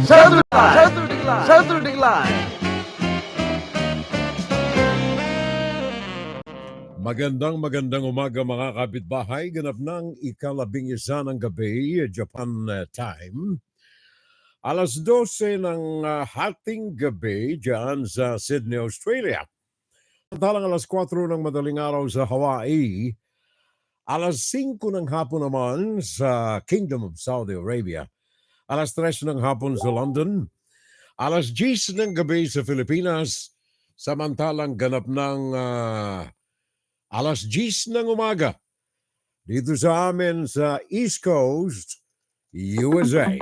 Saturday Live. Magandang umaga mga kapitbahay. Ganap ng ika-11 ng gabi, Japan time. Alas 12 ng hating gabi dyan sa Sydney, Australia. Samantalang alas 4 ng madaling araw sa Hawaii. Alas 5 ng hapon naman sa Kingdom of Saudi Arabia. Alas 3 ng hapon sa London. Alas 10 ng gabi sa Pilipinas. Samantalang ganap ng alas 10 ng umaga dito sa amin sa East Coast, USA.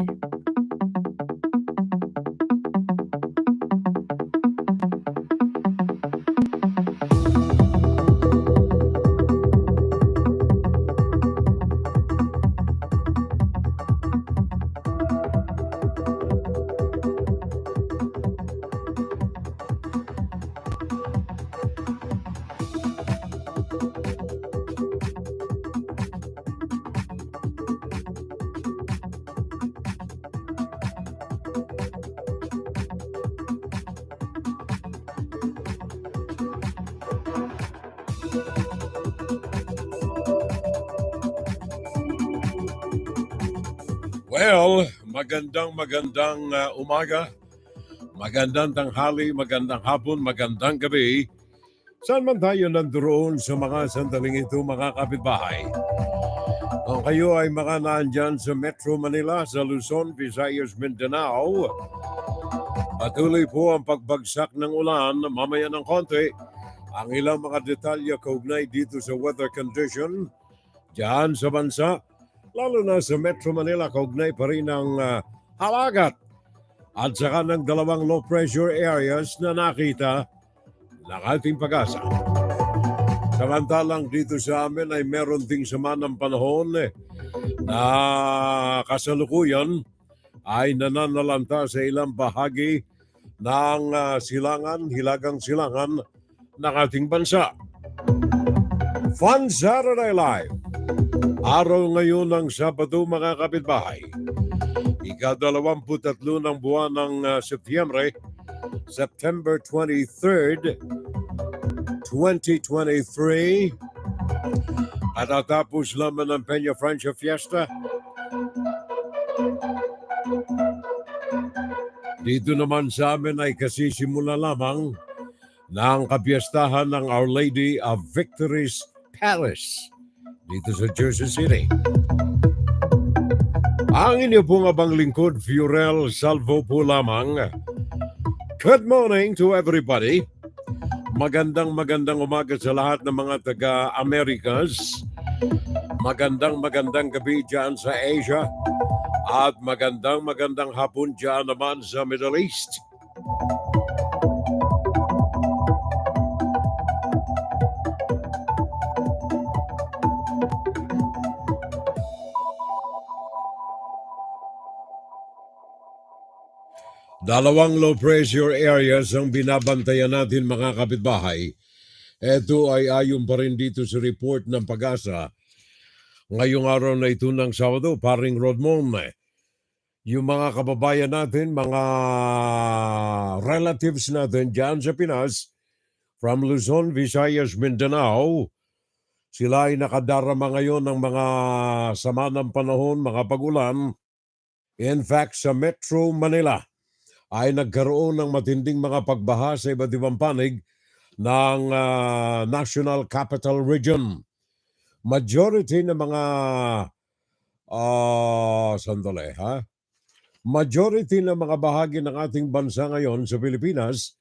Well, magandang umaga, magandang tanghali, magandang hapon, magandang gabi. Saan man tayo nandoon sa mga sandaling ito mga kapitbahay? Kung kayo ay mga naandyan sa Metro Manila, sa Luzon, Visayas, Mindanao, patuloy po ang pagbagsak ng ulan mamaya ng konti. Ang ilang mga detalye kaugnay dito sa weather condition dyan sa bansa, lalo na sa Metro Manila, kaugnay pa rin ng halagat at saka ng dalawang low pressure areas na nakita ng ating pag-asa. Samantalang dito sa amin ay meron ding sama ng panahon na kasalukuyan ay nananalanta sa ilang bahagi ng hilagang silangan ng ating bansa. Fun Saturday Live. Araw ngayon ng Sabado mga kapitbahay. Ika-23 ng buwan ng Setyembre, September 23rd, 2023. At natapos lamang ng Peña Francia Fiesta. Dito naman sa amin ay kasisimula lamang ng kapiestahan ng Our Lady of Victory's Palace dito sa Jersey City. Ang inyo pong abang lingkod, Fiorel Salvo po lamang. Good morning to everybody. Magandang umaga sa lahat ng mga taga-Americas. Magandang gabi dyan sa Asia. At magandang hapon dyan naman sa Middle East. Dalawang low pressure areas ang binabantayan natin mga kapitbahay. Ito ay ayon pa rin dito sa report ng Pag-asa. Ngayong araw na ito ng Sabado, paring Rodmon, yung mga kababayan natin, mga relatives natin dyan sa Pinas, from Luzon, Visayas, Mindanao, sila ay nakadarama ngayon ng mga sama ng panahon, mga pag-ulan. In fact, sa Metro Manila, ay nagkaroon ng matinding mga pagbaha sa iba't ibang panig ng National Capital Region. Majority ng mga Majority ng mga bahagi ng ating bansa ngayon sa Pilipinas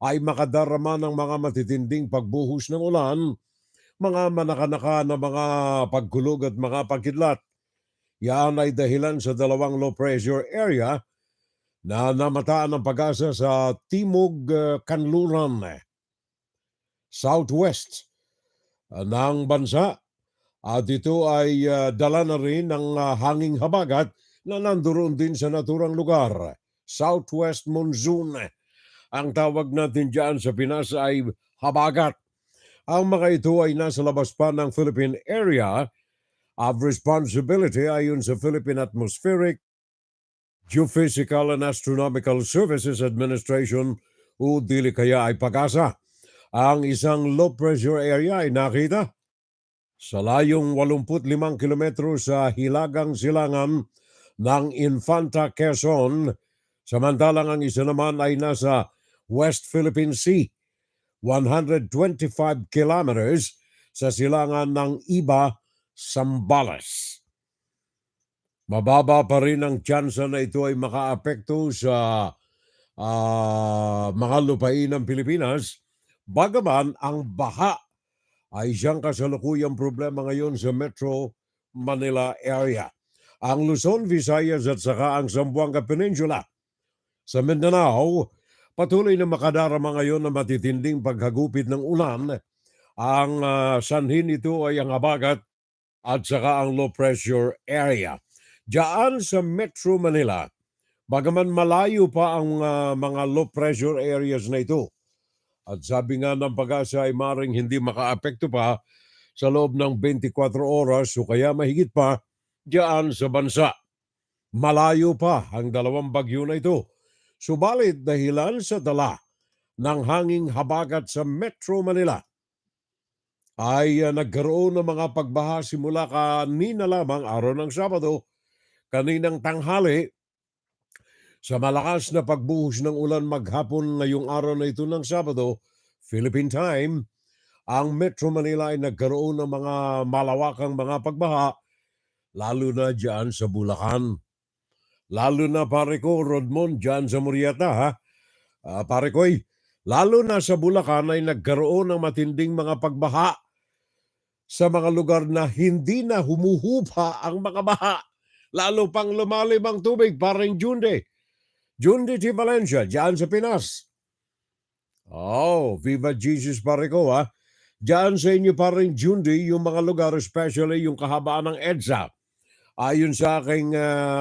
ay makadarama ng mga matitinding pagbuhos ng ulan, mga manakanaka na mga pagkulog at mga pagkidlat. Yan ay dahilan sa dalawang low pressure area na namataan ng Pag-asa sa Timog Kanluran, southwest ng bansa. At ito ay dala na rin ng hanging habagat na nandoon din sa naturang lugar. Southwest monsoon. Ang tawag natin dyan sa Pinas ay habagat. Ang mga ito ay nasa labas pa ng Philippine Area of Responsibility ayon sa Philippine Atmospheric Geophysical and Astronomical Services Administration o dili kaya ay pag-asa. Ang isang low pressure area ay nakita sa layong 85 kilometro sa hilagang silangan ng Infanta Quezon, samantalang ang isa naman ay nasa West Philippine Sea, 125 kilometers sa silangan ng Iba, Zambales. Mababa pa rin ang tsansa na ito ay makaapekto sa mga lupain ng Pilipinas, bagaman ang baha ay siyang kasalukuyang problema ngayon sa Metro Manila area. Ang Luzon, Visayas at saka ang Zamboanga Peninsula sa Mindanao, patuloy na makadarama ngayon na matitinding paghagupit ng ulan. Ang sanhin nito ay ang habagat at saka ang low pressure area. Diyan sa Metro Manila, bagaman malayo pa ang mga low pressure areas na ito, at sabi nga ng pag-asa ay maring hindi makaapekto pa sa loob ng 24 oras o kaya mahigit pa diyan sa bansa. Malayo pa ang dalawang bagyo na ito. Subalit dahilan sa dala ng hanging habagat sa Metro Manila ay nagkaroon ng mga pagbaha simula kanina lamang araw ng Sabado, kaninang tanghali, sa malakas na pagbuhos ng ulan maghapon ngayong araw na ito ng Sabado, Philippine Time, ang Metro Manila ay nagkaroon ng mga malawakang mga pagbaha, lalo na dyan sa Bulacan. Lalo na pare ko, Rodmond, dyan sa Murieta, ha? Pare ko, lalo na sa Bulacan ay nagkaroon ng matinding mga pagbaha sa mga lugar na hindi na humuhupa ang mga baha. Lalo pang lumalim ang tubig, parang Jundi T. Valencia, dyan sa Pinas. Oh, Viva Jesus pare ko, ha? Dyan sa inyo parang Jundi, yung mga lugar, especially yung kahabaan ng EDSA. Ayon sa aking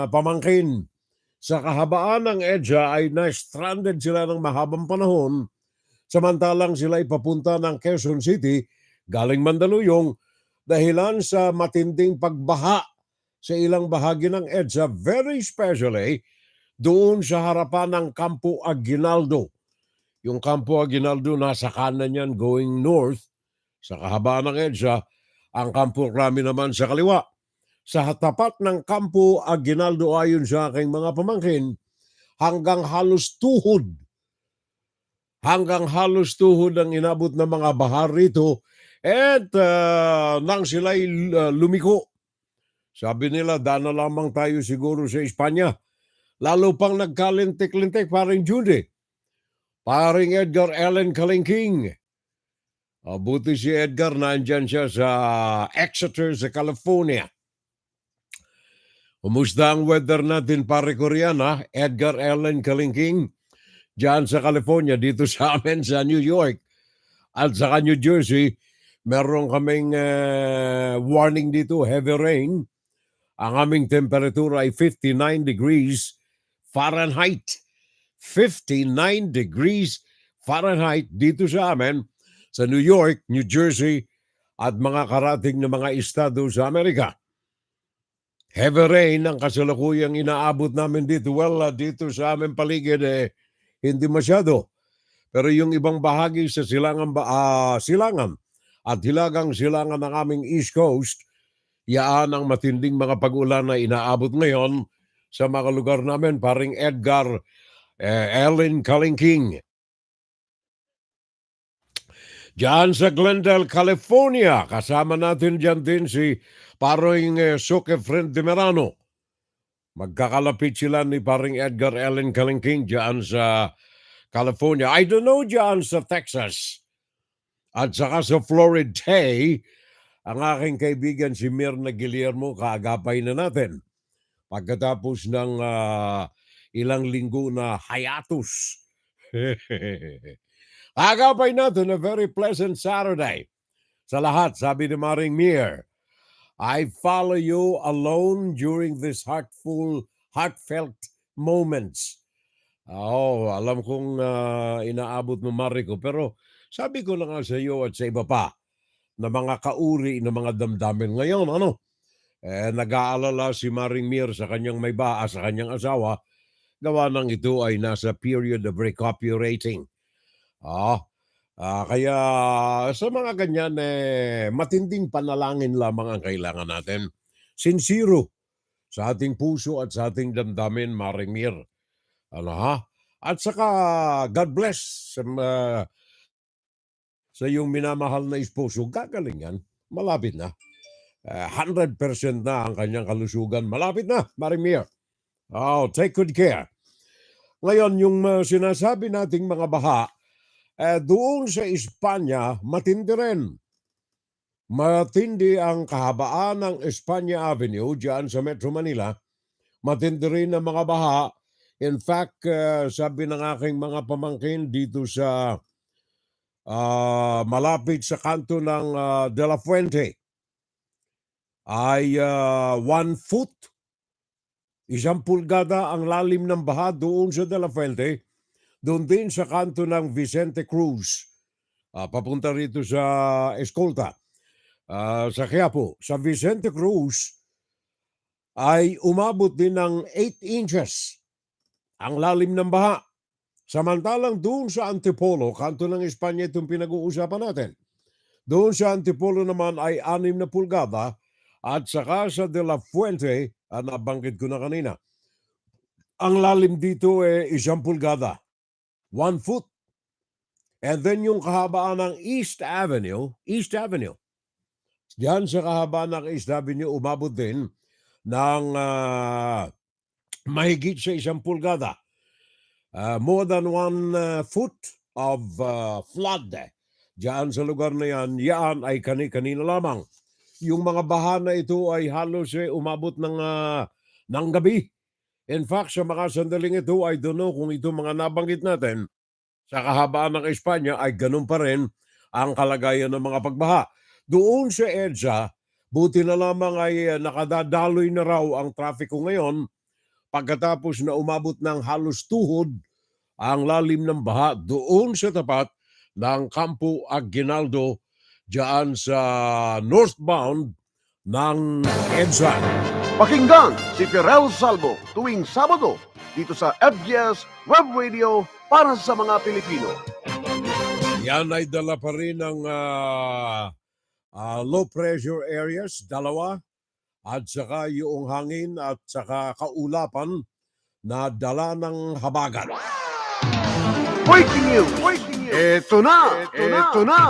pamangkin, sa kahabaan ng EDSA ay na-stranded sila ng mahabang panahon, samantalang sila ay papunta ng Quezon City, galing Mandaluyong, dahilan sa matinding pagbaha sa ilang bahagi ng EDSA, very especially doon sa harapan ng Campo Aguinaldo. Yung Campo Aguinaldo nasa kanan yan going north sa kahabaan ng EDSA, ang Campo Crame naman sa kaliwa. Sa tapat ng Campo Aguinaldo, ayon sa aking mga pamangkin, hanggang halos tuhod ang inabot ng mga bahar rito, at nang sila'y lumiko. Sabi nila, daan na lamang tayo siguro sa Espanya. Lalo pang nagkalintik-lintik, paring Judy. Paring Edgar Allen Kalingking. Buti si Edgar, nandyan siya sa Exeter, sa California. Kumusta ang weather natin, pare Koreana? Edgar Allen Kalingking, dyan sa California, dito sa amin sa New York. At sa New Jersey, meron kaming warning dito, heavy rain. Ang aming temperatura ay 59 degrees Fahrenheit. 59 degrees Fahrenheit dito sa amin, sa New York, New Jersey, at mga karating na mga estado sa Amerika. Heavy rain ang kasalukuyang inaabot namin dito. Well, dito sa amin paligid, hindi masyado. Pero yung ibang bahagi sa silangan at hilagang silangan ng aming East Coast, yaan ang matinding mga pag-ulan na inaabot ngayon sa mga lugar namin, paring Edgar Allen Kalingking. Diyan sa Glendale, California, kasama natin dyan din si paring Soke Friend de Merano. Magkakalapit sila ni paring Edgar Allen Kalingking dyan sa California. I don't know dyan sa Texas. At saka sa Florida, ang aking kaibigan si Mirna Guillermo, kaagapay na natin. Pagkatapos ng ilang linggo na hiatus. Agapay natin a very pleasant Saturday. Sa lahat, sabi ni Maring Mir, I follow you alone during this heartfelt moments. Alam kong inaabot mo, Mariko, pero sabi ko lang sa iyo at sa iba pa na mga kauri na mga damdamin ngayon, nag-aalala si Maring Mir sa kanyang sa kanyang asawa gawa ng ito ay nasa period of recuperating. Kaya sa mga ganyan, matinding panalangin lamang ang kailangan natin. Sincero sa ating puso at sa ating damdamin, Maring Mir. At saka, God bless sa iyong minamahal na esposo. Gagaling yan. Malapit na. 100% na ang kanyang kalusugan. Malapit na, Maring Mir. Take good care. Ngayon, yung sinasabi nating mga baha, doon sa Espanya, matindi rin. Matindi ang kahabaan ng Espanya Avenue diyan sa Metro Manila. Matindi rin ang mga baha. In fact, sabi ng aking mga pamangkin dito sa malapit sa kanto ng De La Fuente ay 1 foot, 1 pulgada ang lalim ng baha doon sa De La Fuente. Doon din sa kanto ng Vicente Cruz, papunta rito sa Escolta, sa Quiapo. Sa Vicente Cruz ay umabot din ng 8 inches ang lalim ng baha. Samantalang doon sa Antipolo, kanto ng Espanya itong pinag-uusapan natin. Doon sa Antipolo naman ay 6 na pulgada at saka sa De La Fuente, nabanggit ko na kanina, ang lalim dito ay 1 pulgada. 1 foot. And then yung kahabaan ng East Avenue, diyan sa kahabaan ng East Avenue, umabot din ng mahigit sa 1 pulgada. More than 1 foot of flood. Diyan sa lugar na yan ay kani-kanina lamang. Yung mga baha na ito ay halos umabot ng gabi. In fact, sa mga sandaling ito, I don't know kung ito mga nabanggit natin, sa kahabaan ng Espanya ay ganun pa rin ang kalagayan ng mga pagbaha. Doon sa EDSA, buti na lamang ay nakadadaloy na raw ang trafiko ngayon pagkatapos na umabot ng halos tuhod ang lalim ng baha doon sa tapat ng Campo Aguinaldo diyan sa northbound ng EDSA. Pakinggan si Pirel Salvo tuwing Sabado dito sa FGS Web Radio para sa mga Pilipino. Yan ay dala pa rin ng low pressure areas, 2, at saka yung hangin at saka kaulapan na dala ng habagat. Breaking news! Ito na!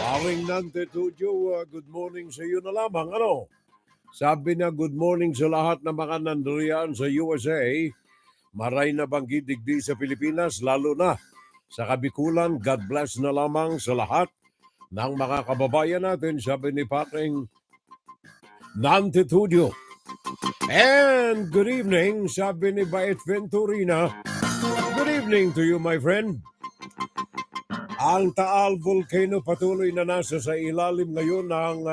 Paring Nante Tujo, good morning sa iyo na lamang. Sabi na good morning sa lahat ng mga nanduriyan sa USA. Maray na bang gidigdi sa Pilipinas, lalo na sa Kabikulan. God bless na lamang sa lahat ng mga kababayan natin, sabi ni Paring Nante Tujo. And good evening, sabi ni Bait Venturina. Good evening to you, my friend. Ang Taal Volcano patuloy na nasa sa ilalim ngayon ng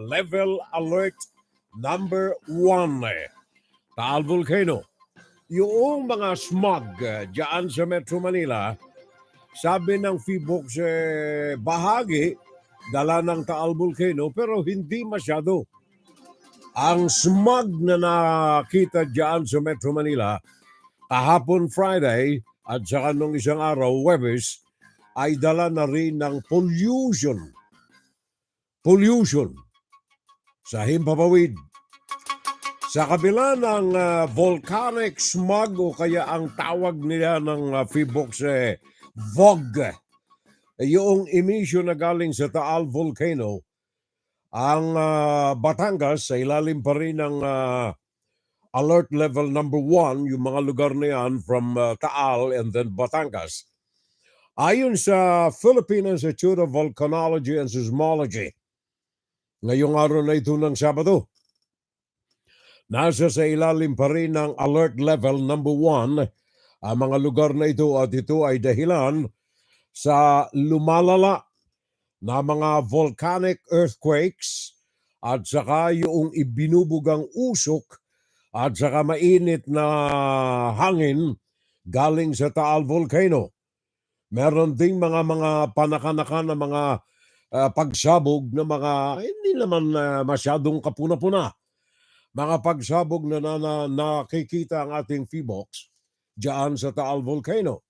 level alert number 1. Taal Volcano. Yung mga smog dyan sa Metro Manila, sabi ng PHIVOLCS bahagi dala ng Taal Volcano pero hindi masyado. Ang smog na nakita dyan sa Metro Manila kahapon Friday at saka nung isang araw, Huwebes, ay dala na rin ng pollution sa himpapawid. Sa kabila ng volcanic smog o kaya ang tawag nila ng PHIVOLCS VOG, yung emission na galing sa Taal Volcano, ang Batangas sa ilalim pa rin ng alert level number 1, yung mga lugar na yan from Taal and then Batangas. Ayon sa Philippine Institute of Volcanology and Seismology, ngayong araw na ito ng Sabado, nasa sa ilalim pa rin ng alert level number 1 ang mga lugar na ito at ito ay dahilan sa lumalala na mga volcanic earthquakes at saka yung ibinubugang usok at saka mainit na hangin galing sa Taal Volcano. Meron ding mga panakanaka na mga pagsabog na mga hindi naman masyadong kapuna-puna. mga pagsabog na nakikita ang ating PHIVOLCS diyan sa Taal Volcano.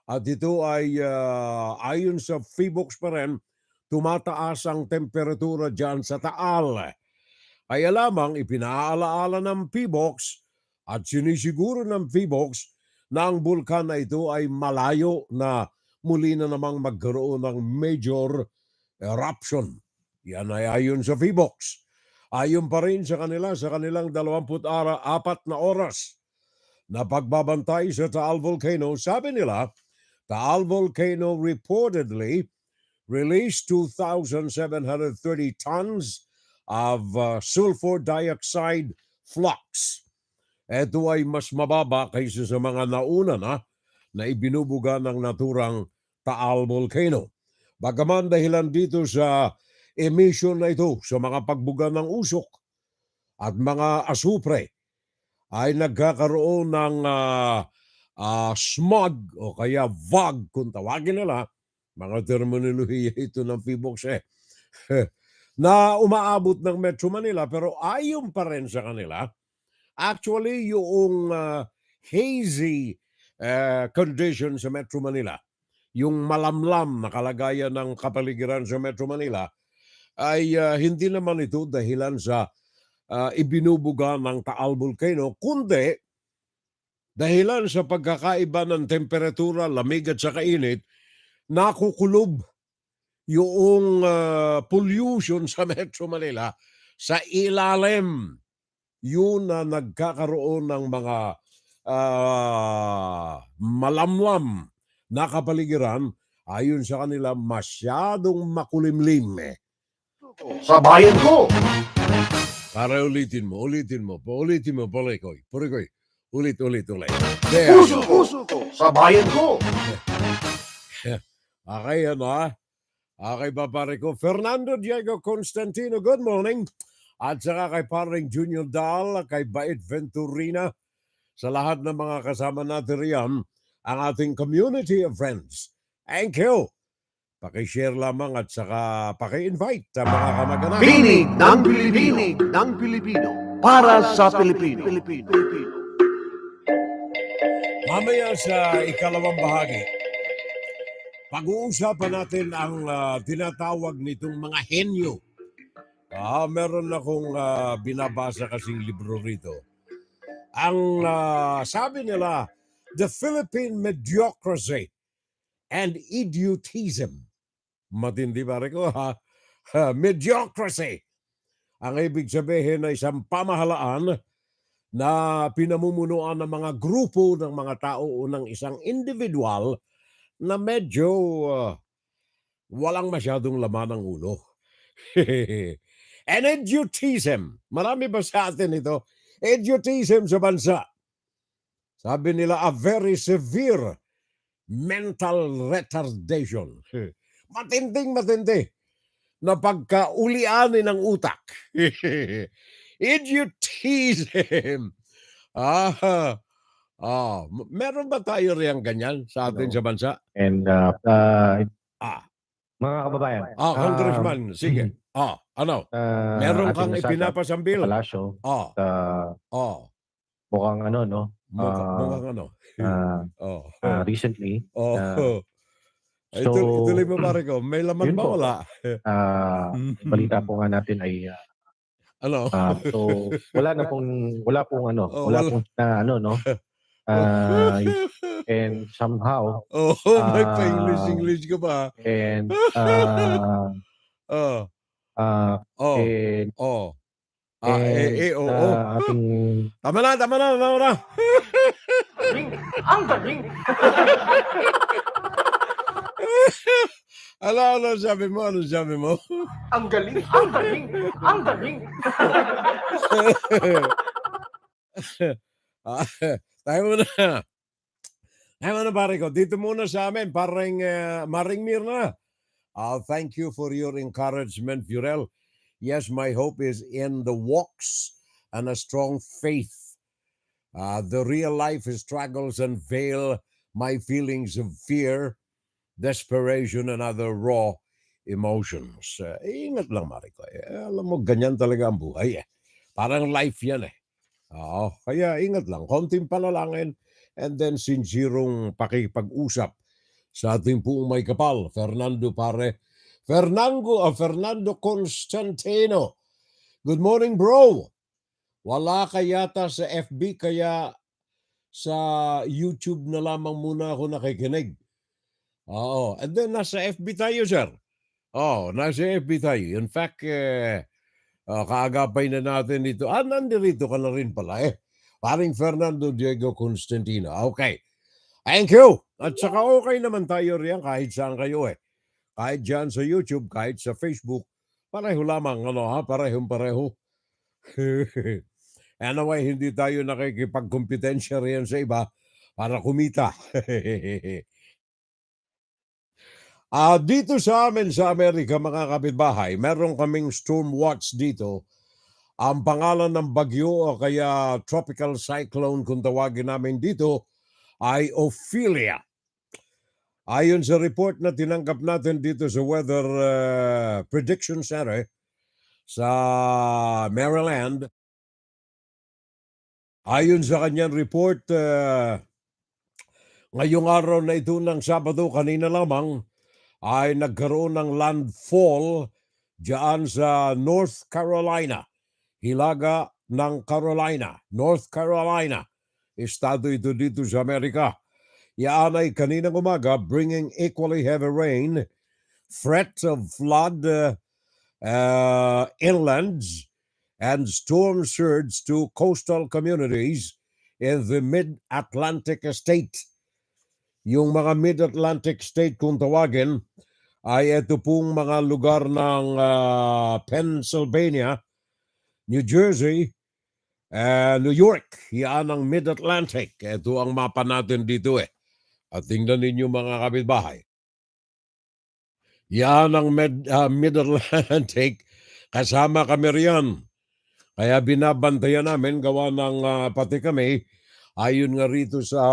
At ito ay ayon sa PHIVOLCS pa rin, tumataas ang temperatura diyan sa Taal. Kaya lamang ipinaalaala ng PHIVOLCS at sinisiguro ng PHIVOLCS na ang bulkan na ito ay malayo na muli na namang magkaroon ng major eruption. Yan ay ayon sa PHIVOLCS. Ayon pa rin sa kanilang 24 na oras na pagbabantay sa Taal Volcano, sabi nila, Taal Volcano reportedly released 2,730 tons of sulfur dioxide flux. Ito ay mas mababa kaysa sa mga nauna na ibinubuga ng naturang Taal Volcano. Bagaman dahilan dito sa emission na ito sa mga pagbuga ng usok at mga asupre ay nagkakaroon ng smog o kaya fog kung tawagin nila, mga terminolohiya ito ng PHIVOLCS na umaabot ng Metro Manila, pero ayon pa rin sa kanila, actually yung hazy condition sa Metro Manila, yung malamlam na kalagayan ng kapaligiran sa Metro Manila, ay hindi naman ito dahilan sa ibinubuga ng Taal Volcano, kundi dahilan sa pagkakaiba ng temperatura, lamig at saka init, nakukulob yung pollution sa Metro Manila sa ilalim. Yun na nagkakaroon ng mga malamlam na kapaligiran, ayon sa kanila masyadong makulimlim. Sa bayan ko! Para ulitin mo, Purikoy. Ulit. Puso ko! Sa bayan ko! Okay, Okay, papare ko. Fernando Diego Constantino, good morning. At saka kay paring Junior Dal, kay Bait Venturina, sa lahat ng mga kasama natin riyan, ang ating community of friends. Thank you. Paki-share lamang at saka paki-invite sa mga kamag-anak. Pinig ng Pilipino para sa Pilipino. Mamaya sa ikalawang bahagi, pag-uusapan natin ang tinatawag nitong mga henyo. Meron akong binabasa kasing libro rito. Ang sabi nila, the Philippine mediocracy and idiotism. Matindi pare ko mediocracy. Ang ibig sabihin ay isang pamahalaan na pinamumunuan ng mga grupo ng mga tao o ng isang individual na medyo walang masyadong laman ng ulo. And idiotism. Marami ba sa atin ito? Idiotism sa bansa. Sabi nila, a very severe mental retardation. Matindi na pagkaulianin ng utak. Idiotism. Meron ba tayo riyang ganyan sa atin sa bansa? And mga kababayan. Congressman, sige. Ano? Meron kang ipinapasambil? Palasyo. Mukhang ano, no? Mukhang ano? Recently. Ituloy mo pare ko. May laman ba? Wala? Balita po nga natin ay ano? So wala pong and somehow may pa-English ka pa. And ating Tama na. Ang galing! Ano sabi mo? Ang galing! Tayo muna pare ko. Dito muna sa amin, parang Maring Mirna. Thank you for your encouragement, Furel. Yes, my hope is in the walks and a strong faith. The real life struggles unveil my feelings of fear, desperation, and other raw emotions. Ingat lang, Mariko. Alam mo, ganyan talaga ang buhay. Parang life yan eh. Oo, kaya ingat lang, konting panalangin and then sincerong pakipag-usap sa ating pong may kapal, Fernando Constantino. Good morning, bro. Wala ka yata sa FB, kaya sa YouTube na lamang muna ako nakikinig. Oo, and then nasa FB tayo, sir. Oo, nasa FB tayo. In fact, kaagapay na natin dito. Nandirito ka na rin pala eh. Paring Fernando Diego Constantino. Okay. Thank you. At saka okay naman tayo riyan kahit saan kayo eh. Kahit dyan sa YouTube, kahit sa Facebook, pareho lamang, parehong-pareho. Anyway, hindi tayo nakikipagkompetensya riyan sa iba para kumita. Dito sa amin sa Amerika, mga kapitbahay, meron kaming storm watch dito. Ang pangalan ng bagyo o kaya tropical cyclone kung tawagin namin dito ay Ophelia. Ayon sa report na tinanggap natin dito sa Weather Prediction Center sa Maryland, ayon sa kanyang report, ngayong araw na ito ng Sabado, kanina lamang, ay nagkaroon ng landfall diyan sa North Carolina. Hilaga ng Carolina, North Carolina. Estado ito dito sa Amerika. Yan ay kaninang umaga, bringing equally heavy rain, threat of flood inlands, and storm surge to coastal communities in the Mid-Atlantic state. Yung mga Mid-Atlantic state kung tawagin ay ito pong mga lugar ng Pennsylvania, New Jersey, New York. Yan ang Mid-Atlantic. Ito ang mapa natin dito eh. At tingnan ninyo mga kapitbahay. Yan ang Mid-Atlantic. Kasama kami riyan. Kaya binabantayan namin, gawa ng pati kami, ayon nga rito sa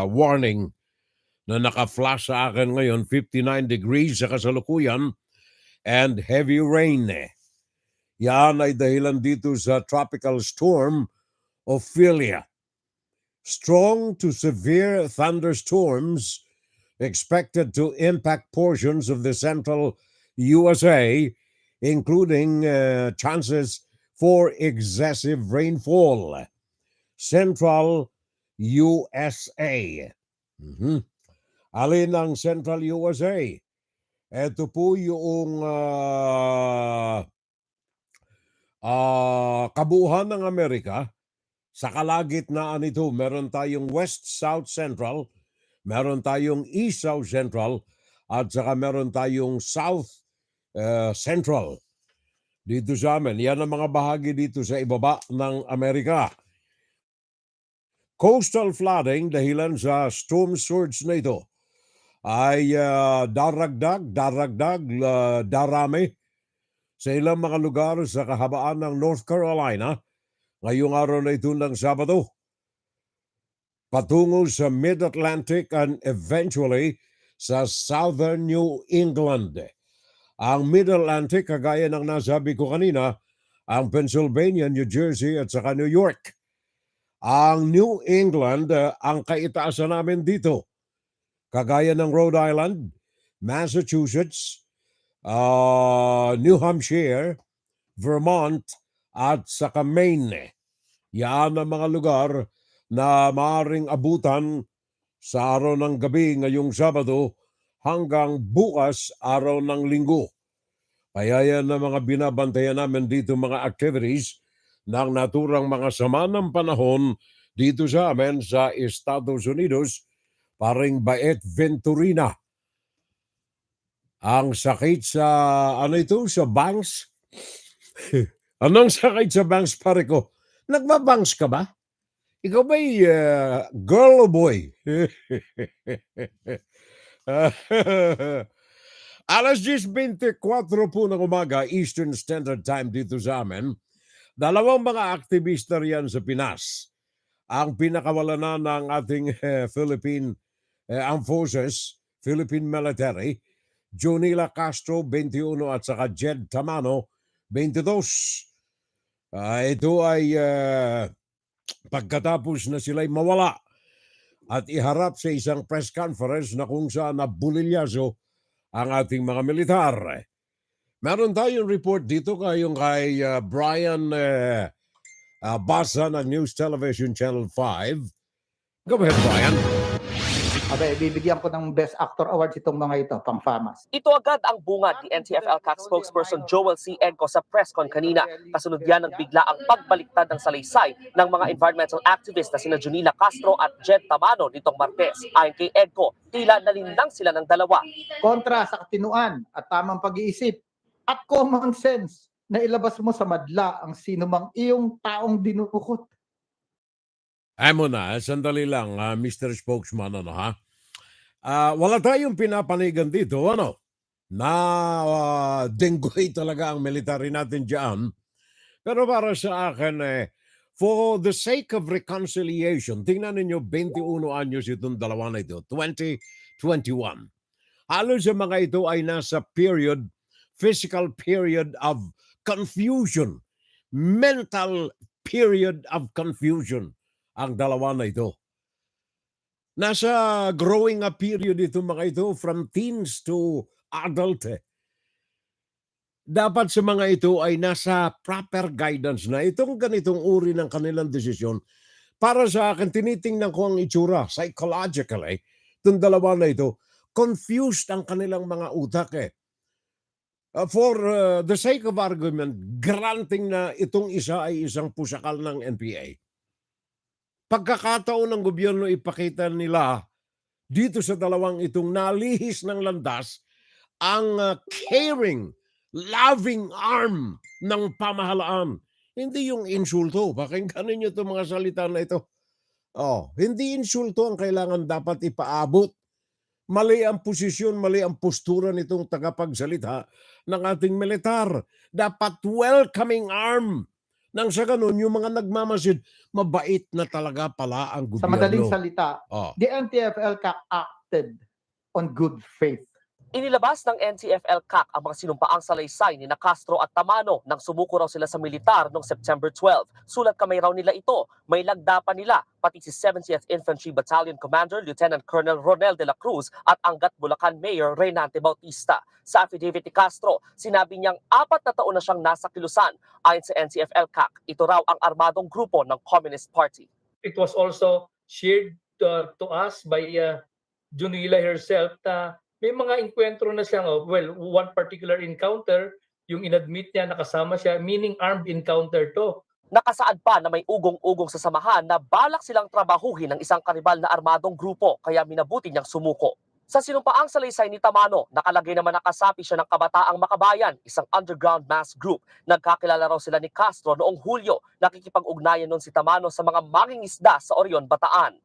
warning na naka-flash sa akin ngayon, 59 degrees sa kasalukuyan and heavy rain. Yan ay dahilan dito sa tropical storm Ophelia. Strong to severe thunderstorms expected to impact portions of the central USA, including chances for excessive rainfall. Central USA. Alin ang Central USA? Ito po yung kabuuan ng Amerika. Sa kalagitnaan nito, meron tayong West, South, Central, meron tayong East, South, Central, at saka meron tayong South, Central. Dito sa amin, yan ang mga bahagi dito sa ibaba ng Amerika. Coastal flooding dahilan sa storm surge na ito ay darami sa ilang mga lugar sa kahabaan ng North Carolina ngayong araw na ito ng Sabado. Patungo sa Mid-Atlantic and eventually sa Southern New England. Ang Mid-Atlantic, kagaya ng nasabi ko kanina, ang Pennsylvania, New Jersey at saka New York. Ang New England, ang kaitaasan namin dito, kagaya ng Rhode Island, Massachusetts, New Hampshire, Vermont, at saka Maine. Yan ang mga lugar na maaaring abutan sa araw ng gabi ngayong Sabado hanggang bukas araw ng Linggo. Kaya yan ang mga binabantayan namin dito, mga activities ng naturang mga sama ng panahon dito sa amin sa Estados Unidos, paring Baet Venturina. Ang sakit sa, sa banks? Anong sakit sa banks, pare ko? Nagbabanks ka ba? Ikaw ba'y girl o boy? Alas 10:24 po ng umaga, Eastern Standard Time dito sa amin. Dalawang mga aktivista riyan sa Pinas. Ang pinakawala na ng ating Philippine Armed Forces, Philippine Military, Jonila Castro, 21, at saka Jed Tamano, 22. Ito ay pagkatapos na sila'y mawala at iharap sa isang press conference na kung saan nabulilyaso ang ating mga militar. Meron tayong report dito kay Brian Basa ng News Television Channel 5. Go ahead, Brian. Abay, bibigyan ko ng Best Actor Awards itong mga ito, pang FAMAS. Ito agad ang bungad ni NTF-ELCAC spokesperson Joel C. Enco sa presscon kanina. Kasunod yan ng bigla ang pagbaliktad ng salaysay ng mga environmental activists na sina Junila Castro at Jed Tamano nitong Martes. Ayon kay Enco, tila nalindang sila ng dalawa. Kontra sa katinuan at tamang pag-iisip at common sense na ilabas mo sa madla ang sinumang iyong taong dinukot. Ay mo na, sandali lang, Mr. Spokesman, ano ha? Wala tayong pinapanigan dito, ano? Na denggoy talaga ang military natin dyan. Pero para sa akin, for the sake of reconciliation, tingnan ninyo, 21 anyos itong dalawa na ito, 2021. Halos sa mga ito ay nasa physical period of confusion, mental period of confusion ang dalawa na ito. Nasa growing up period ito mga ito from teens to adult. Dapat sa mga ito ay nasa proper guidance na itong ganitong uri ng kanilang desisyon. Para sa akin, tinitingnan ko ang itsura psychologically. Itong dalawa na ito, confused ang kanilang mga utak For the sake of argument, granting na itong isa ay isang pusakal ng NPA. Pagkakataon ng gobyerno ipakita nila dito sa dalawang itong nalihis ng landas ang caring, loving arm ng pamahalaan. Hindi yung insulto. Pakinggan ninyo itong mga salita na ito. Hindi insulto ang kailangan dapat ipaabot. Mali ang posisyon, mali ang postura nitong tagapagsalita ng ating militar. Dapat welcoming arm. Nang sa ganun, yung mga nagmamasid, mabait na talaga pala ang gobyerno. Sa madaling salita, the NTF-ELCAC acted on good faith. Inilabas ng NTF-ELCAC ang mga sinumpaang salaysay ni Castro at Tamano nang sumuko raw sila sa militar noong September 12. Sulat kamay raw nila ito, may lagda pa nila, pati si 70th Infantry Battalion Commander Lieutenant Colonel Ronel de la Cruz at Angat Bulacan Mayor Reynante Bautista. Sa affidavit ni Castro, sinabi niyang 4 na taon na siyang nasa kilusan. Ayon sa NTF-ELCAC, ito raw ang armadong grupo ng Communist Party. It was also shared to us by Junila herself na may mga enkwentro na siyang, one particular encounter, yung inadmit niya nakasama siya, meaning armed encounter to. Nakasaad pa na may ugong-ugong sa samahan na balak silang trabahuhin ng isang kanibal na armadong grupo kaya minabuti niyang sumuko. Sa sinumpaang salaysay ni Tamano, nakalagay naman nakasapi siya ng Kabataang Makabayan, isang underground mass group. Nagkakilala raw sila ni Castro noong Hulyo, nakikipag-ugnayan nun si Tamano sa mga mangingisda sa Orion, Bataan.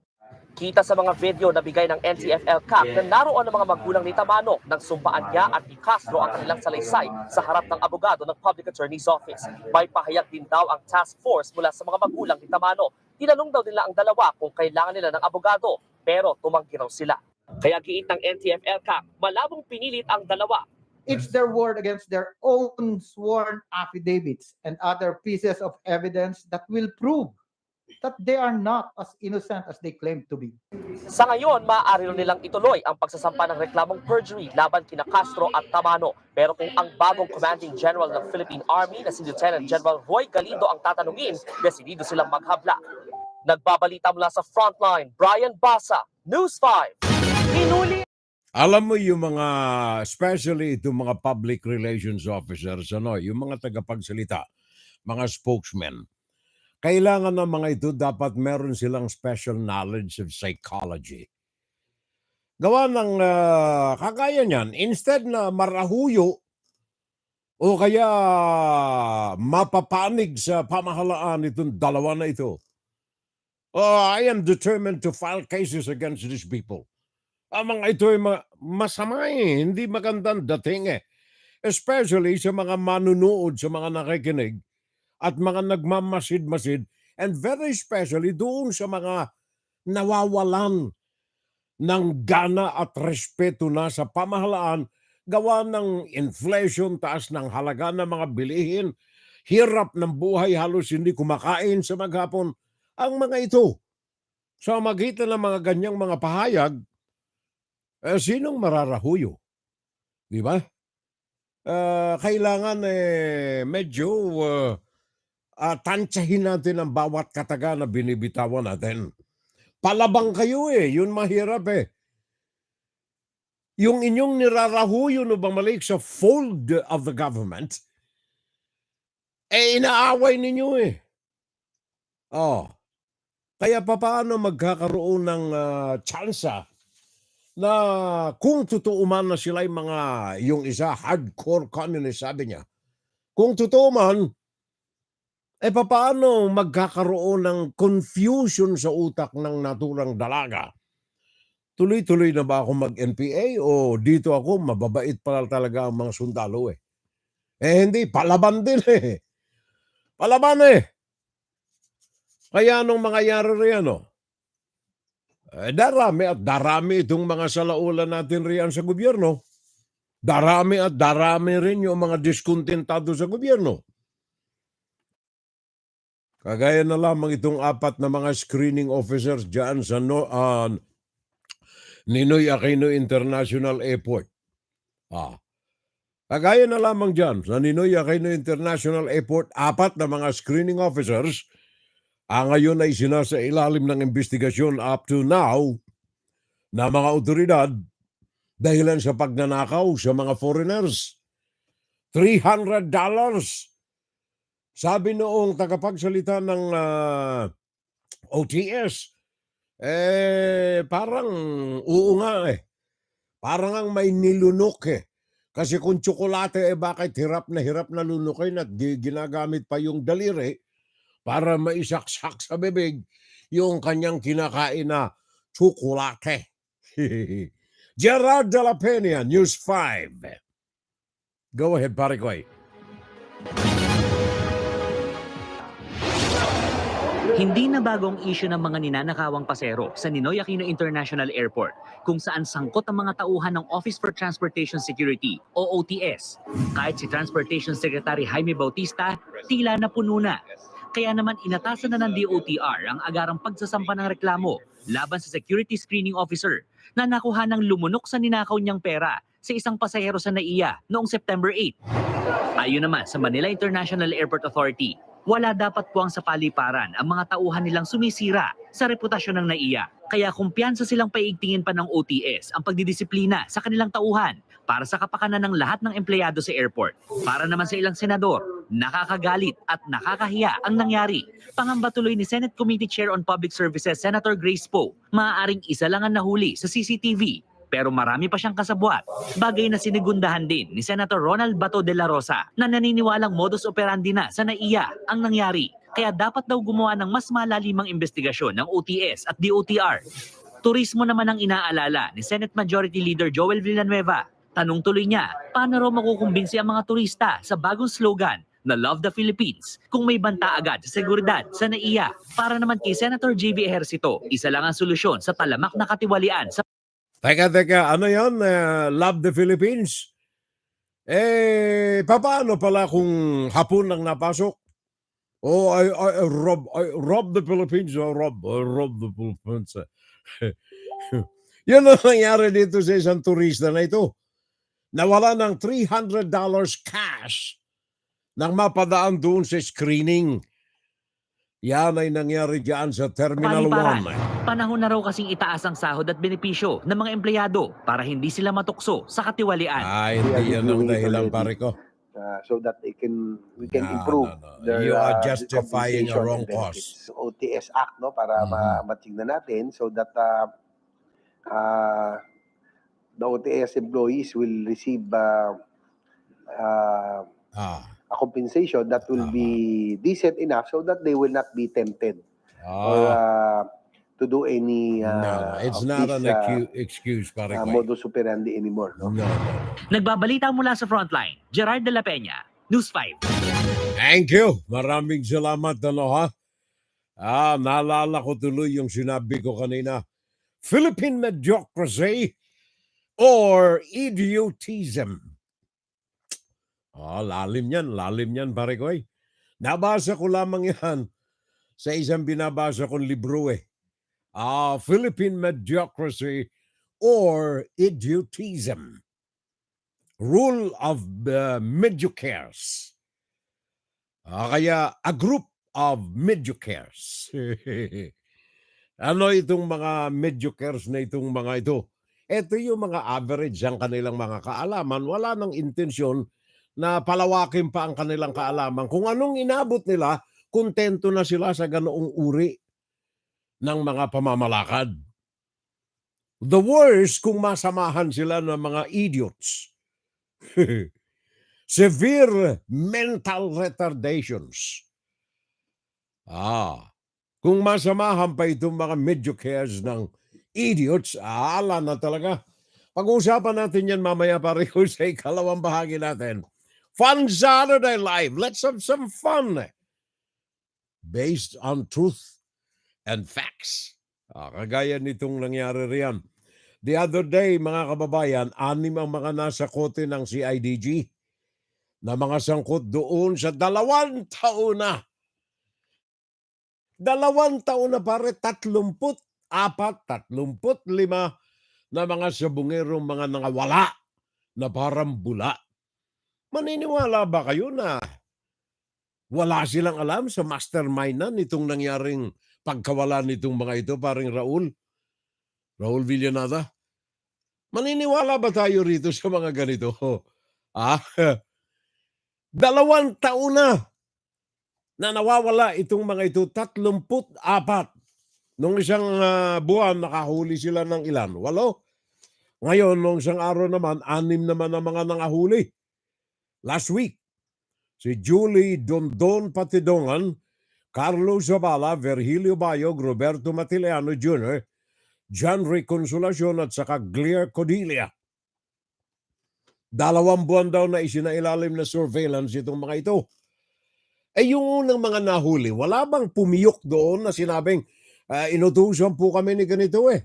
Kita sa mga video na bigay ng NTF-ELCAC na naroon ang mga magulang ni Tamano nang sumpaan niya at ni Castro ang kanilang salaysay sa harap ng abogado ng Public Attorney's Office. May pahayag din daw ang task force mula sa mga magulang ni Tamano. Tinanong daw nila ang dalawa kung kailangan nila ng abogado, pero tumanggi raw sila. Kaya giit ng NTF-ELCAC, malabong pinilit ang dalawa. It's their word against their own sworn affidavits and other pieces of evidence that will prove that they are not as innocent as they claim to be. Sa ngayon, maaari nilang ituloy ang pagsasampa ng reklamong perjury laban kina Castro at Tamano. Pero kung ang bagong Commanding General ng Philippine Army na si Lieutenant General Roy Galindo ang tatanungin, desidido silang maghabla. Nagbabalita mula sa frontline, Brian Basa, News 5. Hinuli. Alam mo yung mga, especially itong mga public relations officers, yung mga tagapagsalita, mga spokesmen, kailangan ng mga ito dapat meron silang special knowledge of psychology. Gawa ng kagaya niyan, instead na marahuyo o kaya mapapanig sa pamahalaan itong dalawa na ito, I am determined to file cases against these people. Ang mga ito ay masama hindi magandang dating especially sa mga manunood, sa mga nakikinig, at mga nagmamasid-masid, and very especially doon sa mga nawawalan ng gana at respeto na sa pamahalaan gawa ng inflation, taas ng halaga ng mga bilihin, hirap ng buhay, halos hindi kumakain sa maghapon. Ang mga ito, sa magitan ng mga ganyang mga pahayag, sinong mararahuyo? Di ba? Kailangan medyo tansyahin natin ang bawat kataga na binibitawan natin. Palabang kayo yun mahirap Yung inyong nirarahuyo no bumalik sa fold of the government, inaaway ninyo Kaya paano magkakaroon ng tsansa na kung totoo man na sila'y mga, yung isa, hardcore communist, sabi niya. Kung totoo man, paano magkakaroon ng confusion sa utak ng naturang dalaga? Tuloy-tuloy na ba ako mag-NPA o dito ako, mababait pala talaga ang mga sundalo hindi, palaban din Palaban Kaya anong mangyayari riyan darami at darami itong mga salaulan natin riyan sa gobyerno. Darami at darami rin yung mga diskontentado sa gobyerno. Kagaya na lamang itong 4 na mga screening officers dyan sa Ninoy Aquino International Airport. Kagaya na lamang dyan sa Ninoy Aquino International Airport, 4 na mga screening officers ngayon ay sinasa ilalim ng investigasyon up to now na mga otoridad dahilan sa pagnanakaw sa mga foreigners. $300. Sabi noong tagapagsalita ng OTS, parang oo nga Parang ang may nilunok Kasi kung tsokolate bakit hirap na lunukin at ginagamit pa yung daliri para maisaksak sa bibig yung kanyang kinakain na tsokolate. Gerard de la Peña, News 5. Go ahead, pare Koy. Hindi na bagong issue ng mga ninanakawang pasero sa Ninoy Aquino International Airport kung saan sangkot ang mga tauhan ng Office for Transportation Security o OTS. Kahit si Transportation Secretary Jaime Bautista, tila na puno na. Kaya naman inatasan na ng DOTR ang agarang pagsasampa ng reklamo laban sa security screening officer na nakuha ng lumunok sa ninakaw niyang pera sa isang pasahero sa NAIA noong September 8. Ayon naman sa Manila International Airport Authority, wala dapat puwang sa paliparan ang mga tauhan nilang sumisira sa reputasyon ng NAIA. Kaya kumpiyansa silang paiigtingin pa ng OTS ang pagdidisiplina sa kanilang tauhan para sa kapakanan ng lahat ng empleyado sa airport. Para naman sa ilang senador, nakakagalit at nakakahiya ang nangyari. Pangamba tuloy ni Senate Committee Chair on Public Services Senator Grace Poe, maaaring isa lang ang nahuli sa CCTV pero marami pa siyang kasabwat. Bagay na sinigundahan din ni Senator Ronald Bato de la Rosa na naniniwalang modus operandi na sa NAIA ang nangyari. Kaya dapat daw gumawa ng mas malalimang investigasyon ng OTS at DOTR. Turismo naman ang inaalala ni Senate Majority Leader Joel Villanueva. Tanong tuloy niya, paano raw makukumbinsi ang mga turista sa bagong slogan na Love the Philippines kung may banta agad sa seguridad sa NAIA? Para naman kay Senator JB Ejercito, isa lang ang solusyon sa talamak na katiwalian sa Teka, ano yan? Love the Philippines? Paano pala kung hapon lang napasok? I rob the Philippines. I rob the Philippines. Yun ang nangyari dito sa isang turista na ito. Nawala ng $300 cash nang mapadaan doon sa screening. Yan ay nangyari dyan sa Terminal 1. Panahon na raw kasing itaas ang sahod at benepisyo ng mga empleyado para hindi sila matukso sa katiwalian. Hindi yan ang dahilan, pare ko. So that we can improve their You are justifying a compensation wrong and benefits. cause. OTS Act para matignan natin so that the OTS employees will receive a compensation that will be decent enough so that they will not be tempted or to do any it's of not this, an excuse, pare ko. modus operandi anymore. No? Nagbabalita mula sa Frontline, Gerard de la Peña, News 5. Thank you. Maraming salamat, ha? Naalala ko tuloy yung sinabi ko kanina. Philippine mediocracy or idiotism. Lalim yan, pare ko. Nabasa ko lamang yan sa isang binabasa kong libro eh. Philippine Mediocracy or Idiotism. Rule of Mediocres. Kaya a group of mediocres. Ano itong mga mediocres na itong mga ito? Ito yung mga average ang kanilang mga kaalaman. Wala nang intensyon na palawakin pa ang kanilang kaalaman. Kung anong inabot nila, kontento na sila sa ganoong uri ng mga pamamalakad. The worst kung masamahan sila ng mga idiots. Severe mental retardations. Kung masamahan pa itong mga mediocres ng idiots, ala na talaga. Pag-uusapan natin yan mamaya pareho sa ikalawang bahagi natin. Fun Saturday Live. Let's have some fun. Based on truth and facts. Kagaya nitong nangyari riyan. The other day, mga kababayan, 6 ang mga nasa kote ng CIDG na mga sangkot doon sa 2 taon na. 2 taon na pare, 34, 35 na mga sabungerong mga nangawala na parang bula. Maniniwala ba kayo na wala silang alam sa mastermind na nitong nangyaring pagkawala nitong mga ito, paring Raul Villanada? Maniniwala ba tayo rito sa mga ganito? 2 taon na nawawala itong mga ito, 34. Nung isang buwan, nakahuli sila ng ilan? 8. Ngayon, nung isang araw naman, 6 naman ang mga nangahuli. Last week, si Julie Dondon Patidongan, Carlos Zavala, Virgilio Bayog, Roberto Matiliano Jr., John Ray Consolacion at saka Glear Codilia. 2 buwan daw na isinailalim na surveillance itong mga ito. Yung unang mga nahuli, wala bang pumiyok doon na sinabing, inutusan po kami ni ganito eh.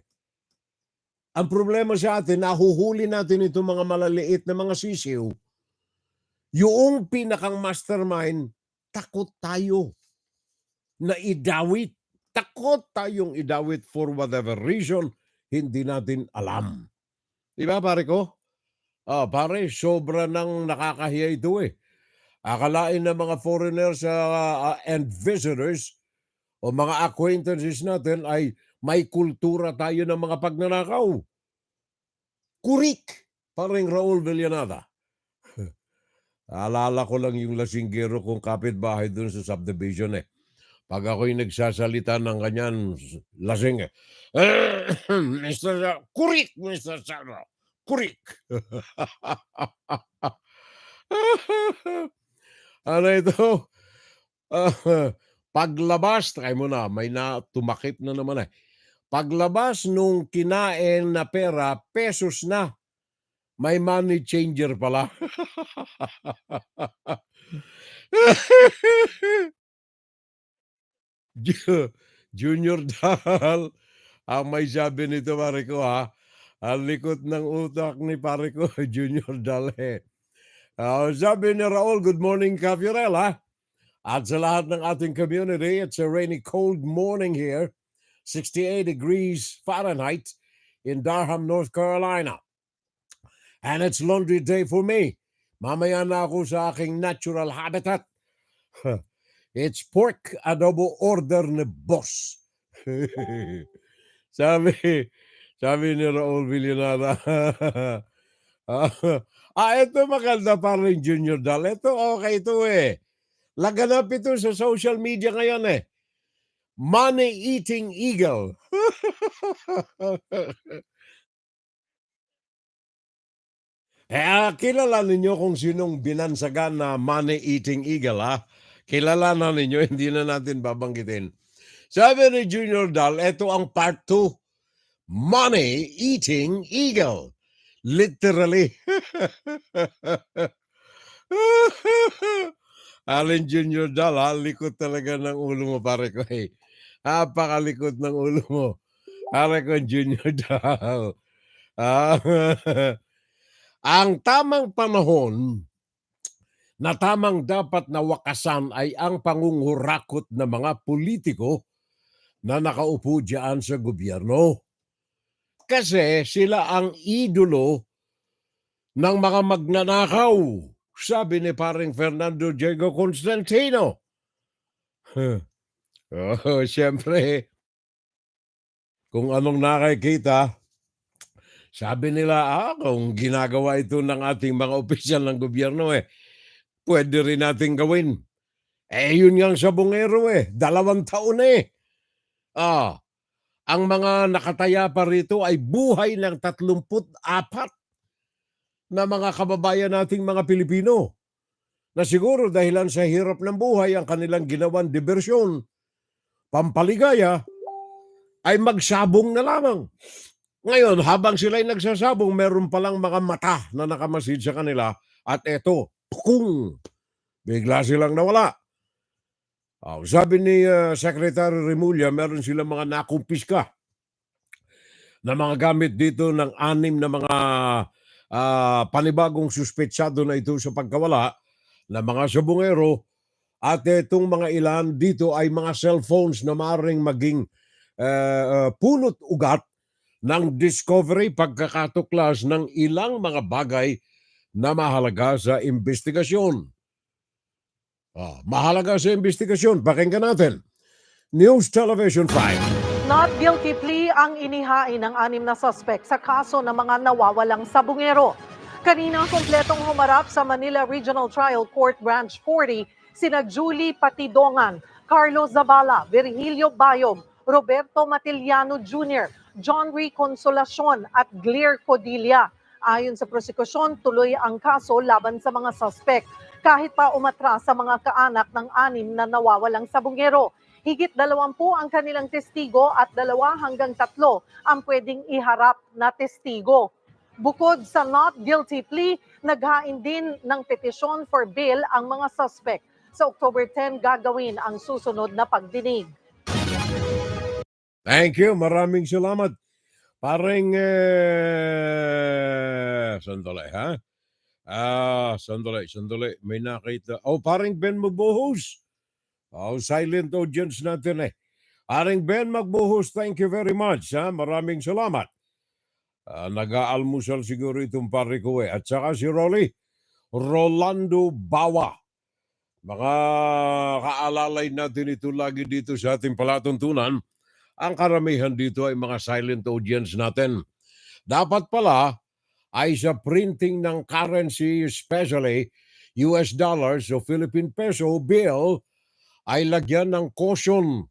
Ang problema sa atin, nahuhuli natin itong mga malaliit na mga sisiw. Yung pinakang mastermind, takot tayo na idawit. Takot tayong idawit for whatever reason, hindi natin alam. Diba pare ko? Pare, sobra nang nakakahiya ito eh. Akalain ng mga foreigners and visitors o mga acquaintances natin ay may kultura tayo ng mga pagnanakaw. Kurik, paring Raul Villanada. Alala ko lang yung lasinggero kong kapitbahay dun sa subdivision eh. Pag ako'y nagsasalita ng ganyan, lasing eh. Mr. Kurik, Mr. Sarno. Kurik. Ano ito? Paglabas, try mo na, may tumakip na naman eh. Paglabas nung kinain na pera, pesos na. May money changer pala. Junior Dal, ang may sabi nito pare ko ang likot ng utak ni pare ko, Junior Dal eh. Sabi ni Raul, good morning Cafiorel At sa lahat ng ating community, it's a rainy cold morning here, 68 degrees Fahrenheit in Durham, North Carolina. And it's laundry day for me. Mamaya na ako sa aking natural habitat. It's pork adobo order ni boss. sabi ni Raul Villanada. Ito maganda pa rin Junior Dal. Ito okay ito eh. Laganap ito sa social media ngayon eh. Money-eating eagle. Kilala ninyo kung sinong binansagan na money-eating eagle Kilala na ninyo, hindi na natin babanggitin. Sabi ni Junior Dal, ito ang part 2. Money-eating eagle. Literally. Alin Junior Dal, likot talaga ng ulo mo, pare ko eh. Napakalikot ng ulo mo. Pare ko, Junior Dal. Ang tamang panahon na tamang dapat na wakasan ay ang pangungurakot ng mga politiko na nakaupo diyan sa gobyerno. Kasi sila ang idolo ng mga magnanakaw, sabi ni paring Fernando Diego Constantino. Siyempre, kung anong nakikita, sabi nila, kung ginagawa ito ng ating mga opisyal ng gobyerno, pwede rin natin gawin. Yun nga sa bungero 2 taon ang mga nakataya pa rito ay buhay ng 34 na mga kababayan nating mga Pilipino na siguro dahilan sa hirap ng buhay ang kanilang ginawang diversyon, pampaligaya, ay magsabong na lamang. Ngayon, habang sila'y nagsasabong, meron palang mga mata na nakamasid sa kanila at eto, pukung, bigla silang nawala. Sabi ni Secretary Remulla, meron silang mga nakumpiska na mga gamit dito ng 6 na mga panibagong suspetsado na ito sa pagkawala ng mga sabungero at itong mga ilan dito ay mga cellphones na maaaring maging punot ugat ng discovery pagkakatuklas ng ilang mga bagay na mahalaga sa investigasyon. Mahalaga sa investigasyon. Pakinggan natin. News Television 5. Not guilty plea ang inihain ng 6 na suspect sa kaso ng mga nawawalang sabungero. Kanina kompletong humarap sa Manila Regional Trial Court Branch 40 sina Julie Patidongan, Carlos Zabala, Virgilio Bayog, Roberto Matiliano Jr., John Rey Consolacion at Glear Codilla. Ayon sa prosekusyon, tuloy ang kaso laban sa mga suspect kahit pa umatras sa mga kaanak ng 6 na nawawalang sabungero. Higit 20 ang kanilang testigo at 2 hanggang 3 ang pwedeng iharap na testigo. Bukod sa not guilty plea, naghain din ng petisyon for bail ang mga suspect. Sa October 10 gagawin ang susunod na pagdinig. Thank you. Maraming salamat. Parang, sandali, ha? Sandali. May nakita. Parang Ben Magbuhos. Silent audience natin Parang Ben Magbuhos, thank you very much. Maraming salamat. Nag-aalmusal siguro itong pare ko At saka si Rolando Bawa. Mga kaalalay natin ito lagi dito sa ating palatuntunan. Ang karamihan dito ay mga silent audience natin. Dapat pala ay sa printing ng currency, especially US dollars o Philippine peso bill, ay lagyan ng caution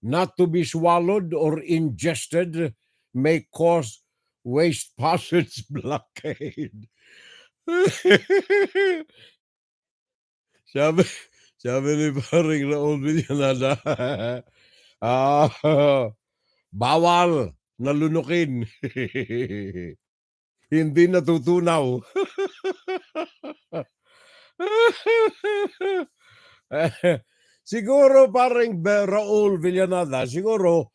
not to be swallowed or ingested may cause waste passage blockade. sabi ni paring Raul Villanada, bawal nalunukin. Hindi natutunaw. Siguro paring Raul Villanada, siguro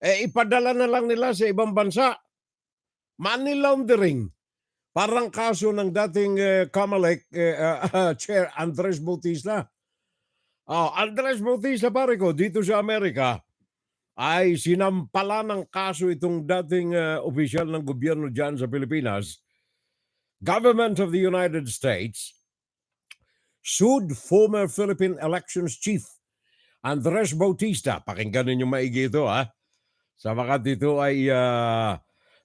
ipadala na lang nila sa ibang bansa. Money laundering. Parang kaso ng dating Comelec Chair Andres Bautista. Andres Bautista pare ko dito sa Amerika ay sinampala ng kaso itong dating opisyal ng gobyerno dyan sa Pilipinas. Government of the United States sued former Philippine Elections Chief Andres Bautista. Pakinggan ninyo maigi ito Sabagat ito ay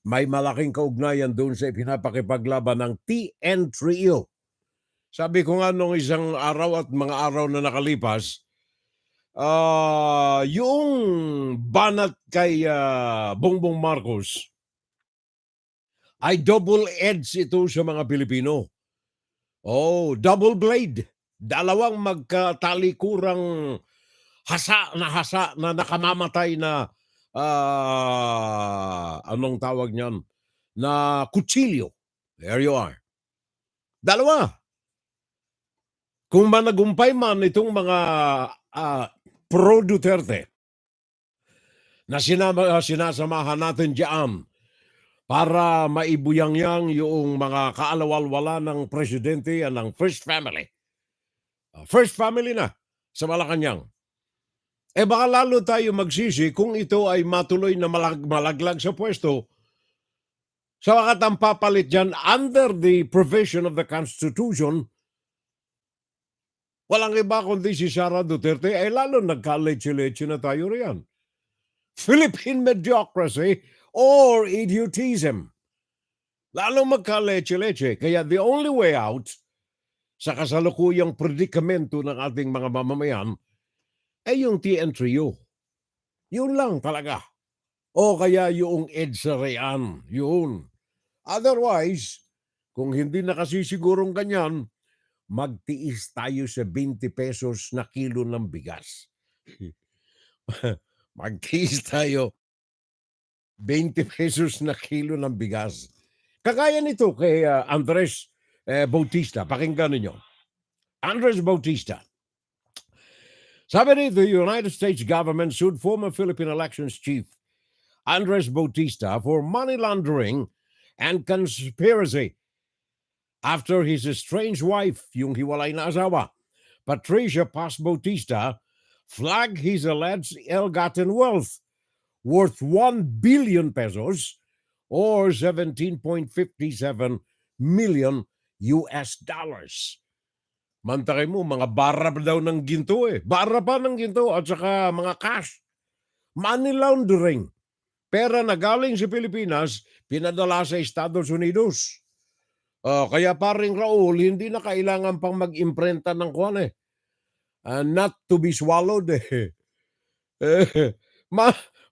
may malaking kaugnayan doon sa ipinapakipaglaban ng TN Trio. Sabi ko nga nung isang araw at mga araw na nakalipas, yung banat kay Bongbong Marcos ay double-edged ito sa mga Pilipino. Double blade. Dalawang magkatalikurang hasa na nakamamatay na anong tawag niyan? Na kutsilyo. There you are. Dalawa. Kung managumpay man itong mga pro-Duterte na sinasamahan natin diyan para maibuyang-yang yung mga kaalawalwala ng presidente at ng First Family. First Family na sa Malacanang. Baka lalo tayo magsisi kung ito ay matuloy na malaglag sa pwesto. Sa wakat ang papalit dyan, under the provision of the Constitution, walang iba kundi si Sara Duterte, ay lalo nagka-leche-leche na tayo riyan. Philippine mediocrity or idiotism. Lalo magka-leche-leche. Kaya the only way out sa kasalukuyang predikamento ng ating mga mamamayan ay yung TN Trio. Yun lang talaga. O kaya yung EDSA Rean. Yun. Otherwise, kung hindi na kasi sigurong ganyan, magtiis tayo sa 20 pesos na kilo ng bigas. Magtiis tayo 20 pesos na kilo ng bigas. Kagaya nito kay Andres Bautista. Pakinggan ninyo. Andres Bautista. Sabi nito, the United States government sued former Philippine elections chief Andres Bautista for money laundering and conspiracy after his estranged wife, yung hiwalay na asawa, Patricia Paz Bautista, flagged his alleged ill-gotten wealth worth 1 billion pesos or 17.57 million US dollars. Mantay mo, mga barra pa daw ng ginto Barra pa ng ginto at saka mga cash. Money laundering. Pera na galing sa Pilipinas, pinadala sa Estados Unidos. Kaya paring Raul, hindi na kailangan pang mag-imprenta ng kuwan not to be swallowed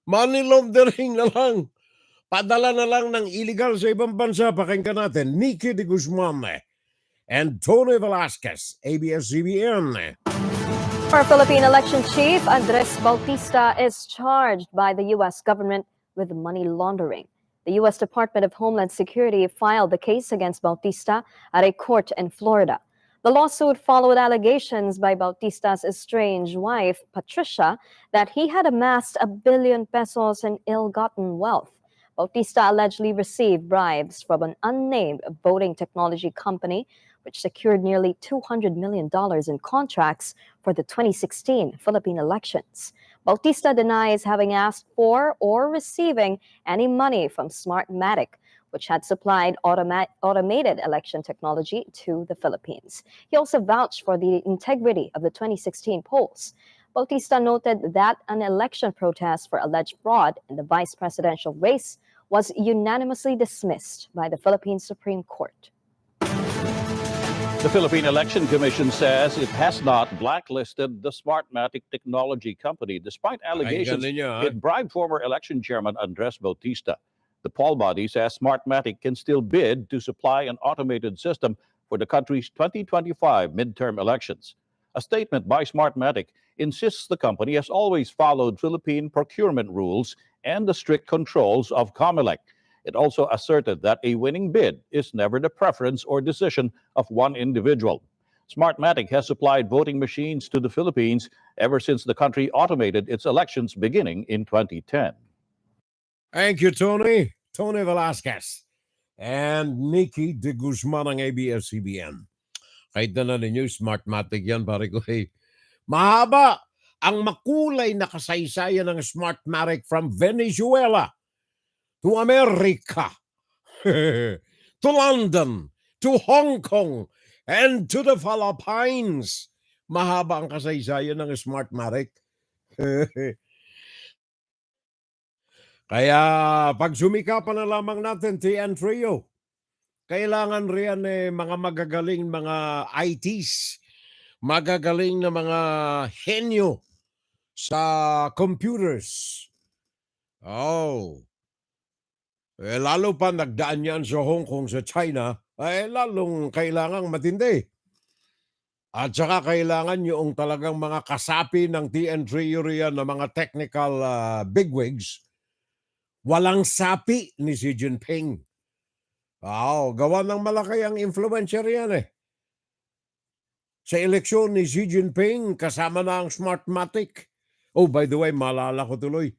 money laundering na lang. Padala na lang ng illegal sa ibang bansa. Pakinggan natin, Nikki de Guzman and Tony Velasquez, ABS-CBN. Our Philippine election chief, Andres Bautista, is charged by the U.S. government with money laundering. The U.S. Department of Homeland Security filed the case against Bautista at a court in Florida. The lawsuit followed allegations by Bautista's estranged wife, Patricia, that he had amassed 1 billion pesos in ill-gotten wealth. Bautista allegedly received bribes from an unnamed voting technology company, which secured nearly $200 million in contracts for the 2016 Philippine elections. Bautista denies having asked for or receiving any money from Smartmatic, which had supplied automated election technology to the Philippines. He also vouched for the integrity of the 2016 polls. Bautista noted that an election protest for alleged fraud in the vice presidential race was unanimously dismissed by the Philippine Supreme Court. The Philippine Election Commission says it has not blacklisted the Smartmatic technology company despite allegations it bribed former election chairman Andres Bautista. The poll body says Smartmatic can still bid to supply an automated system for the country's 2025 midterm elections. A statement by Smartmatic insists the company has always followed Philippine procurement rules and the strict controls of COMELEC. It also asserted that a winning bid is never the preference or decision of one individual. Smartmatic has supplied voting machines to the Philippines ever since the country automated its elections beginning in 2010. Thank you, Tony. Tony Velasquez and Nikki de Guzman ng ABS-CBN. Kahit na ninyo, Smartmatic yan, pare ko. Mahaba ang makulay na kasaysayan ng Smartmatic from Venezuela to America, to London, to Hong Kong, and to the Philippines. Mahaba ang kasaysayan ng Smartmatic. Kaya pag sumikapan na lamang natin TN Trio, kailangan riyan mga magagaling mga ITs, magagaling na mga henyo sa computers. Lalo pa nagdaan yan sa Hong Kong, sa China, lalong kailangang matindi. At saka kailangan yung talagang mga kasapi ng TN Trio riyan na mga technical bigwigs. Walang sapi ni Xi Jinping. Gawa ng malaki ang influencer yan Sa eleksyon ni Xi Jinping, kasama na ang Smartmatic. Oh, by the way, maalala ko tuloy,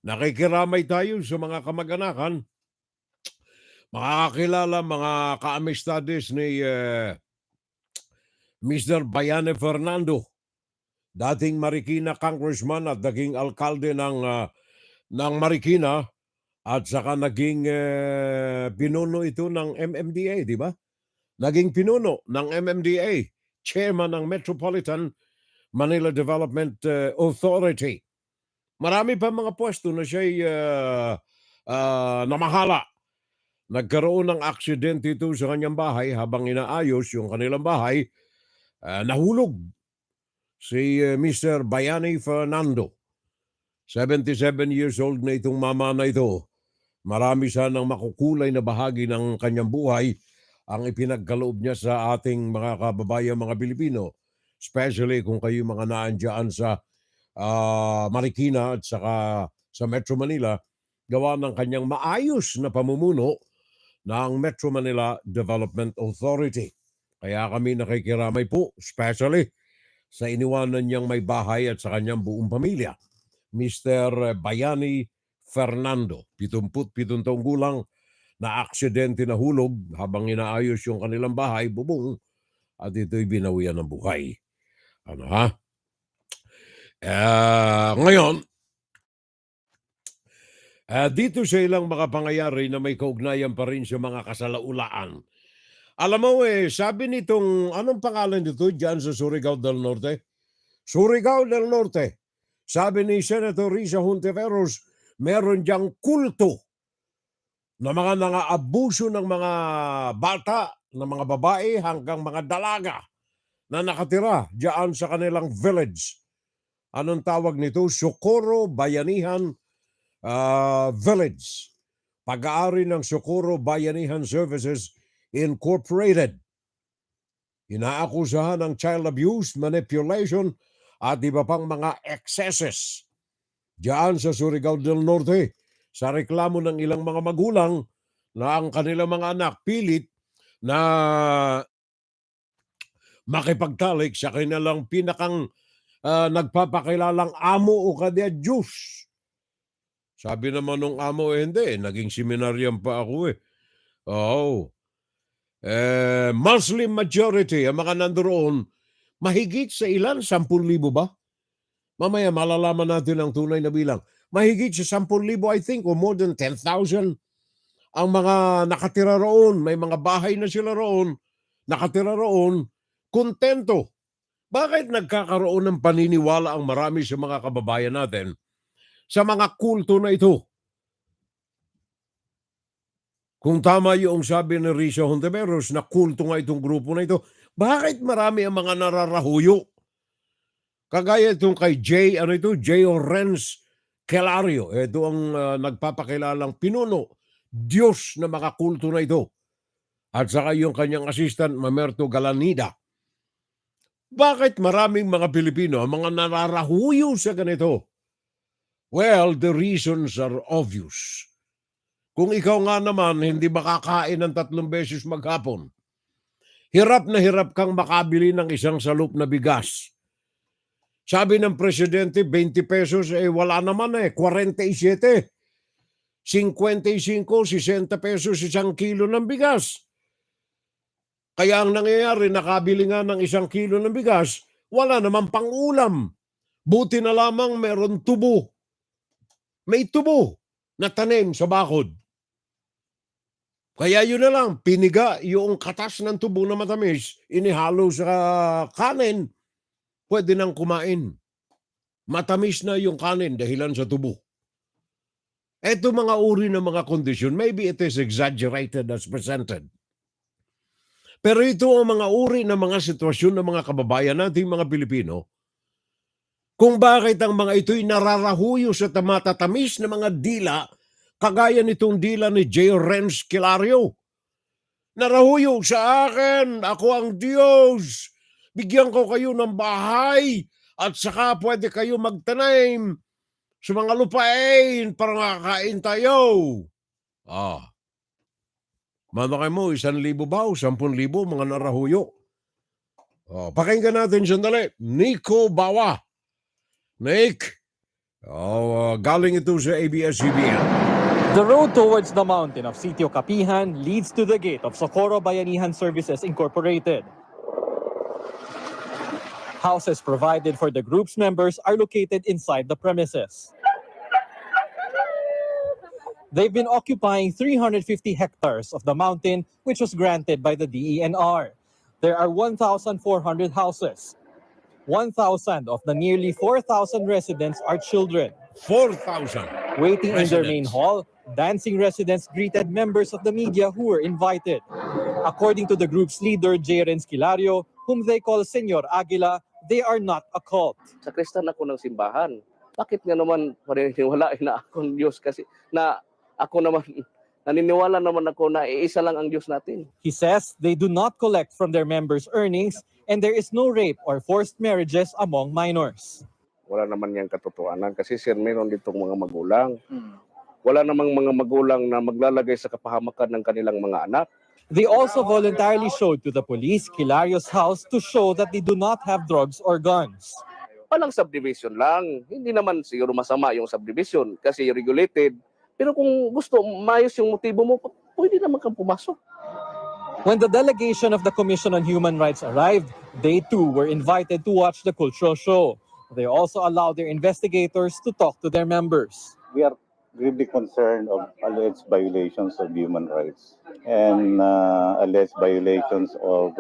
nakikiramay tayo sa mga kamag-anakan Makakakilala mga ka-amistades ni Mr. Bayane Fernando, dating Marikina congressman at naging alkalde ng Marikina at saka naging pinuno ito ng MMDA, di ba? Naging pinuno ng MMDA, chairman ng Metropolitan Manila Development Authority. Marami pa mga pwesto na siya'y namahala. Nagkaroon ng aksidente ito sa kanyang bahay habang inaayos yung kanilang bahay. Nahulog si Mr. Bayani Fernando. 77 years old na itong mama na ito. Marami sanang makukulay na bahagi ng kanyang buhay ang ipinagkaloob niya sa ating mga kababayan, mga Pilipino. Especially kung kayo mga naandyan sa Marikina at saka sa Metro Manila, gawa ng kanyang maayos na pamumuno ng Metro Manila Development Authority. Kaya kami nakikiramay po, especially sa iniwanan niyang may bahay at sa kanyang buong pamilya. Mr. Bayani Fernando, 77 taong gulang, na aksidente na hulog habang inaayos yung kanilang bahay, bubong, at ito'y binawian ng buhay. Ano ha? Ngayon, dito sa ilang mga pangyayari na may kaugnayan pa rin sa mga kasalaulaan. Alam mo sabi nitong, anong pangalan nito dyan sa Surigao del Norte? Surigao del Norte. Sabi ni Senator Risa Hontiveros, meron diyang kulto na mga nangaabuso ng mga bata, ng mga babae hanggang mga dalaga na nakatira dyan sa kanilang village. Anong tawag nito? Socorro Bayanihan Village. Pag-aari ng Socorro Bayanihan Services Incorporated. Inaakusahan ng child abuse, manipulation at iba pang mga excesses diyan sa Surigao del Norte sa reklamo ng ilang mga magulang na ang kanilang mga anak pilit na makipagtalik sa kanilang pinakang nagpapakilalang amo o kadya Diyos. Sabi naman nung amo, hindi, naging seminaryan pa ako Muslim majority, ang mga nandoon, mahigit sa ilan? 10,000 ba? Mamaya malalaman natin ang tunay na bilang. Mahigit sa 10,000, I think, or more than 10,000 ang mga nakatira roon. May mga bahay na sila roon, nakatira roon, kontento. Bakit nagkakaroon ng paniniwala ang marami sa mga kababayan natin sa mga kulto na ito? Kung tama yung sabi ni Risa Hontiveros na kulto nga itong grupo na ito, bakit marami ang mga nararahuyo? Kagaya itong kay J. Renz Kelario. Ito ang nagpapakilalang pinuno, Diyos na mga kulto na ito. At saka yung kanyang assistant, Mamerto Galanida. Bakit maraming mga Pilipino ang mga nararahuyo sa ganito? Well, the reasons are obvious. Kung ikaw nga naman hindi makakain ng 3 beses maghapon, hirap na hirap kang makabili ng isang salup na bigas. Sabi ng presidente, 20 pesos, wala naman 47. 55, 60 pesos isang kilo ng bigas. Kaya ang nangyayari, nakabili nga ng 1 kilo ng bigas, wala naman pang-ulam. Buti na lamang meron tubo. May tubo na tanim sa bakod. Kaya yun na lang, piniga yung katas ng tubo na matamis, inihalo sa kanin, pwede nang kumain. Matamis na yung kanin dahilan sa tubo. Ito mga uri ng mga kondisyon, maybe it is exaggerated as presented. Pero ito ang mga uri ng mga sitwasyon ng mga kababayan nating mga Pilipino, kung bakit ang mga ito'y nararahuyo sa tamatatamis na mga dila, kagaya nitong dila ni J. Renz Kelario. Narahuyo sa akin, ako ang Diyos. Bigyan ko kayo ng bahay at saka pwede kayo magtanim sa mga lupain para makakain tayo. Manakay mo, 1,000 ba o 10,000 mga narahuyo? Pakinggan natin sandali. Nico Bawa. Nick, Galing ito sa ABS-CBN. The road towards the mountain of Sitio Capihan leads to the gate of Socorro Bayanihan Services Incorporated. Houses provided for the group's members are located inside the premises. They've been occupying 350 hectares of the mountain, which was granted by the DENR. There are 1,400 houses. 1,000 of the nearly 4,000 residents are children. 4,000 Waiting in their main residents. hall, dancing residents greeted members of the media who were invited. According to the group's leader, J. Renskilario, whom they call Senyor Aguila, they are not a cult. Sa Kristan ako ng simbahan. Bakit nga naman paniniwalain na akong Diyos? Kasi na ako naman, naniniwala naman ako na iisa lang ang Diyos natin. He says they do not collect from their members' earnings and there is no rape or forced marriages among minors. Wala naman niyang katotohanan kasi sir, meron ditong mga magulang. Wala namang mga magulang na maglalagay sa kapahamakan ng kanilang mga anak. They also voluntarily showed to the police Kilario's house to show that they do not have drugs or guns. Walang subdivision lang. Hindi naman siguro masama yung subdivision kasi regulated. Pero kung gusto, maayos yung motibo mo, pwede naman kang pumasok. When the delegation of the Commission on Human Rights arrived, they too were invited to watch the cultural show. They also allowed their investigators to talk to their members. We are gravely concerned of alleged violations of human rights and alleged violations of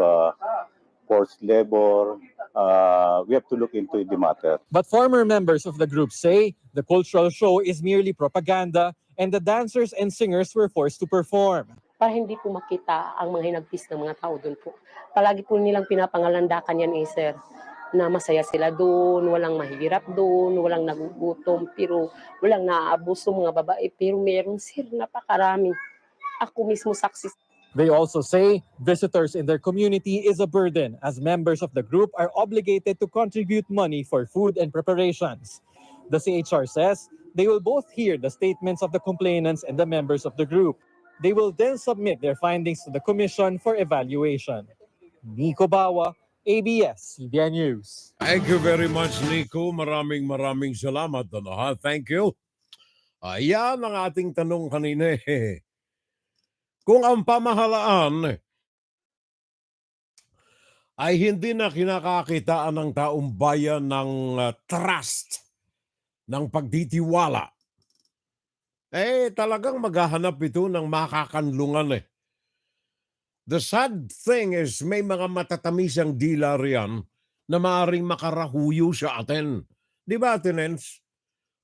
forced labor. We have to look into the matter. But former members of the group say the cultural show is merely propaganda and the dancers and singers were forced to perform. Para hindi po makita ang mga hinagpis ng mga tao doon po. Palagi po nilang pinapangalandakan yan sir, na masaya sila doon, walang mahirap doon, walang nagugutom, pero walang naaabuso mga babae, pero meron sir, napakarami. Ako mismo saksi. They also say visitors in their community is a burden as members of the group are obligated to contribute money for food and preparations. The CHR says they will both hear the statements of the complainants and the members of the group. They will then submit their findings to the commission for evaluation. Nico Bawa, ABS-CBN News. Thank you very much, Nico. Maraming salamat. Thank you. Ayan ang ating tanong kanina. Kung ang pamahalaan ay hindi na kinakakitaan ng taong bayan ng trust, ng pagtitiwala, talagang maghahanap ito ng makakanlungan. The sad thing is may mga matatamisang dila riyan na maaaring makarahuyo sa atin. Di ba, Tinens?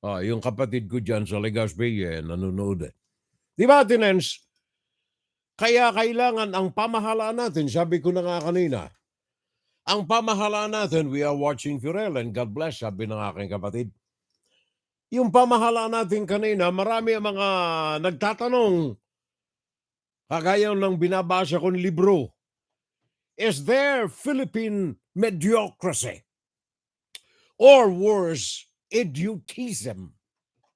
Yung kapatid ko dyan sa Legazpi, nanonood. Di ba, Tinens? Kaya kailangan ang pamahalaan natin, sabi ko na nga kanina, ang pamahalaan natin, we are watching Furel and God bless, sabi ng aking kapatid. Yung pamahalaan natin kanina, marami ang mga nagtatanong, kagaya ng binabasa kong libro, is there Philippine mediocracy or worse, idiotism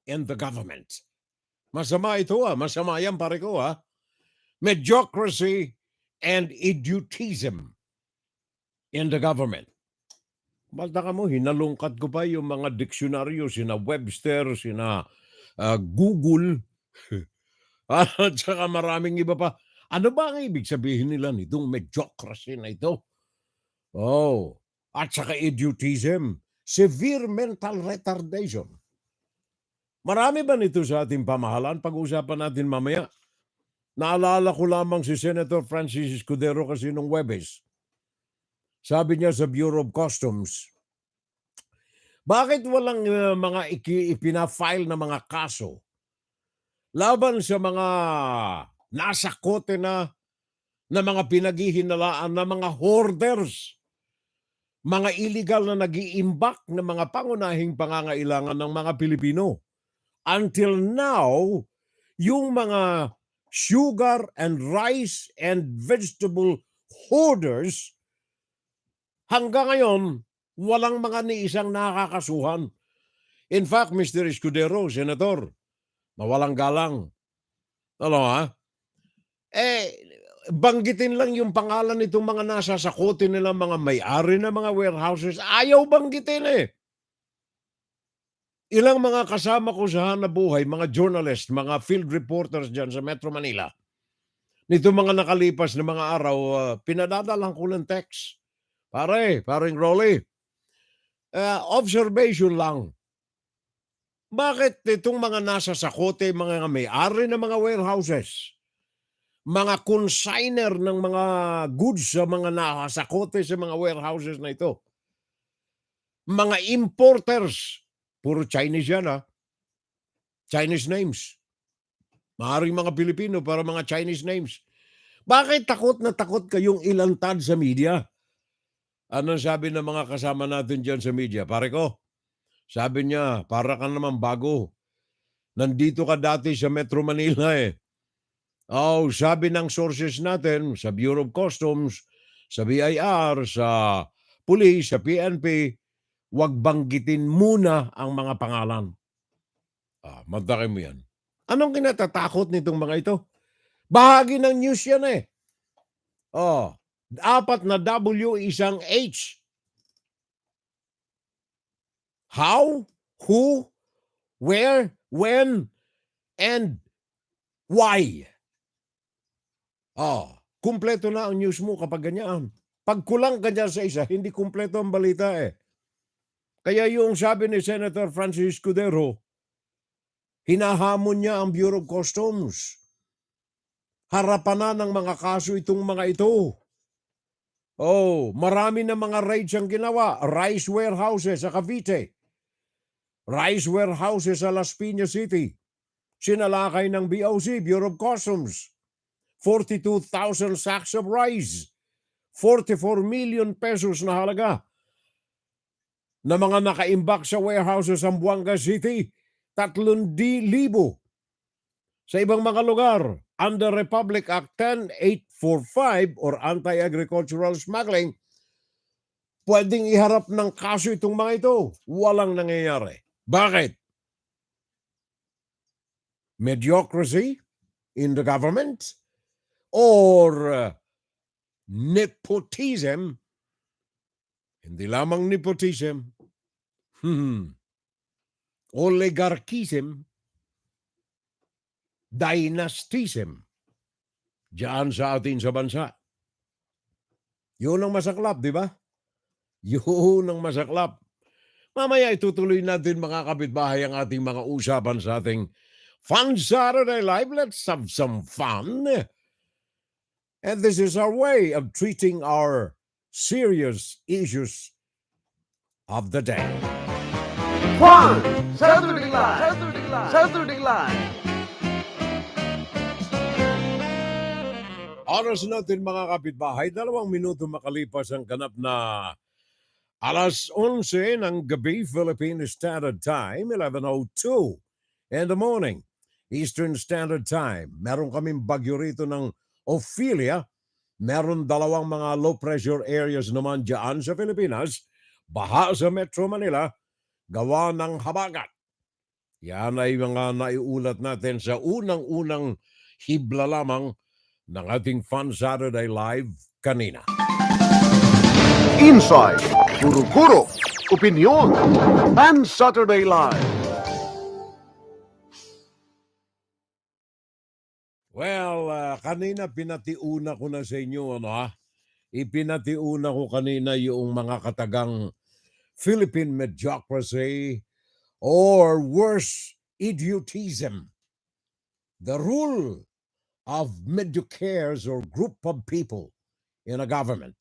in the government? Masama ito masama yan pare ko Mediocracy and idiotism in the government. Balta mo, hinalungkat ko pa yung mga diksyonaryo, sina Webster, sina Google, at saka maraming iba pa. Ano ba ang ibig sabihin nila nitong mediocracy na ito? At saka idiotism, severe mental retardation. Marami ba nito sa ating pamahalaan? Pag-uusapan natin mamaya. Naalala ko lamang si Senator Francis Escudero kasi nung Webes. Sabi niya sa Bureau of Customs, bakit walang mga ipina-file na mga kaso laban sa mga nasa kote na mga pinaghihinalaan na mga hoarders, mga illegal na nag-iimbak na mga pangunahing pangangailangan ng mga Pilipino. Until now, yung mga sugar and rice and vegetable hoarders, hanggang ngayon, walang mga niisang nakakasuhan. In fact, Mr. Escudero, Senator, mawalang galang. Banggitin lang yung pangalan nitong mga nasa sakote nila, mga may-ari na mga warehouses. Ayaw banggitin Ilang mga kasama ko sa hanapbuhay, mga journalist, mga field reporters dyan sa Metro Manila, nito mga nakalipas na mga araw, pinadadalang ko ng text. Paring Rolly, observation lang. Bakit itong mga nasa sakote, mga may-ari ng mga warehouses, mga consigner ng mga goods sa mga nakasakote sa mga warehouses na ito, mga importers, puro Chinese yan Chinese names. Maaaring mga Pilipino para mga Chinese names. Bakit takot na takot kayong ilantad sa media? Anong sabi ng mga kasama natin dyan sa media? Pare ko, sabi niya, para ka naman bago. Nandito ka dati sa Metro Manila sabi ng sources natin sa Bureau of Customs, sa BIR, sa Police, sa PNP, huwag banggitin muna ang mga pangalan. Mantakin mo yan. Anong kinatatakot nitong mga ito? Bahagi ng news yan apat na W, isang H. How, who, where, when, and why. Kumpleto na ang news mo kapag ganyan. Pag kulang ka dyan sa isa, hindi kumpleto ang balita Kaya yung sabi ni Senator Francis Escudero, hinahamon niya ang Bureau of Customs. Harapan na ng mga kaso itong mga ito. Marami na mga raids ang ginawa. Rice warehouses sa Cavite. Rice warehouses sa Las Piñas City. Sinalakay ng BOC, Bureau of Customs. 42,000 sacks of rice. 44 million pesos na halaga na mga nakaimbak sa warehouses sa Buanga City. 3,000 sa ibang mga lugar. Under Republic Act 10845 or Anti-Agricultural Smuggling, pwedeng iharap ng kaso itong mga ito. Walang nangyayari. Bakit? Mediocrity in the government or nepotism? Hindi lamang nepotism. Oligarchism, dynastism diyan sa atin sa bansa. Yun ang masaklap, di ba? Yun ang masaklap. Mamaya itutuloy natin mga kapitbahay ang ating mga usapan sa ating Fun Saturday Live. Let's have some fun. And this is our way of treating our serious issues of the day. Fun Saturday Live! Saturday Live! Oras natin mga kapitbahay, 2 minuto makalipas ang ganap na alas 11 ng gabi, Philippine Standard Time, 11:02 in the morning, Eastern Standard Time. Meron kaming bagyo rito ng Ophelia. Meron 2 mga low pressure areas naman dyan sa Pilipinas. Baha sa Metro Manila, gawa ng habagat. Yan ay mga naiulat natin sa unang-unang hibla lamang ng ating Fun Saturday Live kanina. Insight, kuro-kuro, opinion, Fun Saturday Live. Well, kanina pinatiuna ko na sa inyo, Ipinatiuna ko kanina yung mga katagang Philippine mediocrity or worse, idiotism. The rule of mediocres or group of people in a government.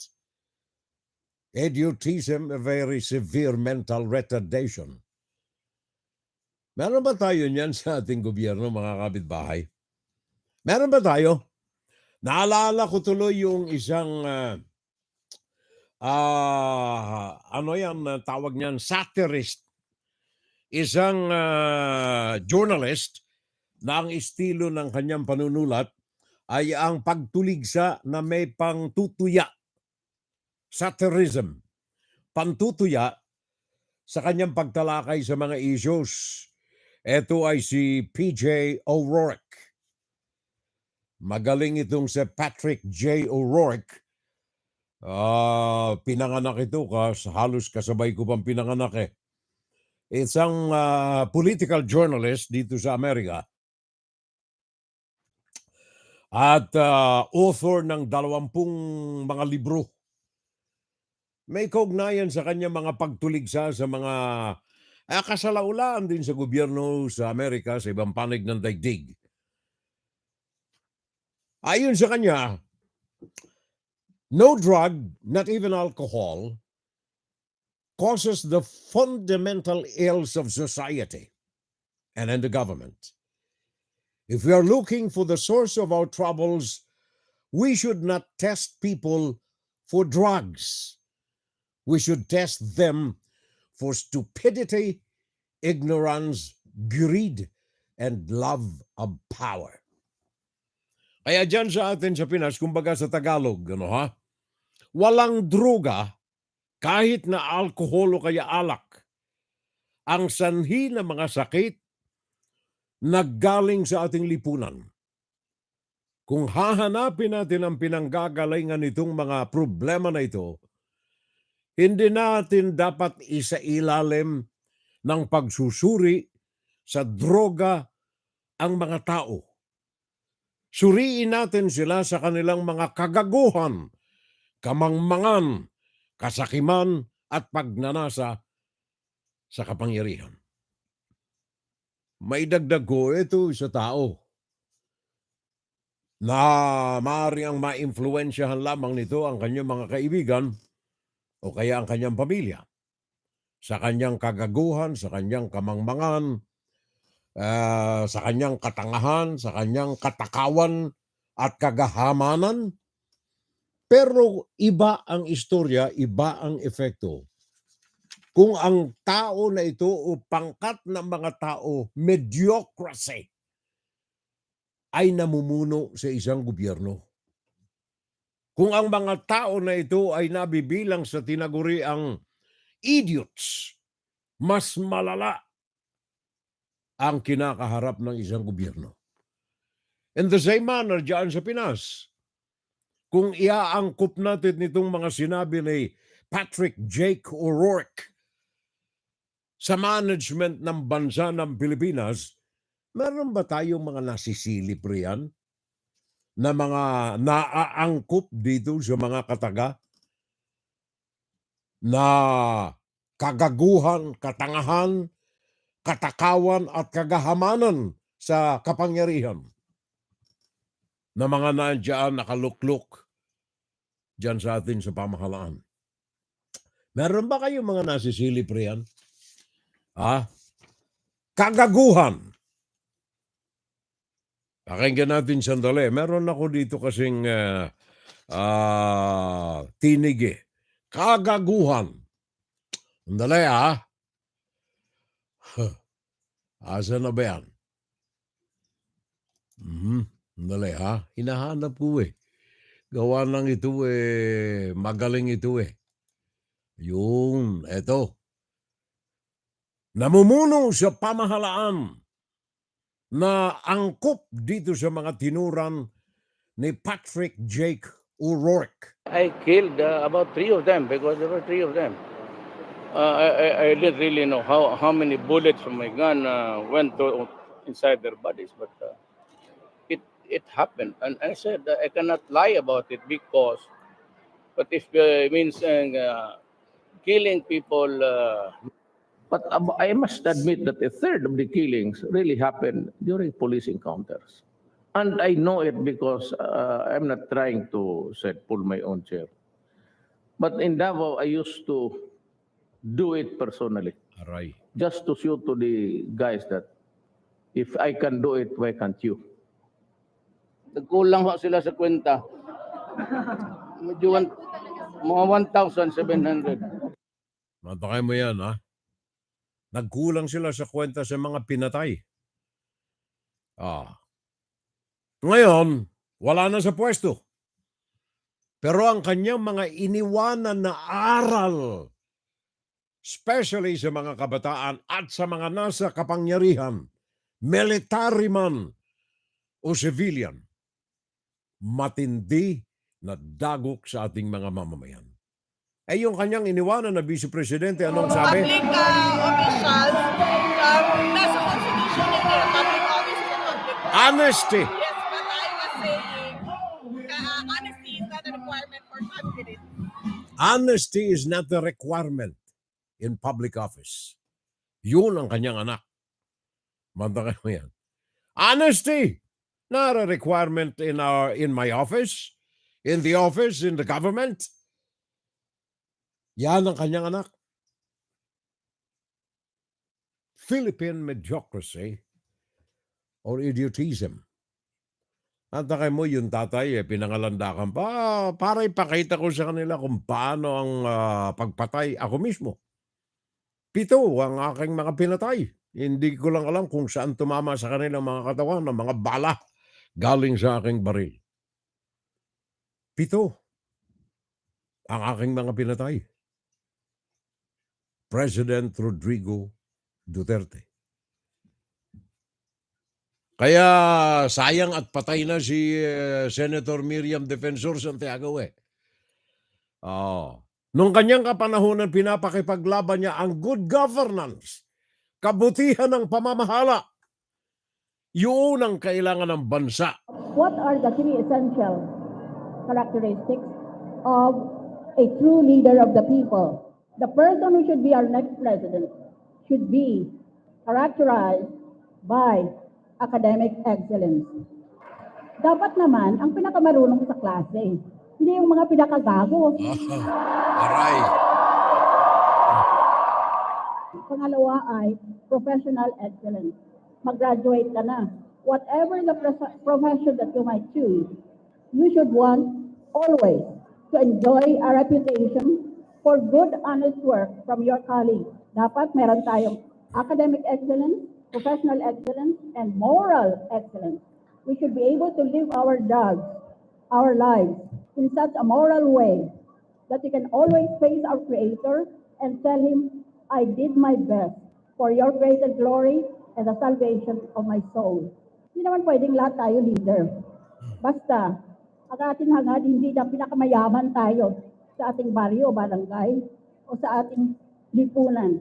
Idiotism, a very severe mental retardation. Meron ba tayo niyan sa ating gobyerno, mga kapitbahay? Meron ba tayo? Naalala ko tuloy yung isang tawag niyan, satirist. Isang journalist na ang estilo ng kanyang panunulat ay ang pagtuligsa na may pangtutuya. Satirism. Pantutuya sa kanyang pagtalakay sa mga issues. Ito ay si P.J. O'Rourke. Magaling itong si Patrick J. O'Rourke. Pinanganak ito halos kasabay ko pang pinanganak isang political journalist dito sa Amerika at author ng 20 mga libro. May kaugnayan sa kanya mga pagtuligsa sa mga kasalaulaan din sa gobyerno sa Amerika sa ibang panig ng daigdig. Ayon sa kanya, no drug, not even alcohol, causes the fundamental ills of society and the government. If we are looking for the source of our troubles, we should not test people for drugs. We should test them for stupidity, ignorance, greed, and love of power. Kaya dyan sa atin sa Pinas, kumbaga sa Tagalog, walang droga kahit na alkohol o kaya alak. Ang sanhi ng mga sakit naggaling sa ating lipunan. Kung hahanapin natin ang pinanggagalingan nitong mga problema na ito, hindi natin dapat isailalim ng pagsusuri sa droga ang mga tao. Suriin natin sila sa kanilang mga kagaguhan, kamangmangan, kasakiman at pagnanasa sa kapangyarihan. May dagdag ko ito sa tao na maaari ang ma-influensyahan lamang nito ang kanyang mga kaibigan o kaya ang kanyang pamilya sa kanyang kagaguhan, sa kanyang kamangmangan, sa kanyang katangahan, sa kanyang katakawan at kagahamanan. Pero iba ang istorya, iba ang epekto. Kung ang tao na ito o pangkat ng mga tao, mediocrity, ay namumuno sa isang gobyerno. Kung ang mga tao na ito ay nabibilang sa tinaguriang idiots, mas malala ang kinakaharap ng isang gobyerno. In the same manner, dyan sa Pinas, kung iaangkop natin nitong mga sinabi ni Patrick Jake O'Rourke sa management ng bansa ng Pilipinas, meron ba tayong mga nasisilip riyan na mga naaangkop dito sa mga kataga na kagaguhan, katangahan, katakawan at kagahamanan sa kapangyarihan na mga nandiyan nakaluklok dyan sa atin sa pamahalaan? Meron ba kayong mga nasisilip riyan? Kagaguhan. Pakinggan natin sandali. Meron ako dito kasing tinig eh. Kagaguhan. Sandali Asa na ba yan? Sandali hinahanap ko eh. Gawa ng ito magaling ito eh. Yun, eto. Namumuno sa pamahalaan na angkop dito sa mga tinuran ni Patrick Jake O'Rourke. I killed about 3 of them because there were 3 of them. I didn't really know how many bullets from my gun went inside their bodies, but it happened. And I said I cannot lie about it because, but if it means killing people. But I must admit that a third of the killings really happened during police encounters. And I know it because I'm not trying to pull my own chair. But in Davao, I used to do it personally. Aray. Just to show to the guys that if I can do it, why can't you? Nagkulang sila sa kwenta. Medyo mga 1,700. Matakay mo yan Nagkulang sila sa kwenta sa mga pinatay. Ngayon, wala na sa pwesto. Pero ang kanyang mga iniwanan na aral, especially sa mga kabataan at sa mga nasa kapangyarihan, military man o civilian, matindi na dagok sa ating mga mamamayan. Eh yung kanyang iniwanan na Vice Presidente, anong sabi? Public officials, nasa constitution yun eh, public office is a public office. Honesty. Yes, but I was saying, honesty is not a requirement for publicity. Honesty is not the requirement in public office. Yun ang kanyang anak. Mantakan mo yan. Honesty, not a requirement in my office, in the government. Yan ang kanyang anak. Philippine mediocracy or idiotism. Antakay mo yung tatay, pinangalandakan pa para ipakita ko sa kanila kung paano ang pagpatay ako mismo. 7 ang aking mga pinatay. Hindi ko lang alam kung saan tumama sa kanilang mga katawan ng mga bala galing sa aking baril. 7 ang aking mga pinatay. President Rodrigo Duterte. Kaya sayang at patay na si Senator Miriam Defensor Santiago eh. Nung kanyang kapanahonan, pinapakipaglaban niya ang good governance, kabutihan ng pamamahala. Yun ang kailangan ng bansa. What are the 3 essential characteristics of a true leader of the people? The person who should be our next president should be characterized by academic excellence. Dapat naman, ang pinakamarunong sa klase, hindi yung mga pinakagago. Aray. Pangalawa ay professional excellence. Mag-graduate ka na. Whatever the profession that you might choose, you should want always to enjoy a reputation for good, honest work from your colleagues. Dapat meron tayong academic excellence, professional excellence, and moral excellence. We should be able to live our lives in such a moral way that we can always face our Creator and tell Him, I did my best for your greater glory and the salvation of my soul. Hindi naman pwedeng lahat tayo leader. Basta, ang ating hangad, hindi na pinakamayaman tayo sa ating baryo, barangay, o sa ating lipunan.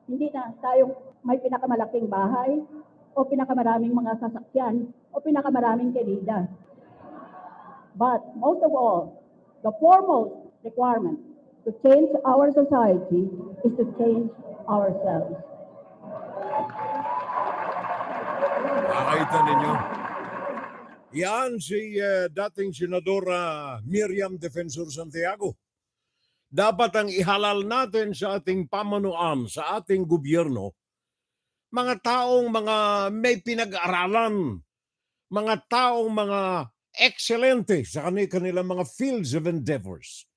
Hindi na tayo may pinakamalaking bahay, o pinakamaraming mga sasakyan, o pinakamaraming kelida. But most of all, the foremost requirement to change our society is to change ourselves. Nakita ninyo? Yan si dating Senadora Miriam Defensor Santiago. Dapat ang ihalal natin sa ating pamanuan, sa ating gobyerno, mga taong may pinag-aralan, mga taong mga excelente sa kanilang mga fields of endeavors.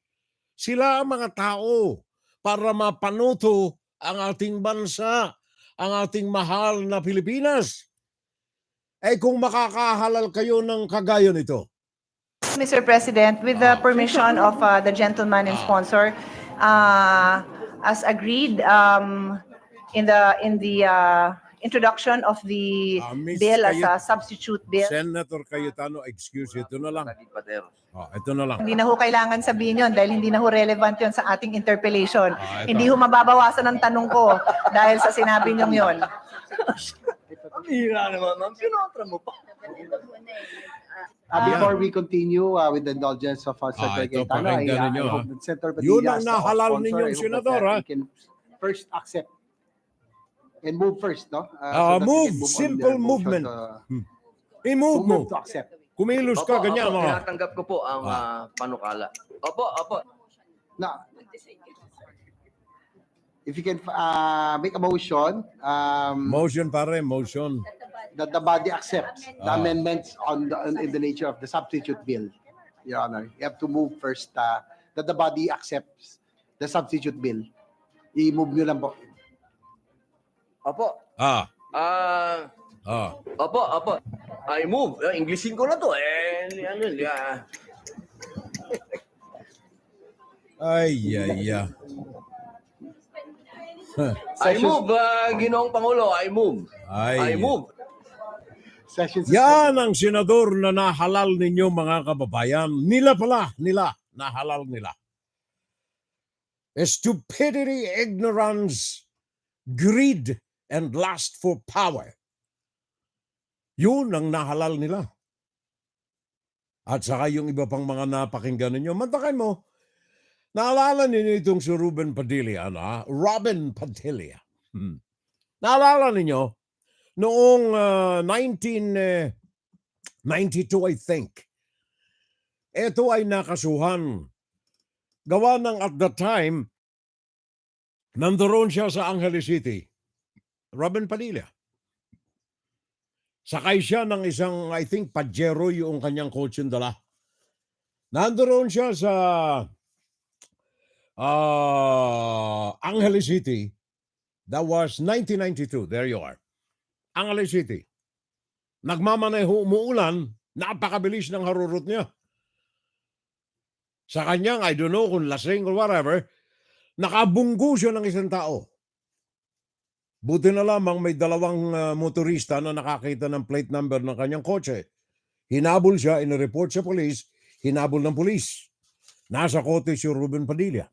Sila ang mga tao para mapanuto ang ating bansa, ang ating mahal na Pilipinas. Eh kung makakahalal kayo ng kagaya nito. Mr. President, with the permission of the gentleman and sponsor, as agreed in the introduction of the bill as a substitute bill. Senator Cayetano, excuse, ito na lang. Ito na lang. Hindi na ho kailangan sabihin yun dahil hindi na ho relevant yun sa ating interpellation. Hindi ho mababawasan ang tanong ko dahil sa sinabi niyong yun. Hira naman, ma'am. Pinotra mo pa. Before we continue with the indulgence of Senator Cayetano, I hope that Senator Yun ang nahalal ninyong senador, ha? can first accept and move first, no? Move, simple movement. I-move mo. To accept. Kumilos ka, ganyan. Tinatanggap ko po ang panukala. Opo. Now, if you can make a motion. Motion pare, motion. That the body accepts the amendments in the nature of the substitute bill, Your Honor. You have to move first that the body accepts the substitute bill. I-move nyo lang po. Opo. Opo. I move. Englishin ko na to. Ay. I move, Ginoong Pangulo. I move. I move. Yan ang senador na nahalal ninyo mga kababayan. Nila, nahalal nila. stupidity, ignorance, greed, and lust for power. Yun ang nahalal nila. At saka yung iba pang mga napakinggan ninyo, mantakan mo, naalala ninyo itong si Robin Padilla, Robin Padilla. Naalala ninyo, noong 1992, I think, ito ay nakasuhan. Gawa ng at the time, nandoon siya sa Angeles City. Robin Padilla. Sakay siya ng isang, I think, Pajero yung kanyang coach yung dala. Nandoon siya sa Angeles City. That was 1992. There you are. Angeles City. Nagmamaneho, umuulan, napakabilis ng harurot niya. Sa kanyang, I don't know kung lasing or whatever, nakabunggo siya ng isang tao. Buti na lamang may dalawang motorista na nakakita ng plate number ng kanyang kotse. Hinabol siya, inireport sa polis, hinabol ng polis. Nasa kote si Ruben Padilla.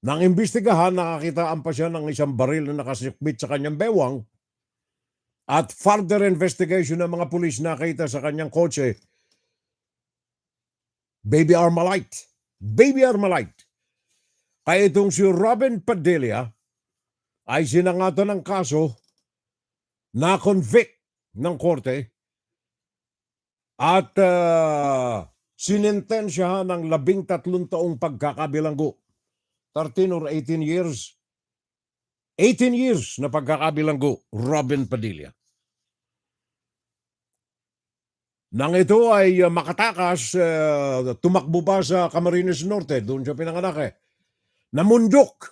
Nang imbestigahan, nakakitaan pa siya ng isang baril na nakasikbit sa kanyang bewang. At further investigation ng mga polis nakita sa kanyang kotse, Baby Armalite. Baby Armalite. Kaya itong si Robin Padilla ay sinangatan ng kaso na convict ng korte at sinintensyahan ng 13 taong pagkakabilanggo. 13 or 18 years. 18 years na pagkakabilanggo, Robin Padilla. Nang ito ay makatakas, tumakbo pa sa Camarines Norte, doon siya pinanganak namundok.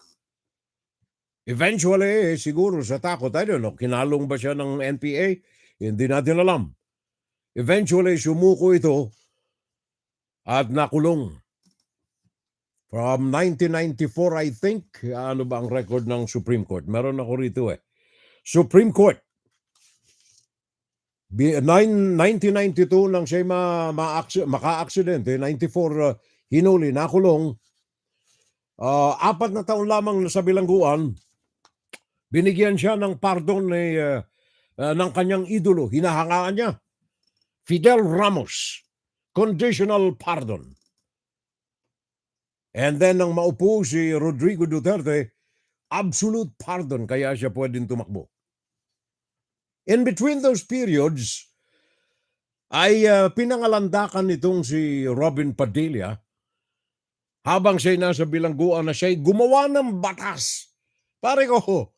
Eventually, siguro sa takot, I don't know, kinalong ba siya ng NPA? Hindi natin alam. Eventually, sumuko ito at nakulong. From 1994, I think, ano ba ang record ng Supreme Court? Meron ako rito Supreme Court. 1992 nang siya maka-aksidente, 94 hinuli, nakulong. 4 na taon lamang sa bilangguan, binigyan siya ng pardon ng kanyang idolo. Hinahangaan niya. Fidel Ramos. Conditional pardon. And then nang maupo si Rodrigo Duterte, absolute pardon, kaya siya pwedeng tumakbo. In between those periods, ay pinangalandakan nitong si Robin Padilla habang siya'y nasa bilangguan na siya'y gumawa ng batas. Pare ko,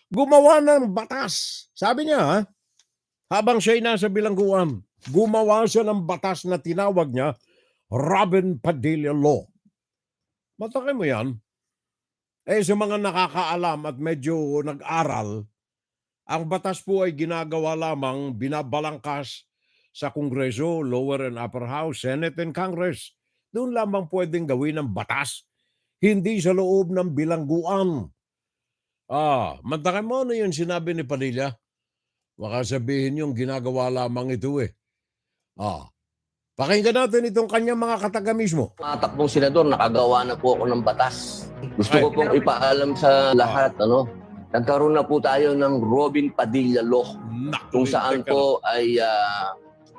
gumawa ng batas. Sabi niya, habang siya'y nasa bilangguan, gumawa siya ng batas na tinawag niya Robin Padilla Law. Matakay mo yan? Sa mga nakakaalam at medyo nag-aral, ang batas po ay ginagawa lamang, binabalangkas sa Kongreso, Lower and Upper House, Senate and Congress. Doon lamang pwedeng gawin ng batas, hindi sa loob ng bilangguan. Mantakan mo ano yung sinabi ni Padilla? Baka sabihin yung ginagawa lamang ito Pakinggan natin itong kanyang mga kataga mismo. Mga takbong senador, nakagawa na po ako ng batas. Gusto ko pong ipaalam sa lahat, nagkaroon na po tayo ng Robin Padilla Law, kung saan po ay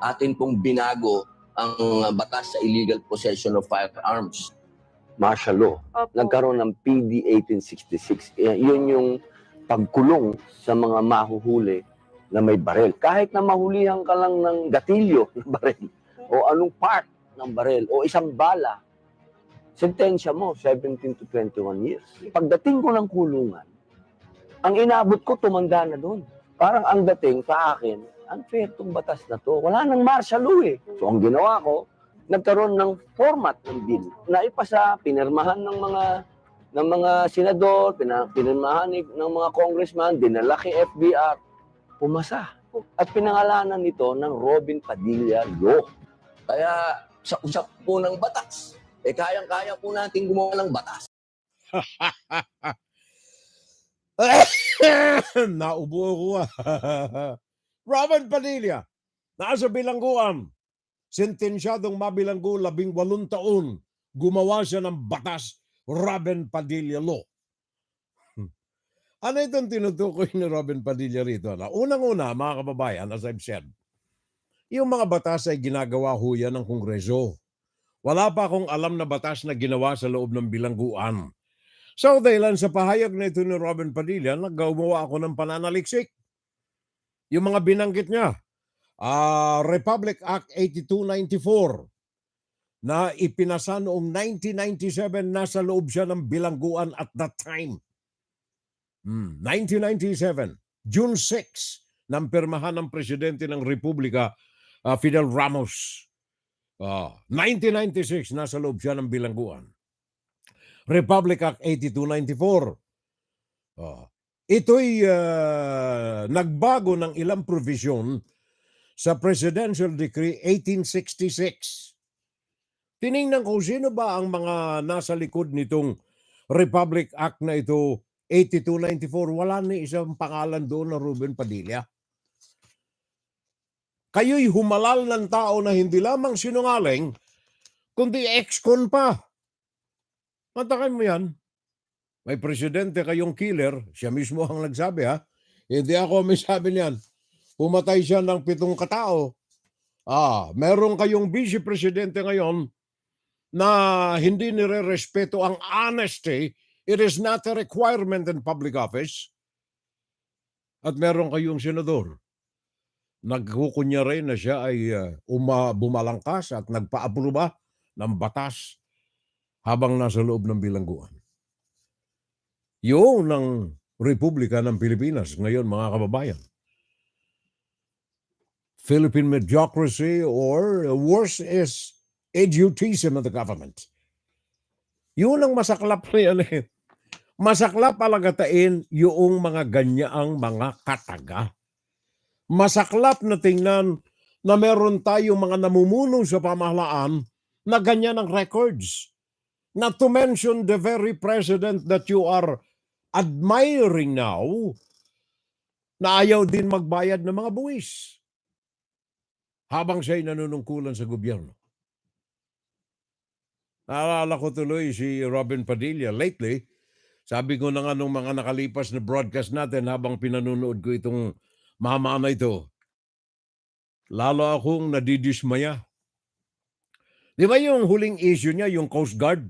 atin pong binago ang batas sa illegal possession of firearms. Martial law. Nagkaroon ng PD 1866. Yun yung pagkulong sa mga mahuhuli na may baril. Kahit na mahulihan ka lang ng gatilyo ng baril o anong part ng baril o isang bala, sentensya mo 17 to 21 years. Pagdating ko ng kulungan, ang inabot ko tumanda na doon. Parang ang dating sa akin, unfair tong batas na to. Wala nang martial law So ang ginawa ko, nagkaroon ng format ng bill na ipasa, pinirmahan ng mga senador, pinirmahan ng mga congressman, dinala kay FBR, pumasa. At pinangalanan nito ng Robin Padilla Law. Kaya sa usap po ng batas, kayang-kaya po natin gumawa ng batas. Naubo ako Robin Padilla, nasa bilangguan. Sentensyadong mabilanggo 18 taon. gumawa siya ng batas, Robin Padilla Law. Ano itong tinutukoy ni Robin Padilla rito? Unang-una, mga kababayan, as I've said, yung mga batas ay ginagawa ho yan ng Kongreso. Wala pa akong alam na batas na ginawa sa loob ng bilangguan. So, dahilan sa pahayag na ito ni Robin Padilla, naggawa ako ng pananaliksik. Yung mga binanggit niya, Republic Act 8294, na ipinasa noong 1997, nasa loob siya ng bilangguan at that time. 1997, June 6, nang pirmahan ng Presidente ng Republika, Fidel Ramos. 1996, nasa loob siya ng bilangguan. Republic Act 8294. Ito'y nagbago ng ilang provision sa Presidential Decree 1866. Tiningnan ko sino ba ang mga nasa likod nitong Republic Act na ito, 8294. Wala ni isang pangalan doon na Ruben Padilla. Kayo'y humalal ng tao na hindi lamang sinungaling, kundi ex-con pa. Matakan mo yan. May presidente kayong killer, siya mismo ang nagsabi ha. Hindi ako may sabi niyan. Pumatay siya ng 7 katao. Meron kayong vice presidente ngayon na hindi nire-respeto ang honesty. It is not a requirement in public office. At meron kayong senador. Nagkukunya rin na siya ay bumalangkas at nagpa-aproba ng batas habang nasa loob ng bilangguan. Yun ang Republika ng Pilipinas ngayon, mga kababayan. Philippine mediocrity or worse is idiotism of the government. Yun ang masaklap na yan eh. Masaklap alagatain yung mga ganyaang mga kataga. Masaklap na tingnan na meron tayong mga namumuno sa pamahalaan na ganyan ang records. Not to mention the very president that you are admiring now na ayaw din magbayad ng mga buwis habang siya'y nanunungkulan sa gobyerno. Naalala ko tuloy si Robin Padilla lately. Sabi ko na nga nung mga nakalipas na broadcast natin habang pinanunood ko itong mama na ito, lalo akong nadidismaya. Di ba yung huling issue niya, yung Coast Guard?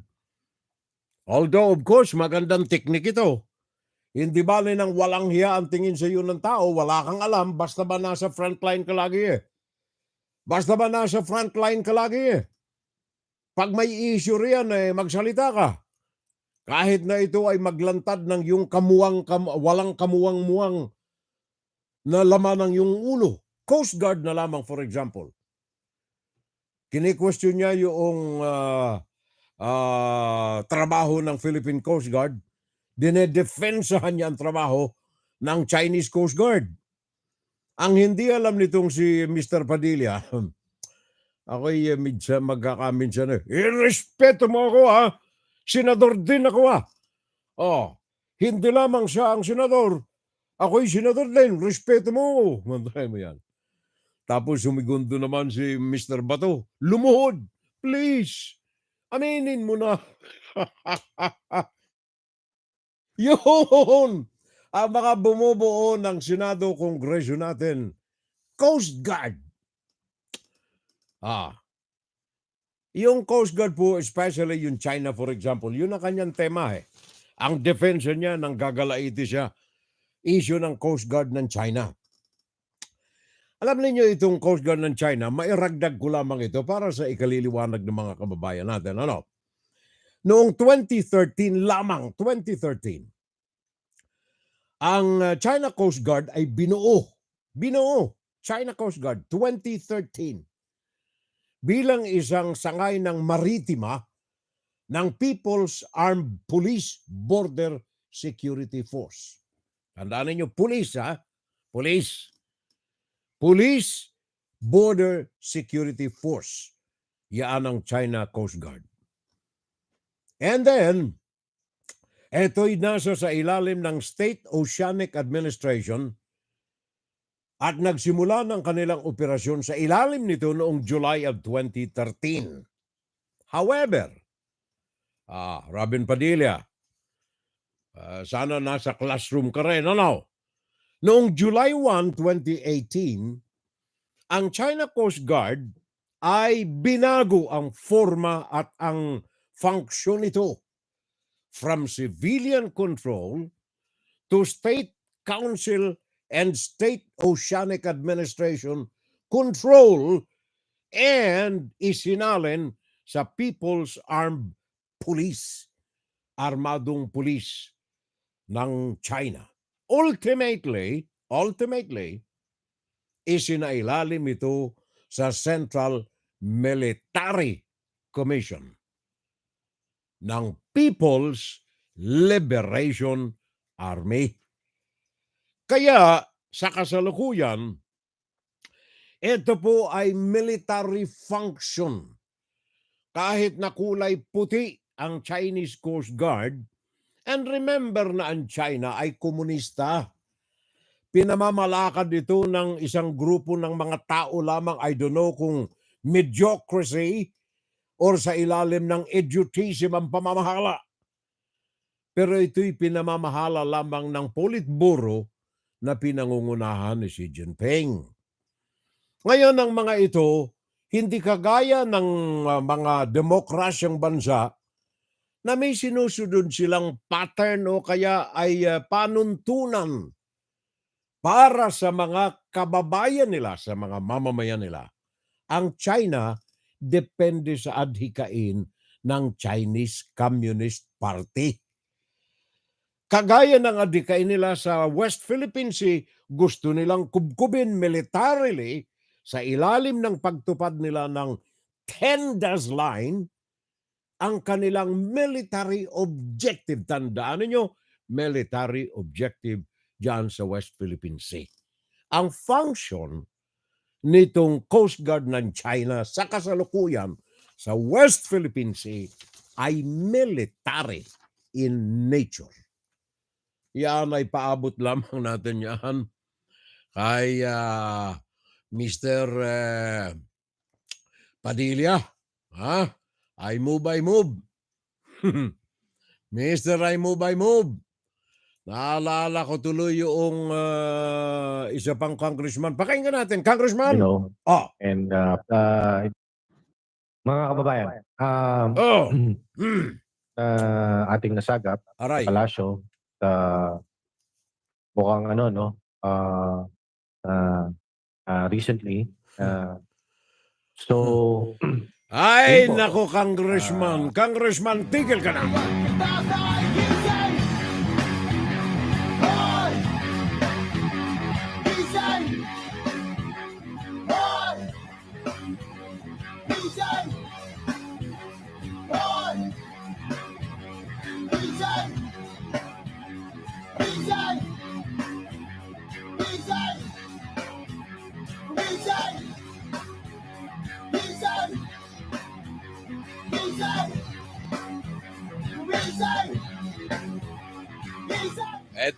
Although, of course, magandang teknik ito. Hindi bale nang walang hiya ang tingin sa iyo ng tao, wala kang alam, basta ba nasa frontline ka lagi eh. Basta ba nasa frontline ka lagi eh. Pag may issue riyan, magsalita ka. Kahit na ito ay maglantad ng yung walang kamuwang-muwang na laman ng yung ulo. Coast Guard na lamang, for example. Kini-question niya yung trabaho ng Philippine Coast Guard. Dinedefensahan niya ang trabaho ng Chinese Coast Guard. Ang hindi alam nitong si Mr. Padilla, ako'y magkakaminsan irespeto mo ako ha. Senador din ako ha. Hindi lamang siya ang senador. Ako'y senador din. Respeto mo. Mantay mo yan. Tapos sumigundo naman si Mr. Bato. Lumuhod. Please. Aminin mo na. Yun! Ang mga bumubuo ng Senado, Kongreso natin, Coast Guard. Yung Coast Guard po, especially yung China, for example, yun ang kanyang tema eh. Ang defense niya, nang gagalaiti siya, issue ng Coast Guard ng China. Alam niyo itong Coast Guard ng China, mairagdag ko lamang ito para sa ikaliliwanag ng mga kababayan natin. Noong 2013 lamang, 2013, ang China Coast Guard ay binuo, China Coast Guard, 2013, bilang isang sangay ng maritima ng People's Armed Police Border Security Force. Tandaan niyo, police ha? Police. Police Border Security Force. Yan ang China Coast Guard. And then, ito'y nasa sa ilalim ng State Oceanic Administration at nagsimula ng kanilang operasyon sa ilalim nito noong July of 2013. However, Robin Padilla. Sana nasa classroom ka rin. Ano? Noong July 1, 2018, ang China Coast Guard ay binago ang forma at ang function nito from civilian control to State Council and State Oceanic Administration control and isinalin sa People's Armed Police, armadong pulis ng China. Ultimately, isinailalim ito sa Central Military Commission ng People's Liberation Army. Kaya sa kasalukuyan, ito po ay military function. Kahit na kulay puti ang Chinese Coast Guard, and remember na ang China ay komunista. Pinamamalakad ito ng isang grupo ng mga tao lamang, I don't know kung mediocracy or sa ilalim ng edutism ang pamamahala. Pero ito'y pinamamahala lamang ng Politburo na pinangungunahan ni Xi Jinping. Ngayon ang mga ito, hindi kagaya ng mga demokrasyang bansa na may sinusunod silang pattern o kaya ay panuntunan para sa mga kababayan nila, sa mga mamamayan nila. Ang China depende sa adhikain ng Chinese Communist Party. Kagaya ng adhikain nila sa West Philippine Sea, gusto nilang kubkubin militarily sa ilalim ng pagtupad nila ng Tendas Line ang kanilang military objective. Tandaan niyo, military objective dyan sa West Philippine Sea. Ang function nitong Coast Guard ng China sa kasalukuyan sa West Philippine Sea ay military in nature. Yan ay paabot lamang natin yan kay Mr. Padilla. I move. Mr. I move. Naalala ko tuloy yung isa pang congressman. Pakinggan natin, Congressman. And mga kababayan, ating nasagap sa palasyo, mukhang recently. Ay, nako, Congressman. Congressman, tigil ka na.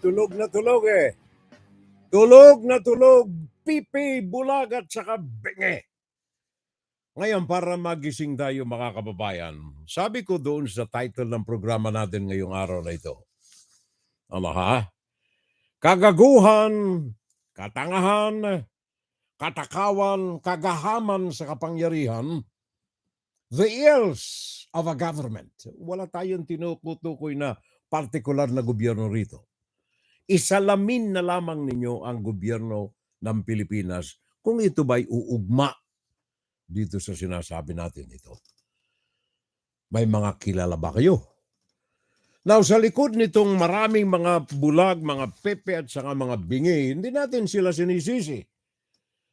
Tulog na tulog eh. Tulog na tulog, pipi, bulag at saka bingi. Ngayon, para magising tayo mga kababayan, sabi ko doon sa title ng programa natin ngayong araw na ito. Kagaguhan, katangahan, katakawan, kagahaman sa kapangyarihan, the ills of a government. Wala tayong tinutukoy na partikular na gobyerno rito. Isalamin na lamang ninyo ang gobyerno ng Pilipinas kung ito ba'y uugma dito sa sinasabi natin ito. May mga kilala ba kayo? Now, sa likod nitong maraming mga bulag, mga pepe at saka mga bingi, hindi natin sila sinisisi.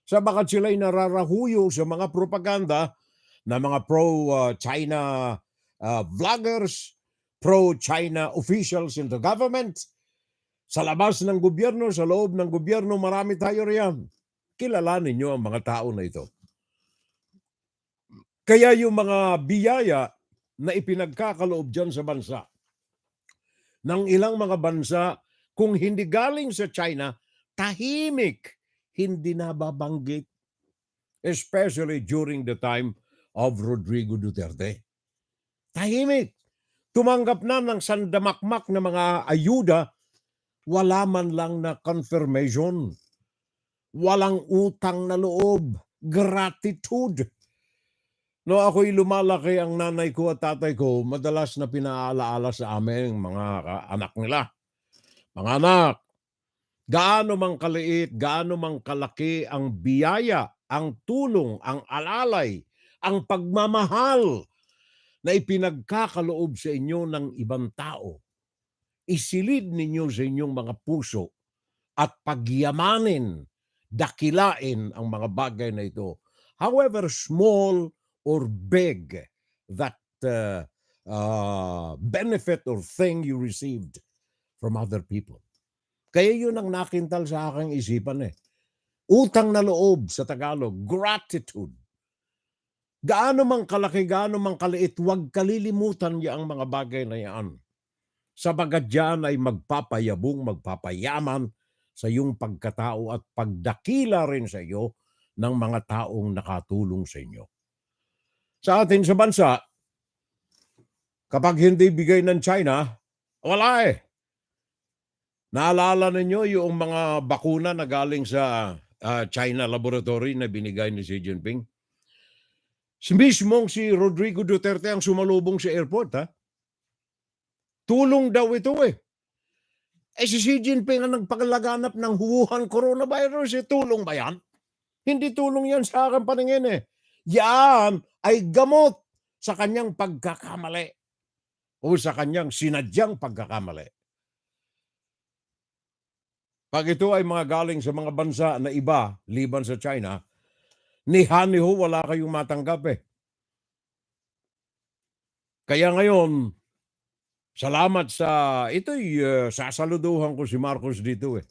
Sa bakit sila'y nararahuyo sa mga propaganda na mga pro-China vloggers, pro-China officials in the government. Sa labas ng gobyerno, sa loob ng gobyerno, marami tayo riyan. Kilalanin nyo ang mga tao na ito. Kaya yung mga biyaya na ipinagkakaloob dyan sa bansa, ng ilang mga bansa, kung hindi galing sa China, tahimik, hindi nababanggit. Especially during the time of Rodrigo Duterte. Tahimik. tumanggap na ng sandamakmak na mga ayuda, wala man lang na confirmation. Walang utang na loob, gratitude. No, ako'y lumalaki, ang nanay ko at tatay ko, madalas na pinaalaala sa amin mga anak nila. Mga anak, gaano mang kaliit, gaano mang kalaki ang biyaya, ang tulong, ang alalay, ang pagmamahal na ipinagkakaloob sa inyo ng ibang tao, isilid ninyo sa inyong mga puso at pagyamanin, dakilain ang mga bagay na ito. However small or big that benefit or thing you received from other people. Kaya yun ang nakintal sa aking isipan eh. Utang na loob sa Tagalog, gratitude. Gaano mang kalaki, gaano mang kaliit, huwag kalilimutan niya ang mga bagay na yan. Sabagat yan ay magpapayabong, magpapayaman sa iyong pagkatao at pagdakila rin sa iyo ng mga taong nakatulong sa inyo. Sa atin sa bansa, kapag hindi bigay ng China, wala eh. Naalala ninyo yung mga bakuna na galing sa China laboratory na binigay ni Xi Jinping? Mismong si Rodrigo Duterte ang sumalubong sa airport, ha? Tulong daw ito eh. Si Xi Jinping ang nagpaglaganap ng Wuhan coronavirus, tulong ba yan? Hindi tulong yan sa aking paningin eh. Yan ay gamot sa kanyang pagkakamali o sa kanyang sinadyang pagkakamali. Pag ito ay mga galing sa mga bansa na iba, liban sa China, ni ho, wala kayong matanggap eh. Kaya ngayon, salamat sa, ito'y sasaluduhan ko si Marcos dito eh.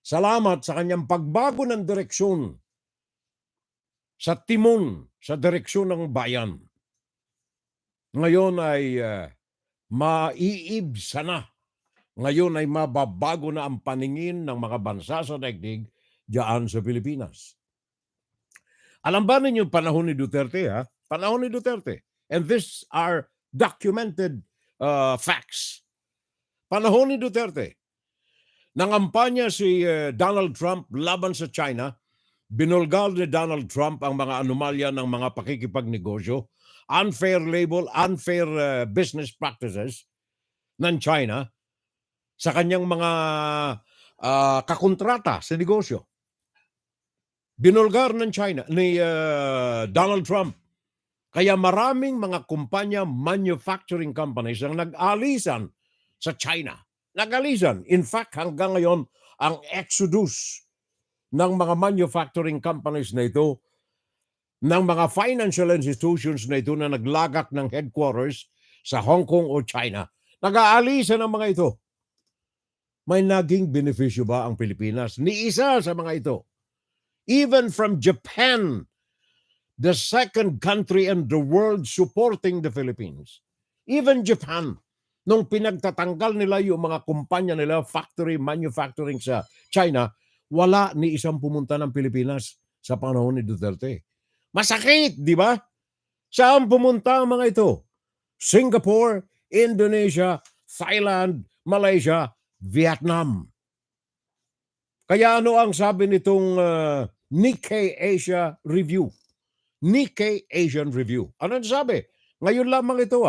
Salamat sa kanyang pagbago ng direksyon sa timon, sa direksyon ng bayan. Ngayon ay maiibsa na. Ngayon ay mababago na ang paningin ng mga bansa sa daigdig diyan sa Pilipinas. Alam ba ninyo panahon ni Duterte, ha? Panahon ni Duterte. And these are documented facts. Panahon ni Duterte. Nangampanya si Donald Trump laban sa China. Binulgal ni Donald Trump ang mga anomalya ng mga pakikipagnegosyo, unfair labor, unfair business practices ng China sa kanyang mga kakontrata sa negosyo. Binulgar ng China ni Donald Trump. Kaya maraming mga kumpanya, manufacturing companies ang nag-alisan sa China. Nag-alisan. In fact, hanggang ngayon, ang exodus ng mga manufacturing companies na ito, ng mga financial institutions na ito na naglagak ng headquarters sa Hong Kong o China, nag-aalisan ang mga ito. May naging benepisyo ba ang Pilipinas? Ni isa sa mga ito. Even from Japan, the second country in the world supporting the Philippines. Even Japan, nung pinagtatanggal nila yung mga kumpanya nila, factory, manufacturing sa China, wala ni isang pumunta ng Pilipinas sa panahon ni Duterte. Masakit, di ba? Saan pumunta ang mga ito? Singapore, Indonesia, Thailand, Malaysia, Vietnam. Kaya ano ang sabi nitong Nikkei Asia Review? Nikkei Asian Review. Ano sabi? Ngayon lamang ito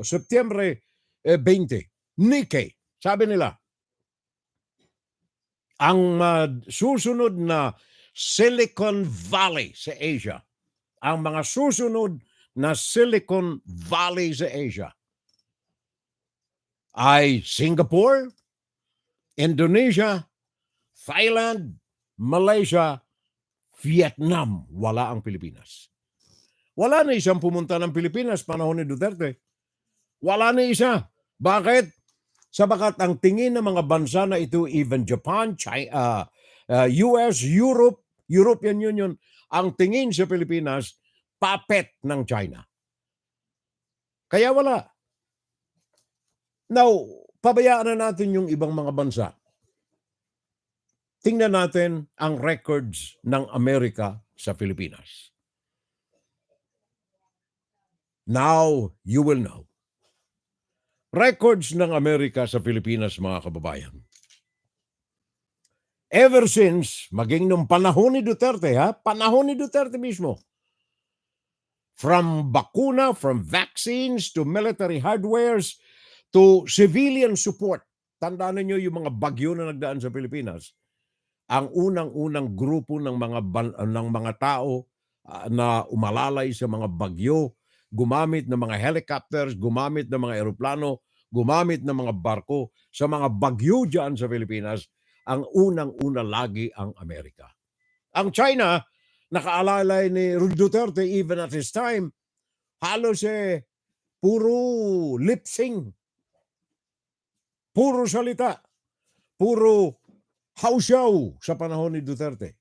September 20. Nikkei. Sabi nila, ang susunod na Silicon Valley sa Asia, ang mga susunod na Silicon Valley sa Asia ay Singapore, Indonesia, Thailand, Malaysia, Vietnam. Wala ang Pilipinas. Wala na isang pumunta ng Pilipinas panahon ni Duterte. Wala na isa. Bakit? Sabagat ang tingin ng mga bansa na ito, even Japan, China, US, Europe, European Union, ang tingin sa Pilipinas, puppet ng China. Kaya wala. Now, pabayaan na natin yung ibang mga bansa. Tingnan natin ang records ng Amerika sa Pilipinas. Now, you will know. Records ng Amerika sa Pilipinas, mga kababayan. Ever since, maging nung panahon ni Duterte, panahon ni Duterte mismo, from bakuna, from vaccines, to military hardwares, to civilian support. Tandaan niyo yung mga bagyo na nagdaan sa Pilipinas. Ang unang-unang grupo ng mga tao na umalalay sa mga bagyo, gumamit ng mga helicopters, gumamit ng mga eroplano, gumamit ng mga barko sa mga bagyo dyan sa Pilipinas, ang unang-una lagi ang Amerika. Ang China, nakaalalay ni Duterte even at his time, halos puro lip-sync, puro salita, puro hausaw sa panahon ni Duterte.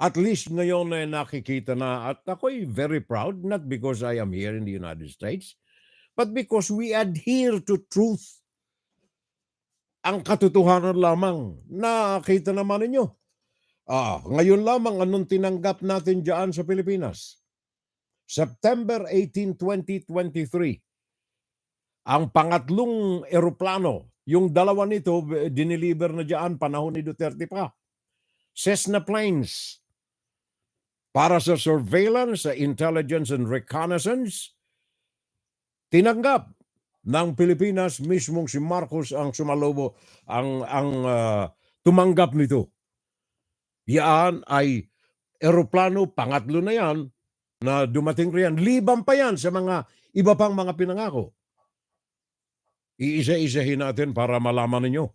At least ngayon nakikita na, at ako'y very proud, not because I am here in the United States, but because we adhere to truth. Ang katotohanan lamang, nakita naman ninyo. Ngayon lamang anong tinanggap natin dyan sa Pilipinas. September 18, 2023, ang pangatlong eroplano, yung dalawa nito, diniliber na dyan, panahon ni Duterte pa. Cessna planes, para sa surveillance, sa intelligence and reconnaissance, tinanggap ng Pilipinas, mismong si Marcos ang sumalobo, ang tumanggap nito. Yan ay eroplano, pangatlo na yan, na dumating riyan. Liban pa yan sa mga iba pang mga pinangako. Iisa-isahin natin para malaman ninyo.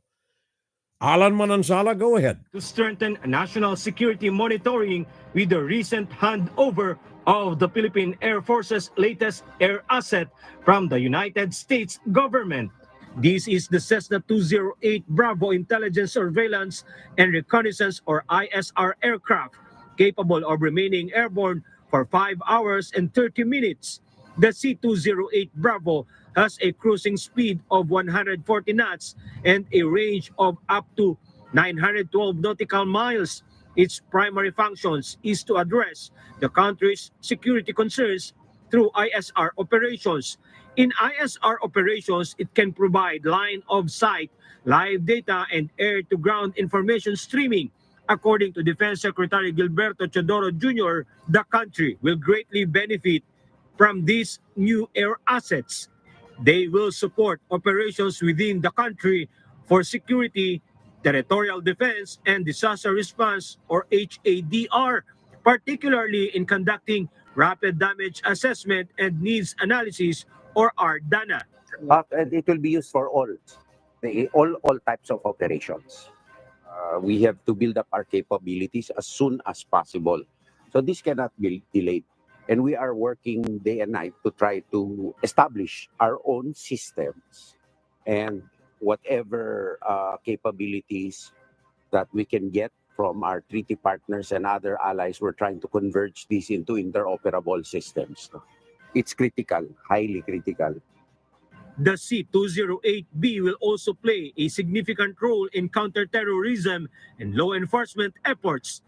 Alan Manansala, go ahead. To strengthen national security monitoring with the recent handover of the Philippine Air Force's latest air asset from the United States government. This is the Cessna 208 Bravo Intelligence Surveillance and Reconnaissance or ISR aircraft capable of remaining airborne for 5 hours and 30 minutes. The C-208 Bravo has a cruising speed of 140 knots and a range of up to 912 nautical miles. Its primary functions is to address the country's security concerns through ISR operations. In ISR operations, it can provide line of sight, live data, and air-to-ground information streaming. According to Defense Secretary Gilberto Chodoro Jr., the country will greatly benefit from these new air assets. They will support operations within the country for security, territorial defense, and disaster response or HADR, particularly in conducting rapid damage assessment and needs analysis or RDANA. And it will be used for all types of operations. We have to build up our capabilities as soon as possible. So this cannot be delayed. And we are working day and night to try to establish our own systems and whatever capabilities that we can get from our treaty partners and other allies, we're trying to converge these into interoperable systems. It's critical, highly critical. The C-208B will also play a significant role in counterterrorism and law enforcement efforts.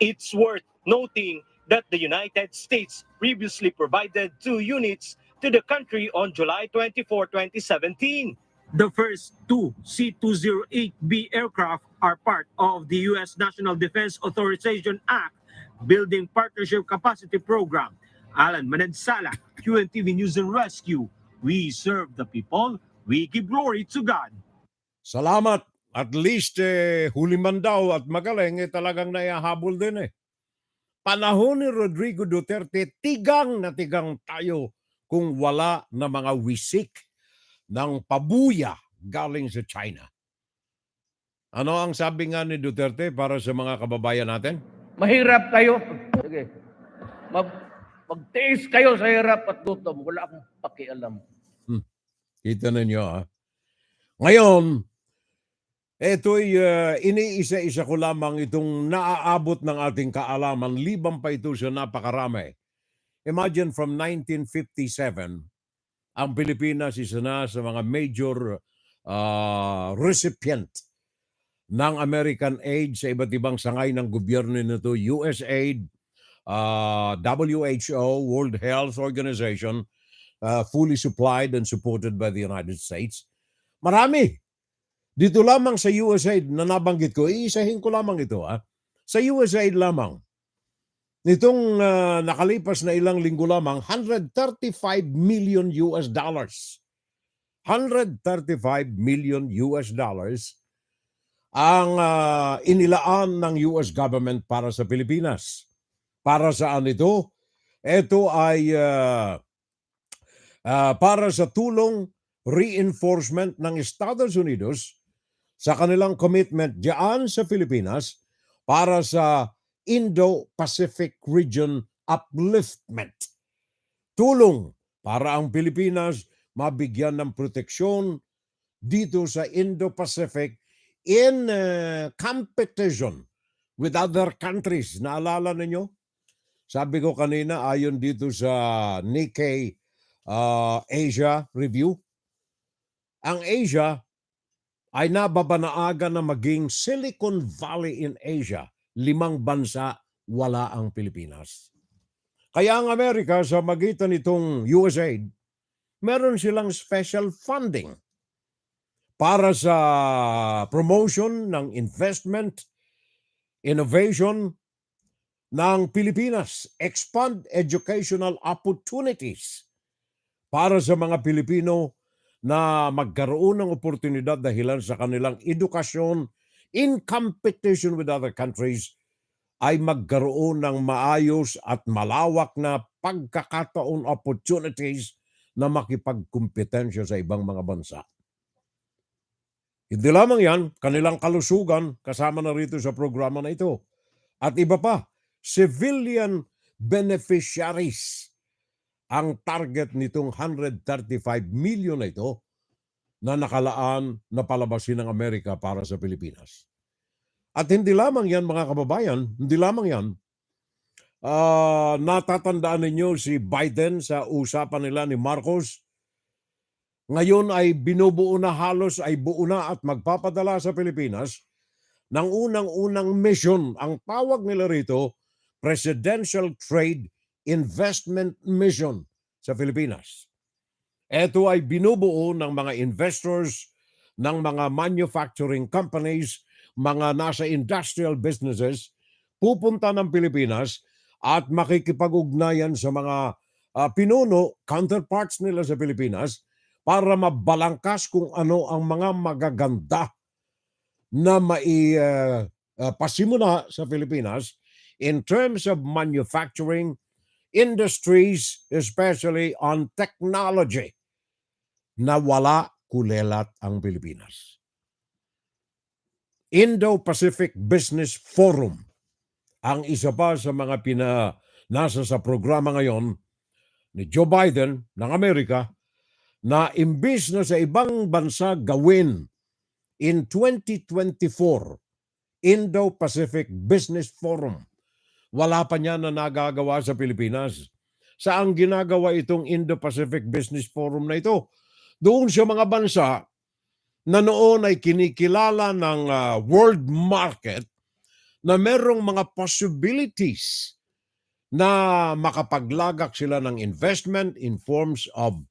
It's worth noting that the United States previously provided 2 units to the country on July 24, 2017. The first 2 C-208B aircraft are part of the U.S. National Defense Authorization Act Building Partnership Capacity Program. Alan Manansala, QNTV News and Rescue. We serve the people, we give glory to God. Salamat. At least huli man daw at magaling talagang naihahabol din Panahon ni Rodrigo Duterte, tigang na tigang tayo kung wala na mga wisik ng pabuya galing sa China. Ano ang sabi nga ni Duterte para sa mga kababayan natin? Mahirap kayo. Sige. Magtiis kayo sa hirap at gutom. Wala akong pakialam. Kita ninyo Ngayon, ito'y iniisa-isa ko lamang itong naaabot ng ating kaalaman, liban pa ito sa napakarami. Imagine from 1957, ang Pilipinas isa na sa mga major recipient ng American aid sa iba't ibang sangay ng gobyerno nito, USAID, WHO, World Health Organization, fully supplied and supported by the United States. Marami. Dito lamang sa USAID na nabanggit ko, iisahin ko lamang ito. Sa USAID lamang, nitong nakalipas na ilang linggo lamang, 135 million US dollars. 135 million US dollars ang inilaan ng US government para sa Pilipinas. Para saan ito? Ito ay para sa tulong reinforcement ng Estados Unidos sa kanilang commitment diyan sa Pilipinas para sa Indo-Pacific Region upliftment. Tulong para ang Pilipinas mabigyan ng proteksyon dito sa Indo-Pacific in competition with other countries. Naalala ninyo? Sabi ko kanina, ayon dito sa Nikkei Asia Review, ang Asia ay nababanaaga na maging Silicon Valley in Asia. 5 bansa, wala ang Pilipinas. Kaya ang Amerika, sa magitan nitong USAID, meron silang special funding para sa promotion ng investment, innovation ng Pilipinas, expand educational opportunities para sa mga Pilipino na magkaroon ng oportunidad dahilan sa kanilang edukasyon in competition with other countries, ay magkaroon ng maayos at malawak na pagkakataon opportunities na makipagkumpetensya sa ibang mga bansa. Hindi lamang yan, kanilang kalusugan kasama na rito sa programa na ito. At iba pa, civilian beneficiaries ang target nitong 135 million na ito na nakalaan na palabasin ng Amerika para sa Pilipinas. At hindi lamang yan, mga kababayan, hindi lamang yan. Natatandaan ninyo si Biden sa usapan nila ni Marcos. Ngayon ay binubuo na, halos ay buo na at magpapadala sa Pilipinas ng unang-unang mission. Ang tawag nila rito, Presidential Trade Investment Mission sa Pilipinas. Ito ay binubuo ng mga investors, ng mga manufacturing companies, mga nasa industrial businesses, pupunta ng Pilipinas at makikipag-ugnayan sa mga pinuno, counterparts nila sa Pilipinas, para mabalangkas kung ano ang mga magaganda na maipasimula sa Pilipinas in terms of manufacturing, industries, especially on technology, na wala kulelat ang Pilipinas. Indo-Pacific Business Forum ang isa pa sa mga nasa sa programa ngayon ni Joe Biden ng Amerika, na imbis na sa ibang bansa gawin in 2024, Indo-Pacific Business Forum, wala pa niya na nagagawa sa Pilipinas. Saan ginagawa itong Indo-Pacific Business Forum na ito? Doon sa mga bansa na noon ay kinikilala ng world market na merong mga possibilities na makapaglagak sila ng investment in forms of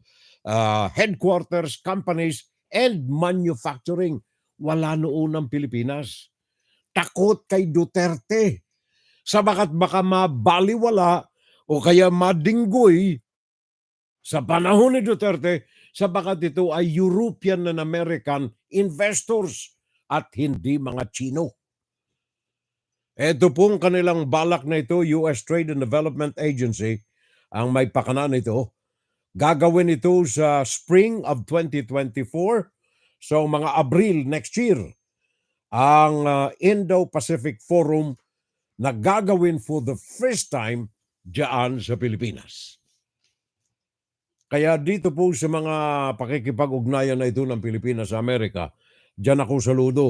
headquarters, companies, and manufacturing. Wala noon ang Pilipinas. Takot kay Duterte. Sabagat baka mabaliwala o kaya madinggoy sa panahon ni Duterte, sabagat ito ay European and American investors at hindi mga Chino. Ito pong kanilang balak na ito, US Trade and Development Agency, ang may pakana nito. Gagawin ito sa spring of 2024, so mga Abril next year, ang Indo-Pacific Forum na gagawin for the first time diyan sa Pilipinas. Kaya dito po sa mga pakikipag-ugnayan na ito ng Pilipinas sa Amerika, diyan ako saludo.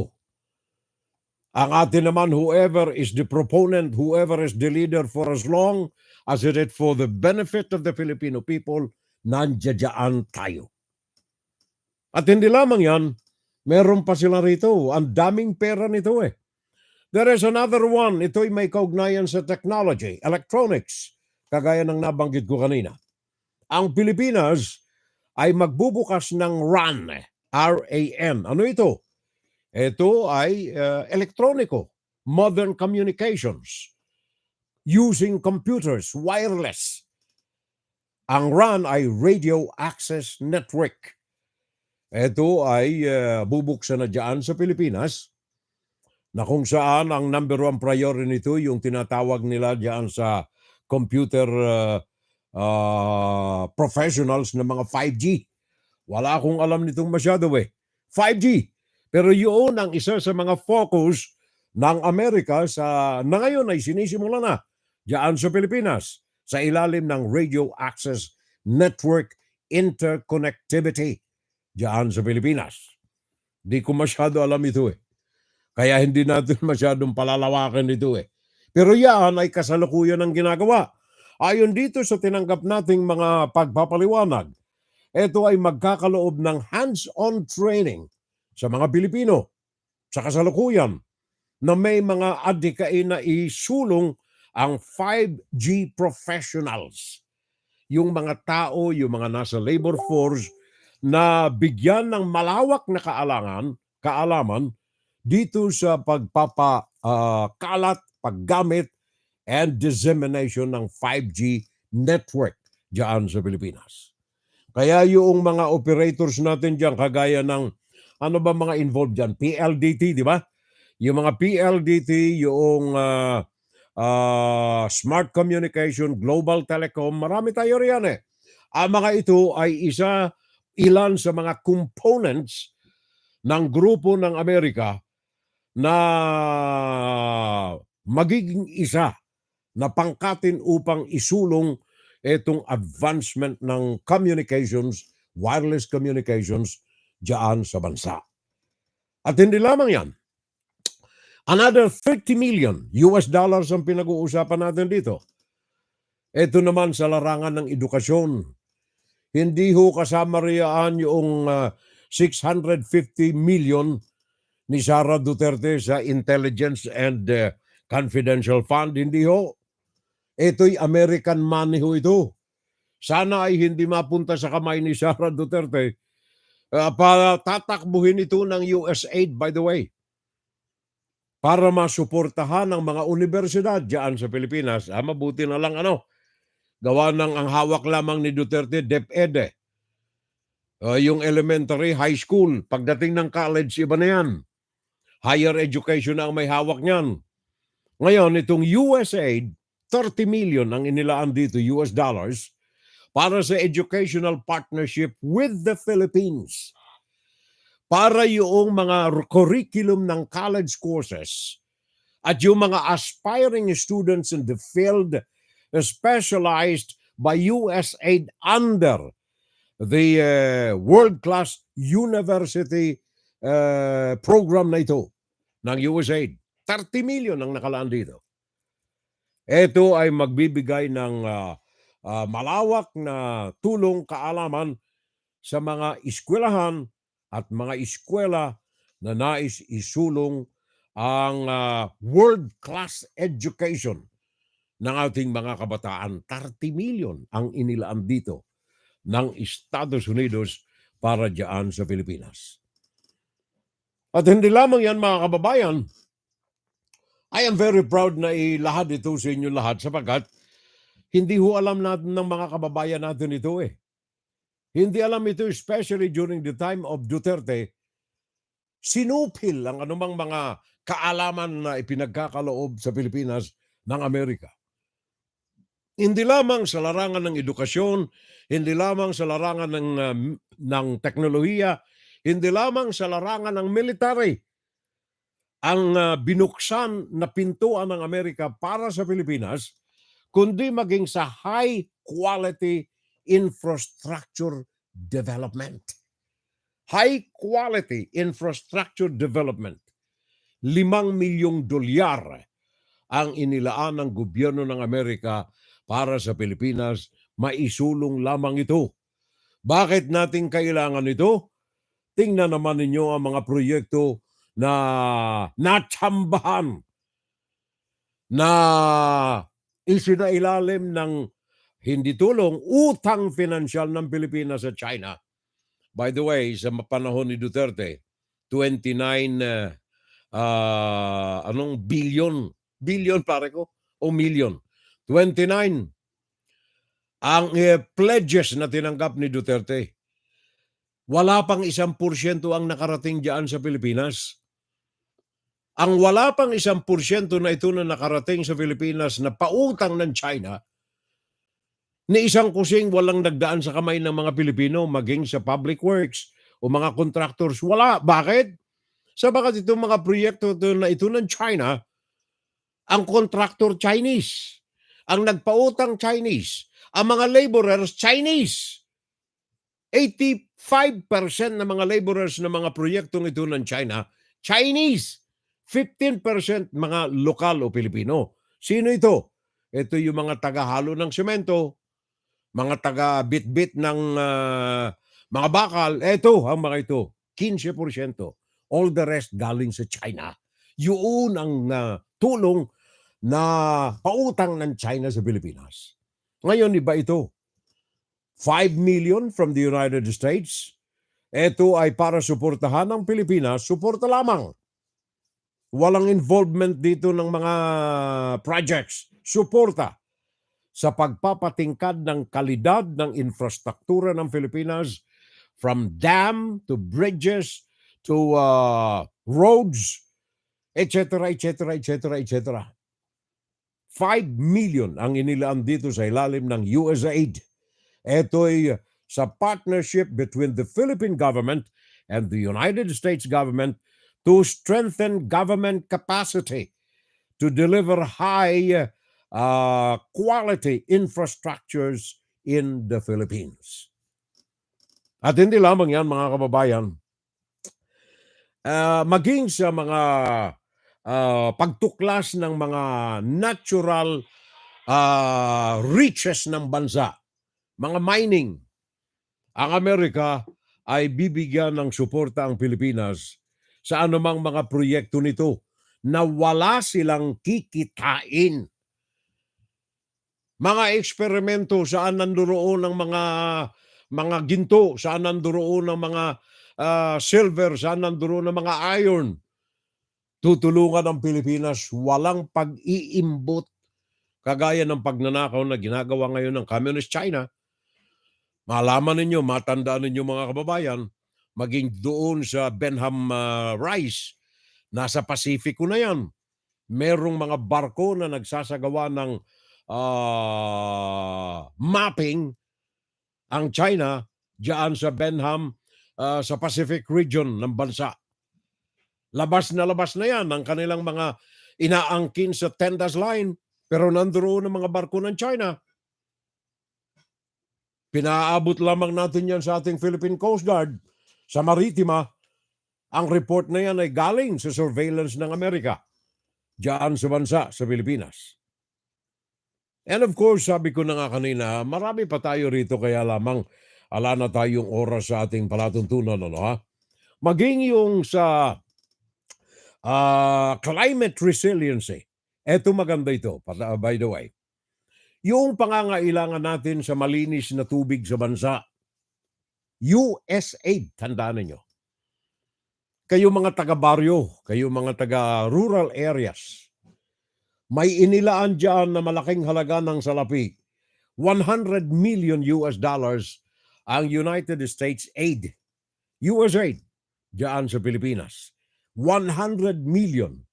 Ang atin naman, whoever is the proponent, whoever is the leader, for as long as it is for the benefit of the Filipino people, nandiyan tayo. At hindi lamang yan, meron pa sila rito. Ang daming pera nito eh. There is another one. Ito'y may kaugnayan sa technology, electronics, kagaya ng nabanggit ko kanina. Ang Pilipinas ay magbubukas ng RAN, R-A-N. Ano ito? Ito ay elektroniko, modern communications, using computers, wireless. Ang RAN ay Radio Access Network. Ito ay bubuksan na dyan sa Pilipinas, na kung saan ang number one priority nito yung tinatawag nila diyan sa computer professionals na mga 5G. Wala akong alam nitong masyado 5G. Pero yun ang isa sa mga focus ng Amerika na ngayon ay sinisimula na diyan sa Pilipinas sa ilalim ng Radio Access Network Interconnectivity diyan sa Pilipinas. Di ko masyado alam ito Kaya hindi natin masyadong palalawakan ito Pero yan ay kasalukuyan ang ginagawa. Ayon dito sa tinanggap nating mga pagpapaliwanag, ito ay magkakaloob ng hands-on training sa mga Pilipino sa kasalukuyan na may mga adhikain na isulong ang 5G professionals. Yung mga tao, yung mga nasa labor force na bigyan ng malawak na kaalaman dito sa pagpapakalat, paggamit, and dissemination ng 5G network diyan sa Pilipinas. Kaya yung mga operators natin diyan, kagaya ng, ano ba mga involved diyan? PLDT, di ba? Yung mga PLDT, yung Smart Communication, Global Telecom, marami tayo riyan Ang mga ito ay ilan sa mga components ng grupo ng Amerika na magiging isa na pangkatin upang isulong itong advancement ng communications, wireless communications diyan sa bansa. At hindi lamang yan. Another $30 million ang pinag-uusapan natin dito. Ito naman sa larangan ng edukasyon. Hindi ho kasama riyan yung 650 million ni Sara Duterte sa Intelligence and Confidential Fund. Hindi ho. Ito'y American money ho ito. Sana ay hindi mapunta sa kamay ni Sara Duterte. Para tatakbuhin ito ng USAID, by the way. Para masuportahan ang mga universidad diyan sa Pilipinas. Mabuti na lang gawa ng ang hawak lamang ni Duterte, DepEd. Yung elementary, high school. Pagdating ng college, iba na yan. Higher education na ang may hawak niyan. Ngayon, itong USAID, 30 million ang inilaan dito, US dollars, para sa educational partnership with the Philippines. Para yung mga curriculum ng college courses at yung mga aspiring students in the field specialized by USAID under the world-class university program na ito ng USAID. 30 million ang nakalaan dito. Ito ay magbibigay ng malawak na tulong, kaalaman sa mga eskwelahan at mga eskwela na nais isulong ang world-class education ng ating mga kabataan. 30 million ang inilaan dito ng Estados Unidos para diyan sa Pilipinas. At hindi lamang yan, mga kababayan, I am very proud na ilahad ito sa inyo lahat sapagkat hindi ho alam natin ng mga kababayan natin ito Hindi alam ito, especially during the time of Duterte, sinupil ang anumang mga kaalaman na ipinagkakaloob sa Pilipinas ng Amerika. Hindi lamang sa larangan ng edukasyon, hindi lamang sa larangan ng teknolohiya, hindi lamang sa larangan ng military, ang binuksan na pintuan ng Amerika para sa Pilipinas, kundi maging sa high quality infrastructure development. High quality infrastructure development. 5 milyong dolyar ang inilaan ng gobyerno ng Amerika para sa Pilipinas, maisulong lamang ito. Bakit natin kailangan ito? Tingnan naman ninyo ang mga proyekto na natsambahan na isinailalim ng hindi tulong, utang pinansyal ng Pilipinas sa China. By the way, sa panahon ni Duterte, 29 billion pare ko o million. 29 ang pledges na tinanggap ni Duterte. Wala pang 1% ang nakarating diyan sa Pilipinas. Ang wala pang 1% na ito na nakarating sa Pilipinas na pautang ng China, ni isang kusing walang nagdaan sa kamay ng mga Pilipino, maging sa public works o mga contractors. Wala. Bakit? Sabagat itong mga proyekto na ito ng China, ang contractor Chinese, ang nagpautang Chinese, ang mga laborers Chinese. 85% ng mga laborers ng mga proyektong ito ng China, Chinese. 15% mga lokal o Pilipino. Sino ito? Ito yung mga tagahalo ng semento, mga taga-bit-bit ng mga bakal. Ito, ang mga ito, 15%. All the rest galing sa China. Yun ang tulong na pautang ng China sa Pilipinas. Ngayon, iba ito. 5 million from the United States. Ito ay para suportahan ng Pilipinas. Suporta lamang. Walang involvement dito ng mga projects. Suporta sa pagpapatingkad ng kalidad ng infrastruktura ng Pilipinas, from dam to bridges to roads, etc., etc., etc., etc. 5 million ang inilaan dito sa ilalim ng USAID. Ito ay sa partnership between the Philippine government and the United States government to strengthen government capacity to deliver high quality infrastructures in the Philippines. At hindi lamang yan, mga kababayan, maging sa mga pagtuklas ng mga natural riches ng bansa, mga mining, ang Amerika ay bibigyan ng suporta ang Pilipinas sa anumang mga proyekto nito na wala silang kikitain. Mga eksperimento, saan nandoon ng mga ginto, saan nandoon ng mga silver, saan nandoon ng mga iron. Tutulungan ang Pilipinas, walang pag-iimbot kagaya ng pagnanakaw na ginagawa ngayon ng Communist China. Malaman ninyo, matandaan ninyo mga kababayan, maging doon sa Benham Rice, nasa Pasifiko na yan. Merong mga barko na nagsasagawa ng mapping ang China diyan sa Benham sa Pacific region ng bansa. Labas na yan ang kanilang mga inaangkin sa Tendas Line, pero nandoon ang mga barko ng China. Pinaabot lamang natin yan sa ating Philippine Coast Guard sa Maritima. Ang report na yan ay galing sa surveillance ng Amerika diyan sa bansa sa Pilipinas. And of course, sabi ko na nga kanina, marami pa tayo rito, kaya lamang ala na tayong oras sa ating palatuntunan. Maging yung sa climate resiliency. Eto maganda ito, by the way. Yung pangangailangan natin sa malinis na tubig sa bansa, USAID, tandaan ninyo. Kayo mga taga-baryo, kayo mga taga-rural areas, may inilaan dyan na malaking halaga ng salapi. $100 million ang United States aid, USAID, dyan sa Pilipinas. $100 million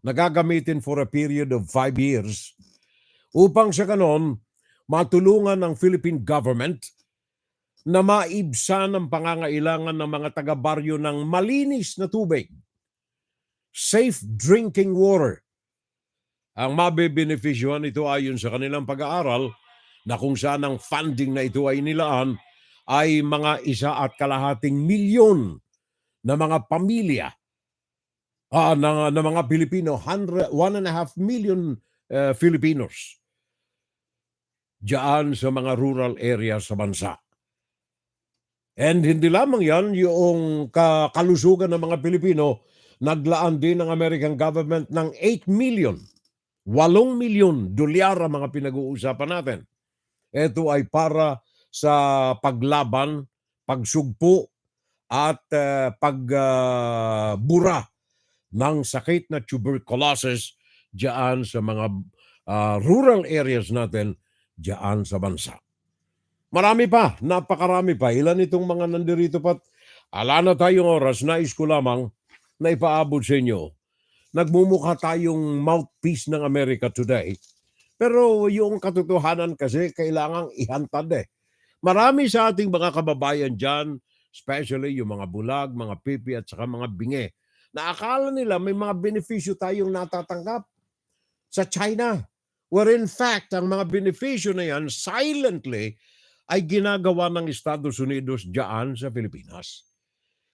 na gagamitin for a period of 5 years upang sa kanon matulungan ng Philippine government na maibsan ang pangangailangan ng mga taga-baryo ng malinis na tubig, safe drinking water. Ang mabebenefisyuhan ito ayon sa kanilang pag-aaral na kung saan ang funding na ito ay nilaan ay mga 1.5 milyon na mga pamilya na mga Pilipino, 1.5 million Filipinos diyan sa mga rural areas sa bansa. And hindi lamang yan, yung kalusugan ng mga Pilipino, naglaan din ng American government ng 8 million, 8 milyon dolyar ang mga pinag-uusapan natin. Ito ay para sa paglaban, pagsugpo at pagbura ng sakit na tuberculosis diyan sa mga rural areas natin diyan sa bansa. Marami pa, napakarami pa. Ilan itong mga nandirito pat ala na tayong oras, nais ko lamang na ipaabot sa inyo. Nagmumukha tayong mouthpiece ng America today. Pero yung katotohanan kasi kailangang ihantad eh. Marami sa ating mga kababayan dyan, especially yung mga bulag, mga pipi at saka mga binge, na akala nila may mga benepisyo tayong natatanggap sa China. Where in fact, ang mga benepisyo na yan silently ay ginagawa ng Estados Unidos dyan sa Pilipinas.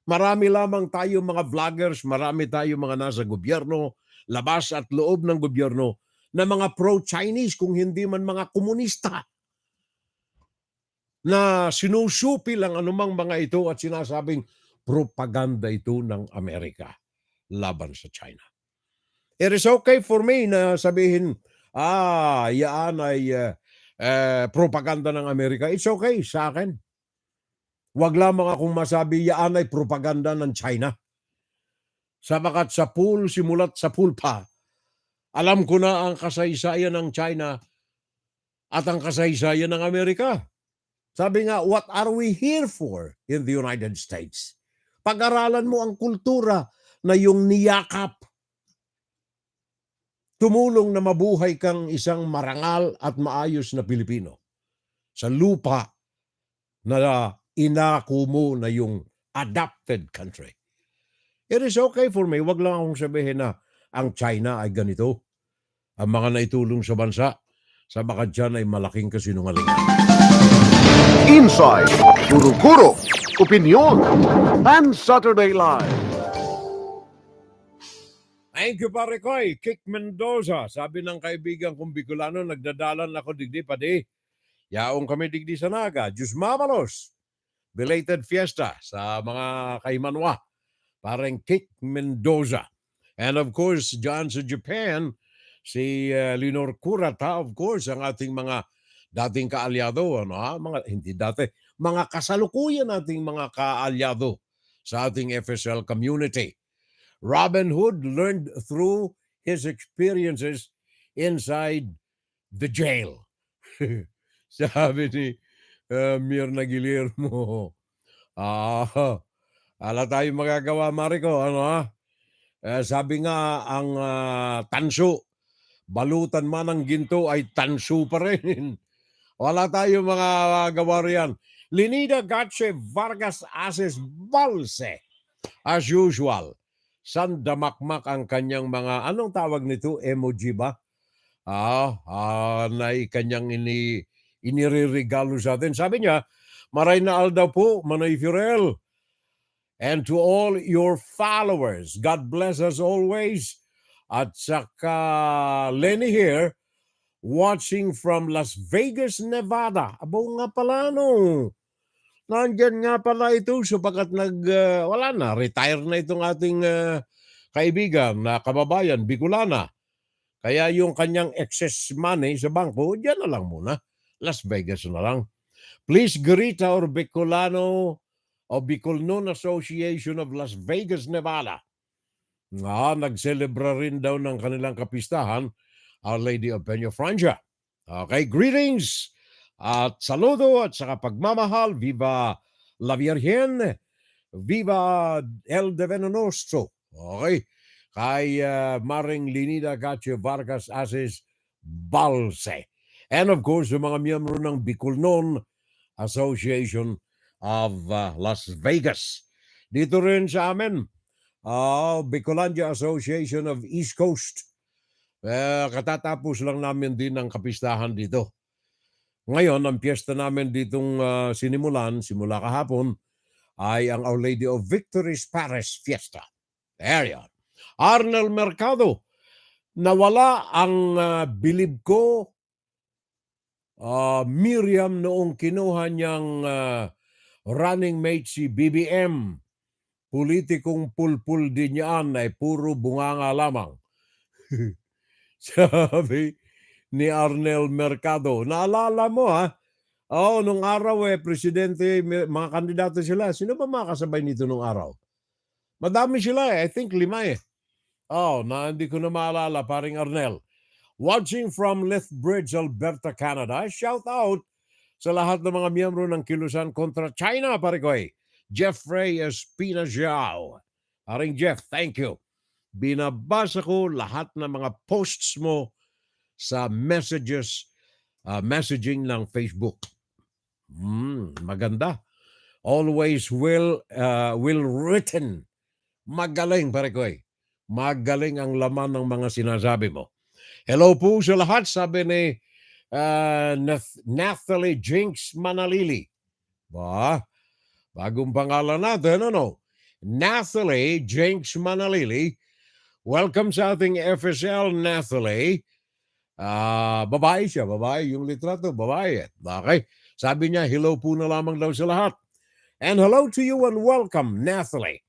Marami lamang tayo mga vloggers, marami tayo mga nasa gobyerno, labas at loob ng gobyerno, na mga pro-Chinese kung hindi man mga komunista na sinusupi lang anumang mga ito at sinasabing propaganda ito ng Amerika laban sa China. It is okay for me na sabihin, yan ay propaganda ng Amerika. It's okay sa akin. Huwag lamang akong masabi, yan ay propaganda ng China. Sabagat sa pool, simulat sa pool pa, alam ko na ang kasaysayan ng China at ang kasaysayan ng Amerika. Sabi nga, what are we here for in the United States? Pag-aralan mo ang kultura na yung niyakap. Tumulong na mabuhay kang isang marangal at maayos na Pilipino sa lupa na inako mo na yung adopted country. It is okay for me. Wag lang akong sabihin na ang China ay ganito. Ang mga naitulong sa bansa, sa baka dyan ay malaking kasinungalingan. Inside, Kuro-Kuro, Opinion, and Saturday Live. Thank you, pare Koy. Kick Mendoza. Sabi ng kaibigan kong Bicolano, nagdadalan ako digdi padi. Yaong kami digdi sa Naga. Diyos mamalos. Belated fiesta sa mga kaimanwa. Parang Kick Mendoza. And of course, dyan sa Japan, si Linor Kurata, of course, ang ating mga dating kaalyado, hindi dati, mga kasalukuyan nating mga kaalyado sa ating FSL community. Robin Hood learned through his experiences inside the jail. Sabi ni Mirna Guillermo, ala tayo magagawa, Mariko, sabi nga, ang tanso, balutan man ng ginto ay tanso pa rin. Wala tayo mga gawa riyan. Linida Gatche Vargas Ases Balse, as usual. Sandamakmak ang kanyang mga, anong tawag nito, emoji ba? Na kanyang iniririgalo sa atin. Sabi niya, maray na aldaw po, Manay Furel. And to all your followers, God bless us always. At saka Lenny here, watching from Las Vegas, Nevada. Abo nga pala, no? Nandyan nga pala ito sapagat wala na, retire na itong ating kaibigan na kababayan, Bicolana. Kaya yung kanyang excess money sa bangko, dyan na lang muna. Las Vegas na lang. Please greet our Bicolano o Bicolnon Association of Las Vegas, Nevada. Nagselebra rin daw ng kanilang kapistahan, Our Lady of Peñafranja. Okay, greetings! At saludo at saka pagmamahal, viva la Virgen, viva el Divino Nostro. Okay, kay Maring Linida Gatche Vargas Ases Balse. And of course, yung mga miyembro ng Bicolnon Association of Las Vegas. Dito rin sa amin, Bicolandia Association of East Coast. Katatapos lang namin din ang kapistahan dito. Ngayon, ang piyesta namin ditong simula kahapon, ay ang Our Lady of Victory's Paris Fiesta. There yan. Arnel Mercado, nawala ang bilib ko, Miriam, noong kinuha niyang running mate si BBM. politikong pulpul din yan ay puro bunganga lamang. Sabi ni Arnel Mercado. Naalala mo ha? Oo, nung araw presidente, mga kandidato sila. Sino ba makasabay nito nung araw? Madami sila I think 5 Oh, hindi ko na maalala, paring Arnel. Watching from Lethbridge, Alberta, Canada. Shout out sa lahat ng mga miyembro ng Kilusan kontra China, parikoy. Jeffrey Espinajao. Paring Jeff, thank you. Binabasa ko lahat ng mga posts mo sa messaging ng Facebook. Maganda. Always well written. Magaling, parikoy. Magaling ang laman ng mga sinasabi mo. Hello po sa lahat, sabi ni Nathalie Jinx Manalili. Bagong pangalan natin, ano? Nathalie Jinx Manalili. Welcome sa ating FSL, Nathalie. Babae siya, babae. Yung litrato, babae. Okay? Sabi niya, hello po na lamang daw sa lahat. And hello to you and welcome, Nathalie.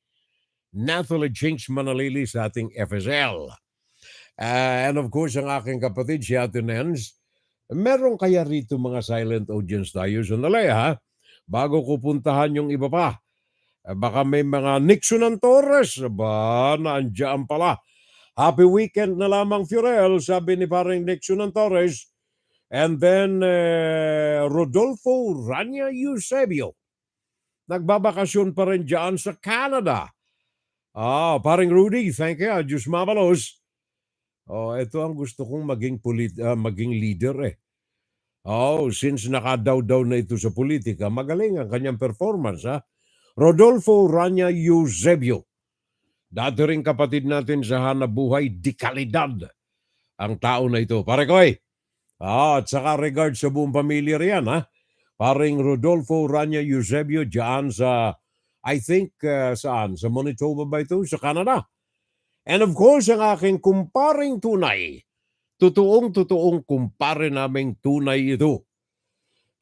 Nathalie Jinx Manalili sa ating FSL. And of course, ang aking kapatid, si Ate Nens, meron kaya rito mga silent audience tayo? Sandali ha, bago ko puntahan yung iba pa. Baka may mga Nixon Torres, naandyan pala. Happy weekend na lamang, Fiorel, sabi ni parang Nixon Torres. And then, Rodolfo Rania Eusebio. Nagbabakasyon pa rin dyan sa Canada. Paring Rudy, thank you. Diyos mabalos. Ito ang gusto kong maging leader since nakadaw-daw na ito sa politika, magaling ang kanyang performance Rodolfo Rania Eusebio. Dati rin kapatid natin sa hanabuhay, di kalidad ang tao na ito. Pare koy. At saka regard sa buong pamilya riyan Paring Rodolfo Rania Eusebio dyan sa I think saan? Sa Manitoba ba ito? Sa Canada. And of course, ang aking kumparing tunay. Totoong kumpare naming tunay ito.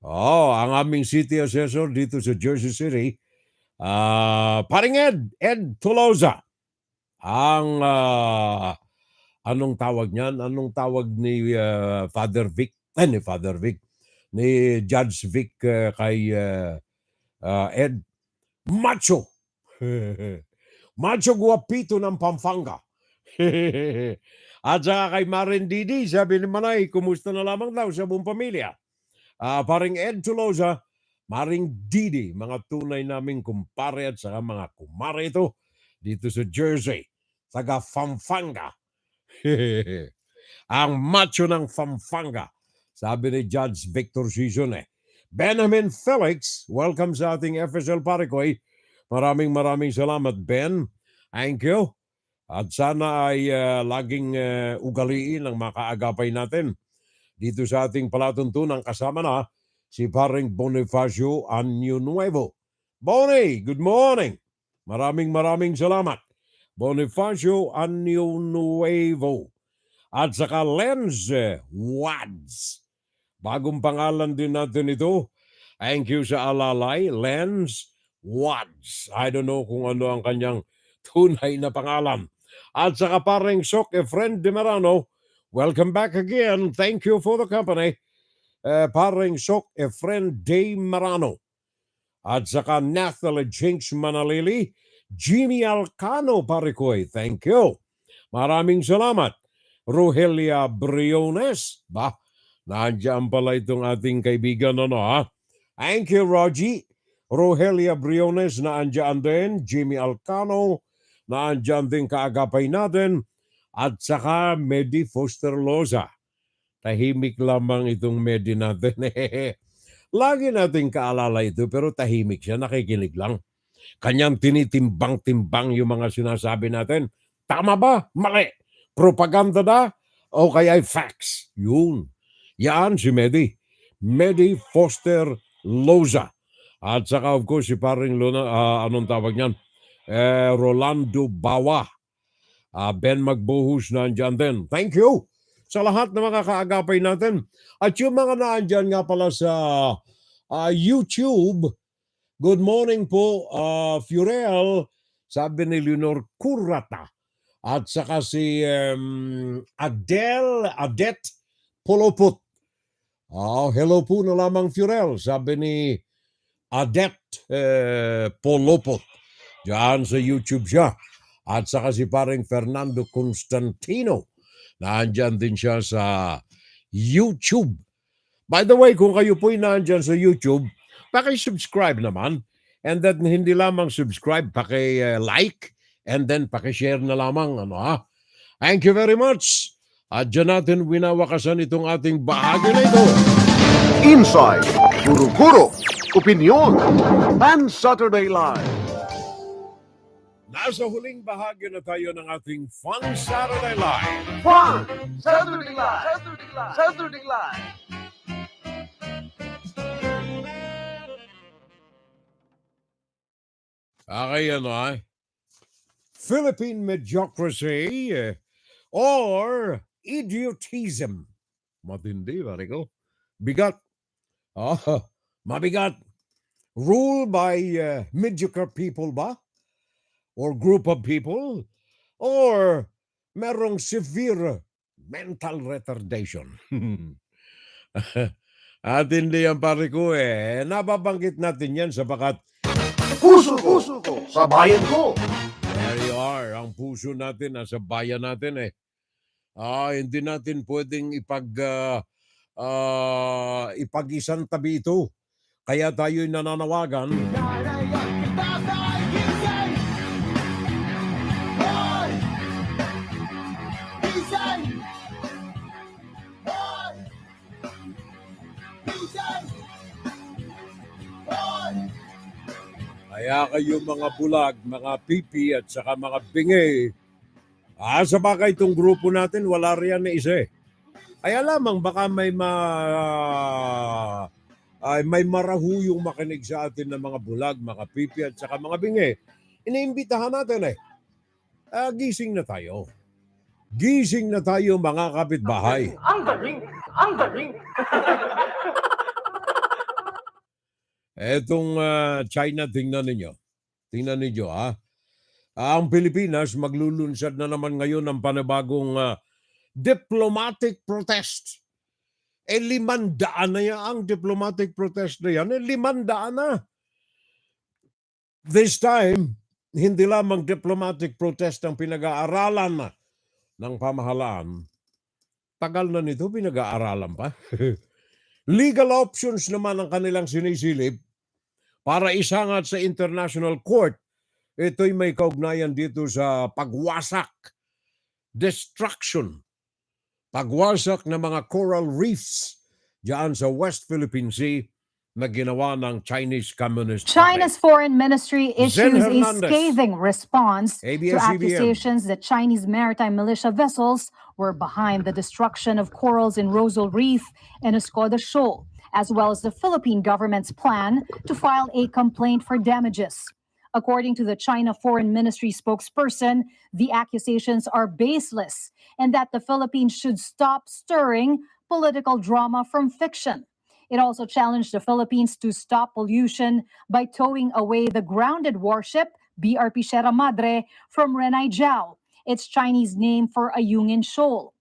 Ang aming city assessor dito sa Jersey City. Paring Ed Tolosa. Ang anong tawag niyan? Anong tawag ni Father Vic? Ni Father Vic. Ni Judge Vic kay Ed. Macho. Macho guwapito ng Pampanga. At saka kay Marin Didi, sabi ni Manay, kumusta na lamang daw sa buong pamilya. Paring Ed Tulosa, Maring Didi, mga tunay naming kumpare at saka mga kumare ito dito sa Jersey, taga Pampanga. Ang macho ng Pampanga, sabi ni Judge Victor Season Benjamin Felix, welcome sa ating FSL Parikoy. Maraming salamat, Ben. Thank you. At sana ay laging ugaliin ang makaagapay natin. Dito sa ating palatuntunan kasama na si paring Bonifacio Anyo Nuevo. Boni, good morning. Maraming salamat. Bonifacio Anyo Nuevo. At saka Lens Wads. Bagong pangalan din natin ito. Thank you sa alalay, Lens Wads. I don't know kung ano ang kanyang tunay na pangalan. At saka paring Sok Efren de Marano, welcome back again. Thank you for the company. Paring Sok Efren de Marano. At saka Nathalie Jinx Manalili, Jimmy Alcano Parikoy. Thank you. Maraming salamat. Rogelia Briones. Nandiyan pala itong ating kaibigan Thank you, Rogie. Rogelia Briones na andyan din. Jimmy Alcano na andyan din kaagapay natin. At saka Medi Foster Loza. Tahimik lamang itong Medi natin. Lagi natin kaalala ito pero tahimik siya. Nakikinig lang. Kanyang tinitimbang-timbang yung mga sinasabi natin. Tama ba? Mali. Propaganda na? O kaya facts? Yun. Yan si Medi. Medi Foster Loza. At saka of course si paring anong tawag niyan? Rolando Bawa. Ben Magbuhus na andyan din. Thank you sa lahat ng mga kaagapay natin. At yung mga naandyan nga pala sa YouTube, good morning po, Fiorel. sabi ni Leonor Curata, at saka si Adet Poloput. Hello po na lamang Furel, sabi ni Adet Poloput. Diyan sa YouTube siya. At saka si paring Fernando Constantino. Nandyan din siya sa YouTube. By the way, kung kayo po'y nandyan sa YouTube, paki-subscribe naman. And then hindi lamang subscribe, paki-like, and then paki-share na lamang. Thank you very much. At dyan natin winawakasan itong ating bahagi na ito. Inside, Guro-Guro, Opinion, Pan Saturday Live. Nasa huling bahagi na tayo ng ating Fun Saturday Live. Fun Saturday Live. Saturday Live. Okay, Philippine mediocracy or idiotism. Matindi, pare ko. Bigat. Mabigat. Rule by mediocre people ba? Or group of people? Or merong severe mental retardation? At hindi yan, pare ko, nababanggit natin yan sapagat Puso ko, sa bayan ko. There you are. Ang puso natin nasa bayan natin hindi natin pwedeng ipag-isang tabi ito. Kaya tayo'y nananawagan. Kaya kayo mga bulag, mga pipi at saka mga bingi, sa bagay itong grupo natin, wala riyan na isa. Kaya lamang baka may marahuyong makinig sa atin ng mga bulag, mga pipi at saka mga bingi. Iniimbitahan natin gising na tayo. Gising na tayo mga kapitbahay. Ang galing! Ang galing! Etong China, tingnan ninyo. Tingnan ninyo, Ang Pilipinas maglulunsad na naman ngayon ng panibagong diplomatic protest. 500 na yan ang diplomatic protest na yan. 500 na. This time, hindi lamang diplomatic protest ang pinag-aaralan ng pamahalaan. Tagal na nito, pinag-aaralan pa. Legal options naman ang kanilang sinisilip para isangat sa International Court. Ito'y may kaugnayan dito sa pagwasak, destruction, pagwasak ng mga coral reefs diyan sa West Philippine Sea na ginawa ng Chinese Communist Party. China's foreign ministry Zen issues a Hernandez, scathing response to ABS-CBN. accusations that Chinese maritime militia vessels were behind the destruction of corals in Rosal Reef and Escoda Shoal, as well as the Philippine government's plan to file a complaint for damages. According to the China Foreign Ministry spokesperson, the accusations are baseless and that the Philippines should stop stirring political drama from fiction. It also challenged the Philippines to stop pollution by towing away the grounded warship BRP Sierra Madre from Renai Jiao, its Chinese name for Ayungin Shoal.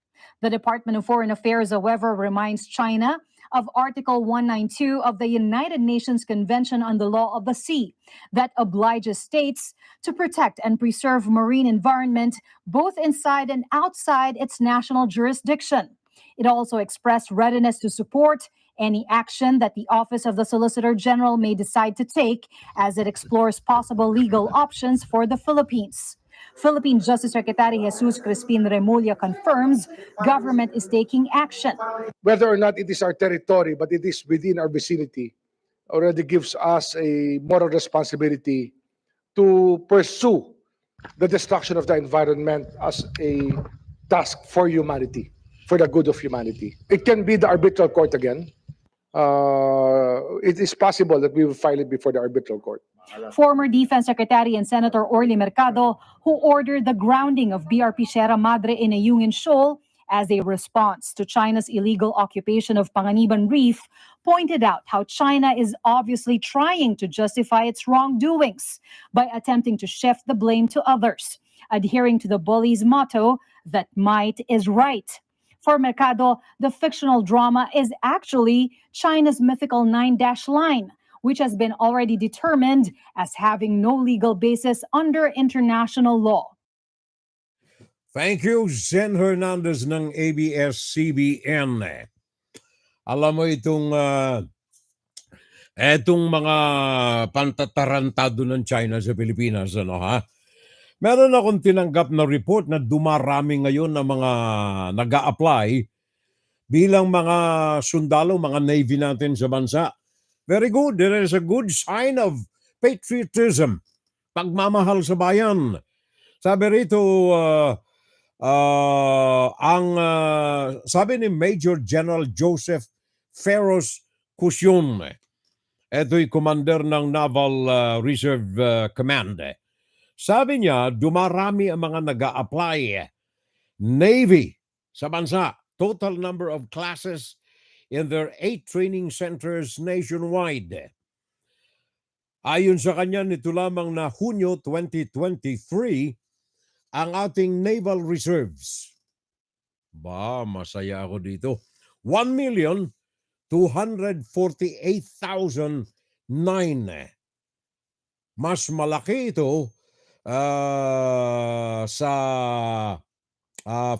The Department of Foreign Affairs, however, reminds China of Article 192 of the United Nations Convention on the Law of the Sea that obliges states to protect and preserve marine environment both inside and outside its national jurisdiction. It also expressed readiness to support any action that the Office of the Solicitor General may decide to take as it explores possible legal options for the Philippines. Philippine Justice Secretary Jesus Crispin Remulla confirms government is taking action. Whether or not it is our territory, but it is within our vicinity, already gives us a moral responsibility to pursue the destruction of the environment as a task for humanity, for the good of humanity. It can be the arbitral court again. It is possible that we will file it before the arbitral court. Former Defense Secretary and Senator Orly Mercado, who ordered the grounding of BRP Sierra Madre in Ayungin Shoal as a response to China's illegal occupation of Panganiban Reef, pointed out how China is obviously trying to justify its wrongdoings by attempting to shift the blame to others, adhering to the bully's motto that might is right. For Mercado, the fictional drama is actually China's mythical 9-dash line, which has been already determined as having no legal basis under international law. Thank you, Zen Hernandez ng ABS-CBN. Alam mo etong mga pantatarantado ng China sa Pilipinas, ano ha? Meron akong tinanggap na report na dumarami ngayon na mga nag-a-apply bilang mga sundalo, mga Navy natin sa bansa. Very good. There is a good sign of patriotism, pagmamahal sa bayan. Sabi rito, sabi ni Major General Joseph Ferros Cusyon, ito'y commander ng Naval Reserve Command. Sabi niya, dumarami ang mga nag-a-apply Navy sa bansa. Total number of classes in their 8 training centers nationwide. Ayon sa kanya, nito lamang na Hunyo 2023, ang ating Naval Reserves. Masaya ako dito. 1,248,009. Mas malaki ito sa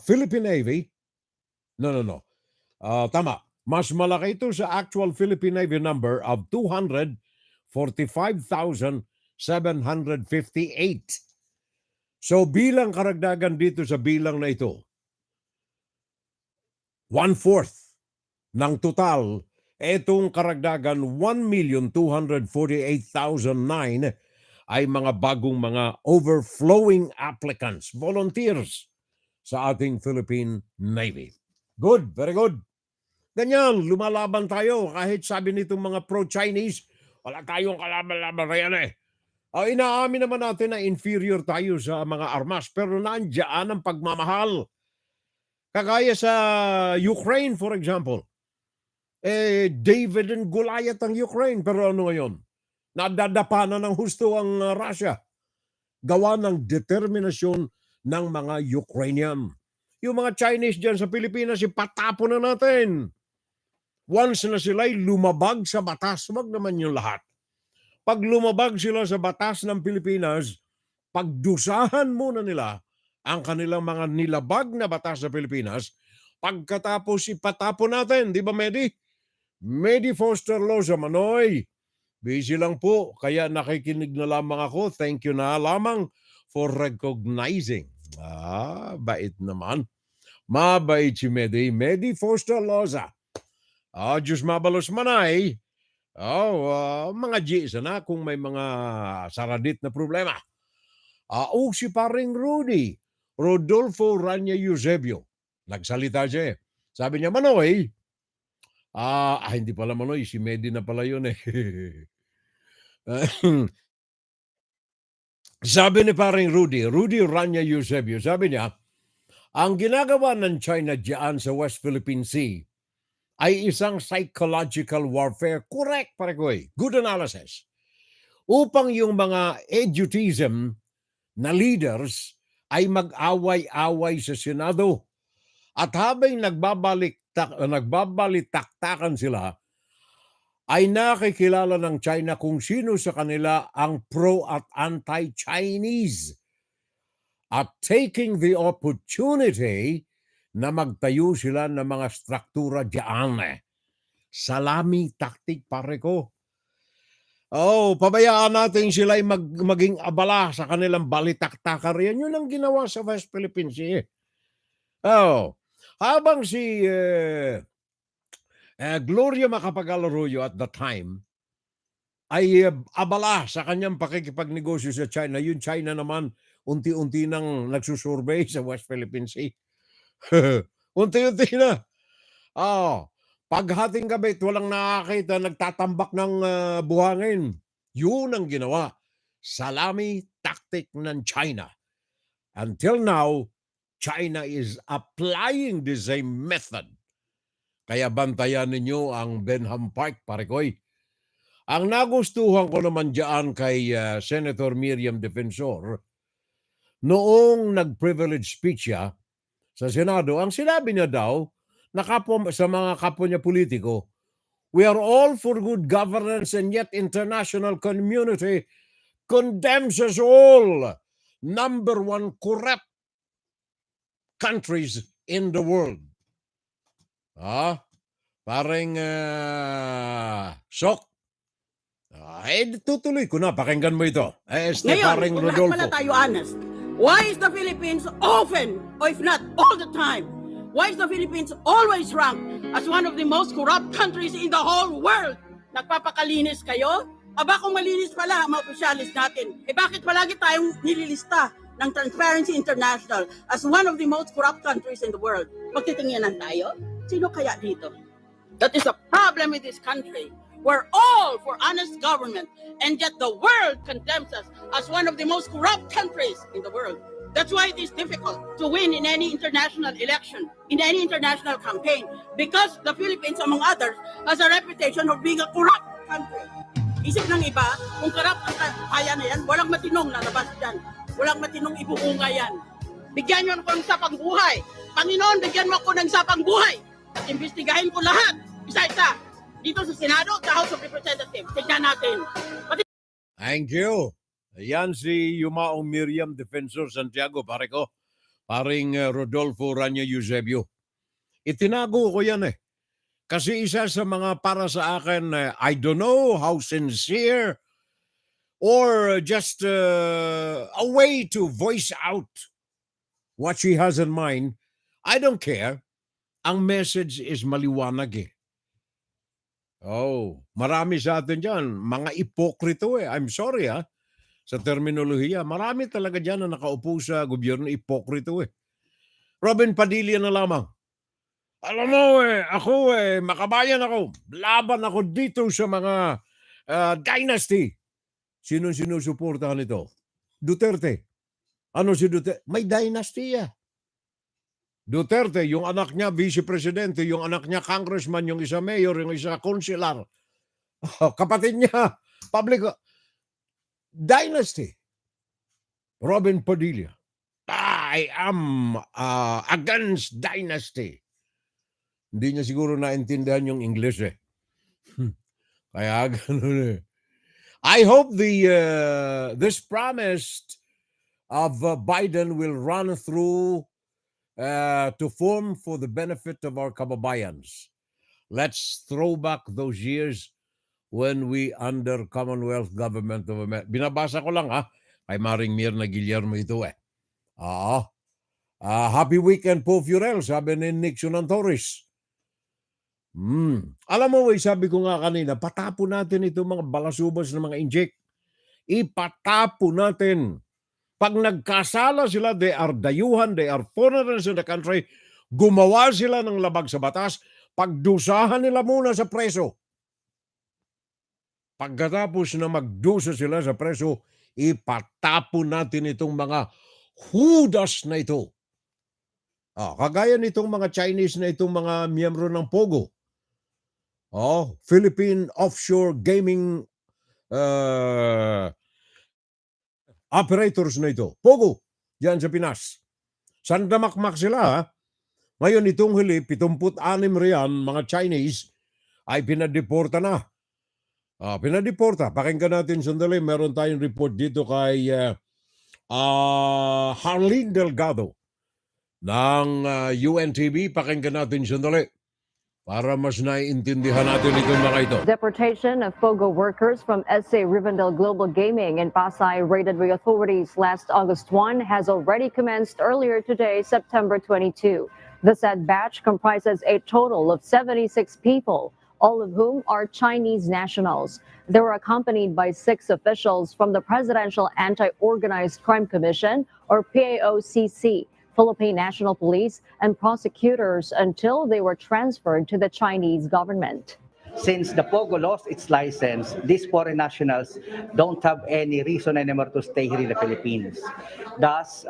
Philippine Navy. No. Tama. Mas malaki ito sa actual Philippine Navy number of 245,758. So bilang karagdagan dito sa bilang na ito, 1/4 ng total, itong karagdagan 1,248,009 ay mga bagong mga overflowing applicants, volunteers sa ating Philippine Navy. Good, very good. Ganyan, lumalaban tayo kahit sabi nitong mga pro-Chinese, wala tayong kalaban-laban yan eh. Inaamin naman natin na inferior tayo sa mga armas, pero nandiyan ang pagmamahal. Kagaya sa Ukraine, for example. David and Goliath ang Ukraine, pero ano ngayon? Nadadapa na ng husto ang Russia. Gawa ng determinasyon ng mga Ukrainian. Yung mga Chinese dyan sa Pilipinas, ipatapon na natin. Once na sila'y lumabag sa batas, wag naman yung lahat. Pag lumabag sila sa batas ng Pilipinas, pagdusahan muna nila ang kanilang mga nilabag na batas sa Pilipinas, pagkatapos ipatapon natin, di ba, Medi? Medi Foster Loza, Manoy. Busy lang po, kaya nakikinig na lamang ako. Thank you na lamang for recognizing. Bait naman. Mabait si Medi. Medi Foster Loza. Diyos mabalos manay. Mga G sana kung may mga saradit na problema. Si paring Rudy, Rodolfo Rania Eusebio. Nagsalita siya eh. Sabi niya, Manoy, hindi pala Manoy, si Medi na pala yun eh. Sabi ni paring Rudy Rania Eusebio, sabi niya, ang ginagawa ng China diyan sa West Philippine Sea ay isang psychological warfare. Correct, pare ko eh. Good analysis. Upang yung mga edutism na leaders ay mag-away-away sa Senado. At habang nagbabalitaktakan sila, ay nakikilala ng China kung sino sa kanila ang pro at anti-Chinese. At taking the opportunity na magtayo sila ng mga struktura diyan. Salami tactic, pare ko. Pabayaan natin sila'y maging abala sa kanilang balitaktakan riyan. Yun ang ginawa sa West Philippine Sea. Habang si Gloria Macapagal-Arroyo at the time ay abala sa kanyang pakikipagnegosyo sa China, yung China naman unti-unti nang nagsusurvey sa West Philippine Sea. Unti-unti na. Paghating gabi, walang nakakita, nagtatambak ng buhangin. Yun ang ginawa. Salami tactic ng China. Until now, China is applying the same method. Kaya bantayan ninyo ang Benham Park, parekoy. Ang nagustuhan ko naman dyan kay Senator Miriam Defensor, noong nag-privilege speech siya sa Senado, ang sinabi niya daw sa mga kapwa niya politiko, we are all for good governance and yet international community condemns us all. Number one corrupt countries in the world. Parang sok. Tutuloy ko na. Pakinggan mo ito. Ngayon, kung lahat pala tayo honest, why is the Philippines often, or if not all the time, why is the Philippines always ranked as one of the most corrupt countries in the whole world? Nagpapakalinis kayo? Aba kung malinis pala ang mga opisyalis natin, bakit palagi tayong nililista ng Transparency International as one of the most corrupt countries in the world? Magtitingnan tayo? Sino kaya dito? That is a problem with this country. We're all for honest government, and yet the world condemns us as one of the most corrupt countries in the world. That's why it is difficult to win in any international election, in any international campaign, because the Philippines, among others, has a reputation of being a corrupt country. Isip ng iba, kung corrupt ang kaya na yan, walang matinong lalabas dyan. Walang matinong ibuunga yan. Bigyan nyo ako ng sapang buhay. Panginoon, bigyan mo ako ng sapang buhay. At imbestigahin ko lahat, isa-isa. Dito sa Senado, sa House of Representatives. Tignan natin. Thank you. Ayan si Yumaong Miriam Defensor Santiago, pare ko. Paring Rodolfo Rania Eusebio. Itinago ko yan eh. Kasi isa sa mga para sa akin, I don't know how sincere or just a way to voice out what she has in mind. I don't care. Ang message is maliwanag eh. Marami sa atin dyan, mga ipokrito eh. I'm sorry sa terminolohiya. Marami talaga dyan na nakaupo sa gobyerno, ipokrito eh. Robin Padilla na lamang. Alam mo ako makabayan ako. Laban ako dito sa mga dynasty. Sinong sinusuportahan ito? Duterte. Ano si Duterte? May dynasty Duterte, yung anak niya, vice-presidente, yung anak niya, congressman, yung isa mayor, yung isa consular. Kapatid niya, public. Dynasty. Robin Padilla. I am against dynasty. Hindi niya siguro naintindihan yung English eh. Kaya ganun eh. I hope this promise of Biden will run through to form for the benefit of our kababayans. Let's throw back those years when we under Commonwealth Government of America. Binabasa ko lang kay Maring Mirna Guillermo ito eh. Happy weekend po, Furel, sabi ni Nixon Torres. Alam mo, sabi ko nga kanina, patapo natin itong mga balasubas na mga inject. Ipatapo natin. Pag nagkasala sila, they are dayuhan, they are foreigners in the country, gumawa sila ng labag sa batas, pagdusahan nila muna sa preso. Pagkatapos na magdusa sila sa preso, ipatapo natin itong mga hudas na ito. Kagaya nitong mga Chinese na itong mga miyembro ng Pogo. Philippine Offshore Gaming operators na ito. Pogo, diyan sa Pinas. Sandamakmak sila. Ngayon itong huli, 76 riyan, mga Chinese, ay pinadeporta na. Pinadeporta. Pakinggan natin sandali. Meron tayong report dito kay Harleen Delgado ng UNTV. Pakinggan natin sandali para mas naiintindihan natin itong mga ito. Deportation of Pogo workers from SA Rivendell Global Gaming in Pasay, raided by authorities last August 1, has already commenced earlier today, September 22. The said batch comprises a total of 76 people, all of whom are Chinese nationals. They were accompanied by 6 officials from the Presidential Anti-Organized Crime Commission, or PAOCC, Philippine National Police, and prosecutors until they were transferred to the Chinese government. since the POGO lost its license, these foreign nationals don't have any reason anymore to stay here in the Philippines. Thus,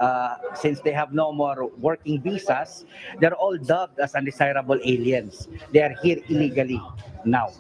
since they have no more working visas, they're all dubbed as undesirable aliens. They are here illegally now.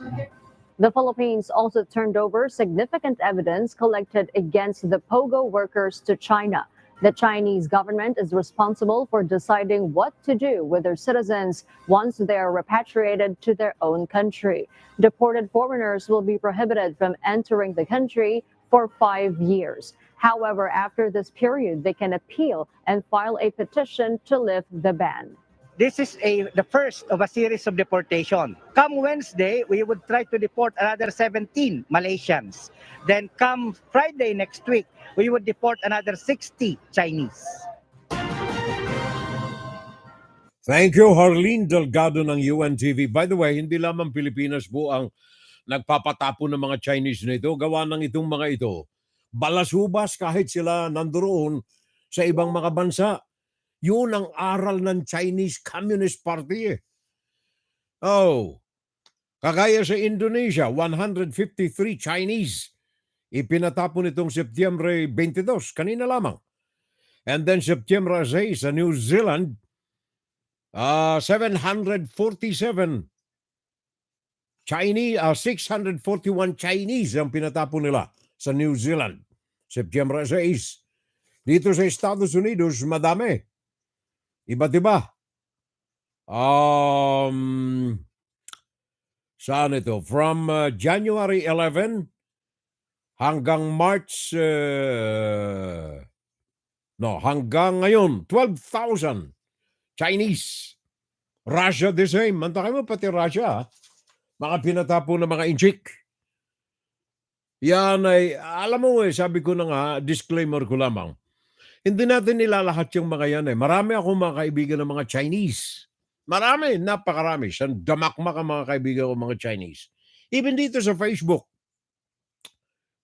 The Philippines also turned over significant evidence collected against the POGO workers to China. The Chinese government is responsible for deciding what to do with their citizens once they are repatriated to their own country. Deported foreigners will be prohibited from entering the country for 5 years. However, after this period, they can appeal and file a petition to lift the ban. This is the first of a series of deportation. Come Wednesday, we would try to deport another 17 Malaysians. Then come Friday next week, we would deport another 60 Chinese. Thank you, Harleen Delgado ng UNTV. By the way, hindi lamang Pilipinas po ang nagpapatapo ng mga Chinese na ito. Gawa ng itong mga ito. Balasubas kahit sila nandoon sa ibang mga bansa. Yun ang aral ng Chinese Communist Party. Oh, kagaya sa Indonesia, 153 Chinese. Ipinatapon itong Setyembre 22, kanina lamang. And then September 6 sa New Zealand, 747 Chinese, 641 Chinese ang pinatapon nila sa New Zealand. September 6. Dito sa Estados Unidos, madami. Iba't iba. Saan ito? From January 11 hanggang March, hanggang ngayon, 12,000 Chinese. Russia the same. Mantakay mo pati Russia, mga pinatapo na mga inchik. Yan ay, alam mo sabi ko na nga, disclaimer ko lamang. Hindi natin nilalahat yung mga yan. Marami akong mga kaibigan ng mga Chinese. Marami, napakarami. Damakmak ang mga kaibigan ko mga Chinese. Even dito sa Facebook.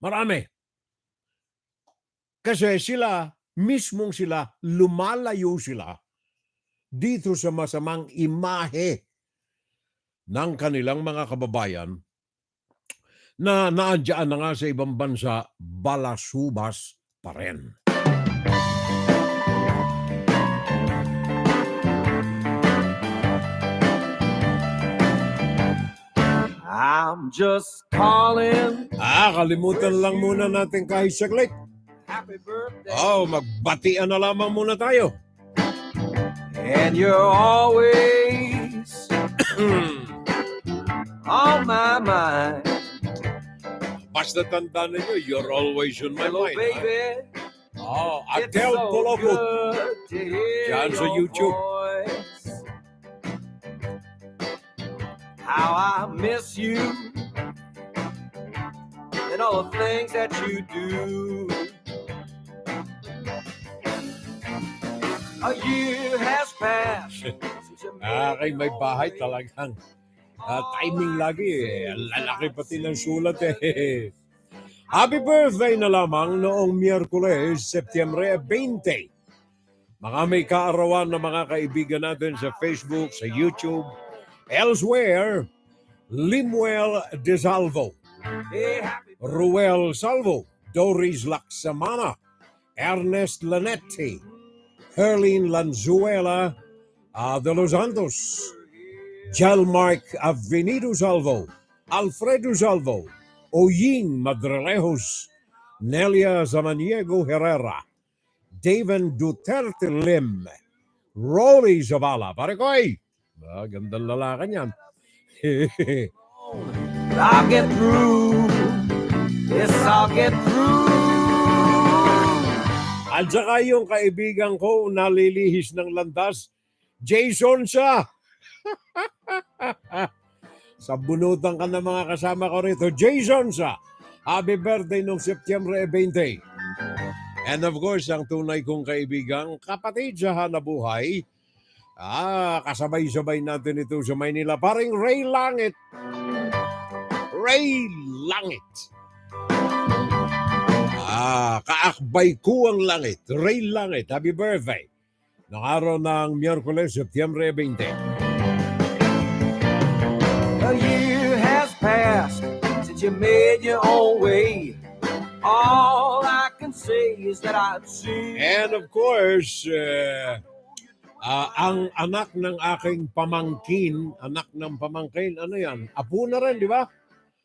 Marami. Kasi sila, mismong sila, lumalayo sila dito sa masamang imahe ng kanilang mga kababayan na naandyan na nga sa ibang bansa, balasubas pa rin. I'm just calling. Kalimutan lang muna natin kahit saglit. Happy birthday. Magbatian na lamang muna tayo. And you're always on my mind. Basta tandaan ninyo, you're always on my mind. Baby. Adele Poloput. Diyan sa YouTube. Voice. How I miss you and all the things that you do. A year has passed. Kay may bahay talagang timing lagi lalaki pati ng sulat Happy birthday na lamang noong Miyerkules, Setyembre 20. Mga may kaarawan na mga kaibigan natin sa Facebook, sa YouTube, elsewhere, Limuel De Salvo, Ruel Salvo, Doris Laksamana, Ernest Lanetti, Herlin Lanzuela de Los Santos, Jalmark Avenido Salvo, Alfredo Salvo, Oying Madrelejos, Nelia Zamaniego Herrera, David Duterte Lim, Rolly Zavala, pare ko gandang lalaki niyan. I'll get through. Yes, I'll get through. At saka yung kaibigan ko nalilihis ng landas, Jason siya. Sabunutan ka ng mga kasama ko rito, Jason siya. Happy birthday noong Setyembre 20. And of course, ang tunay kong kaibigang kapatid sa hanabuhay, kasabay-sabay natin ito sa Manila. Paring Ray Langit. Ray Langit. Kaakbay ko ang langit. Ray Langit. Happy birthday. Noong araw ng Miyerkules, Setyembre 20. A year has past since you made your own way. All I can say is that I've seen. And of course, ang anak ng aking pamangkin, ano yan? Apo na rin, di ba?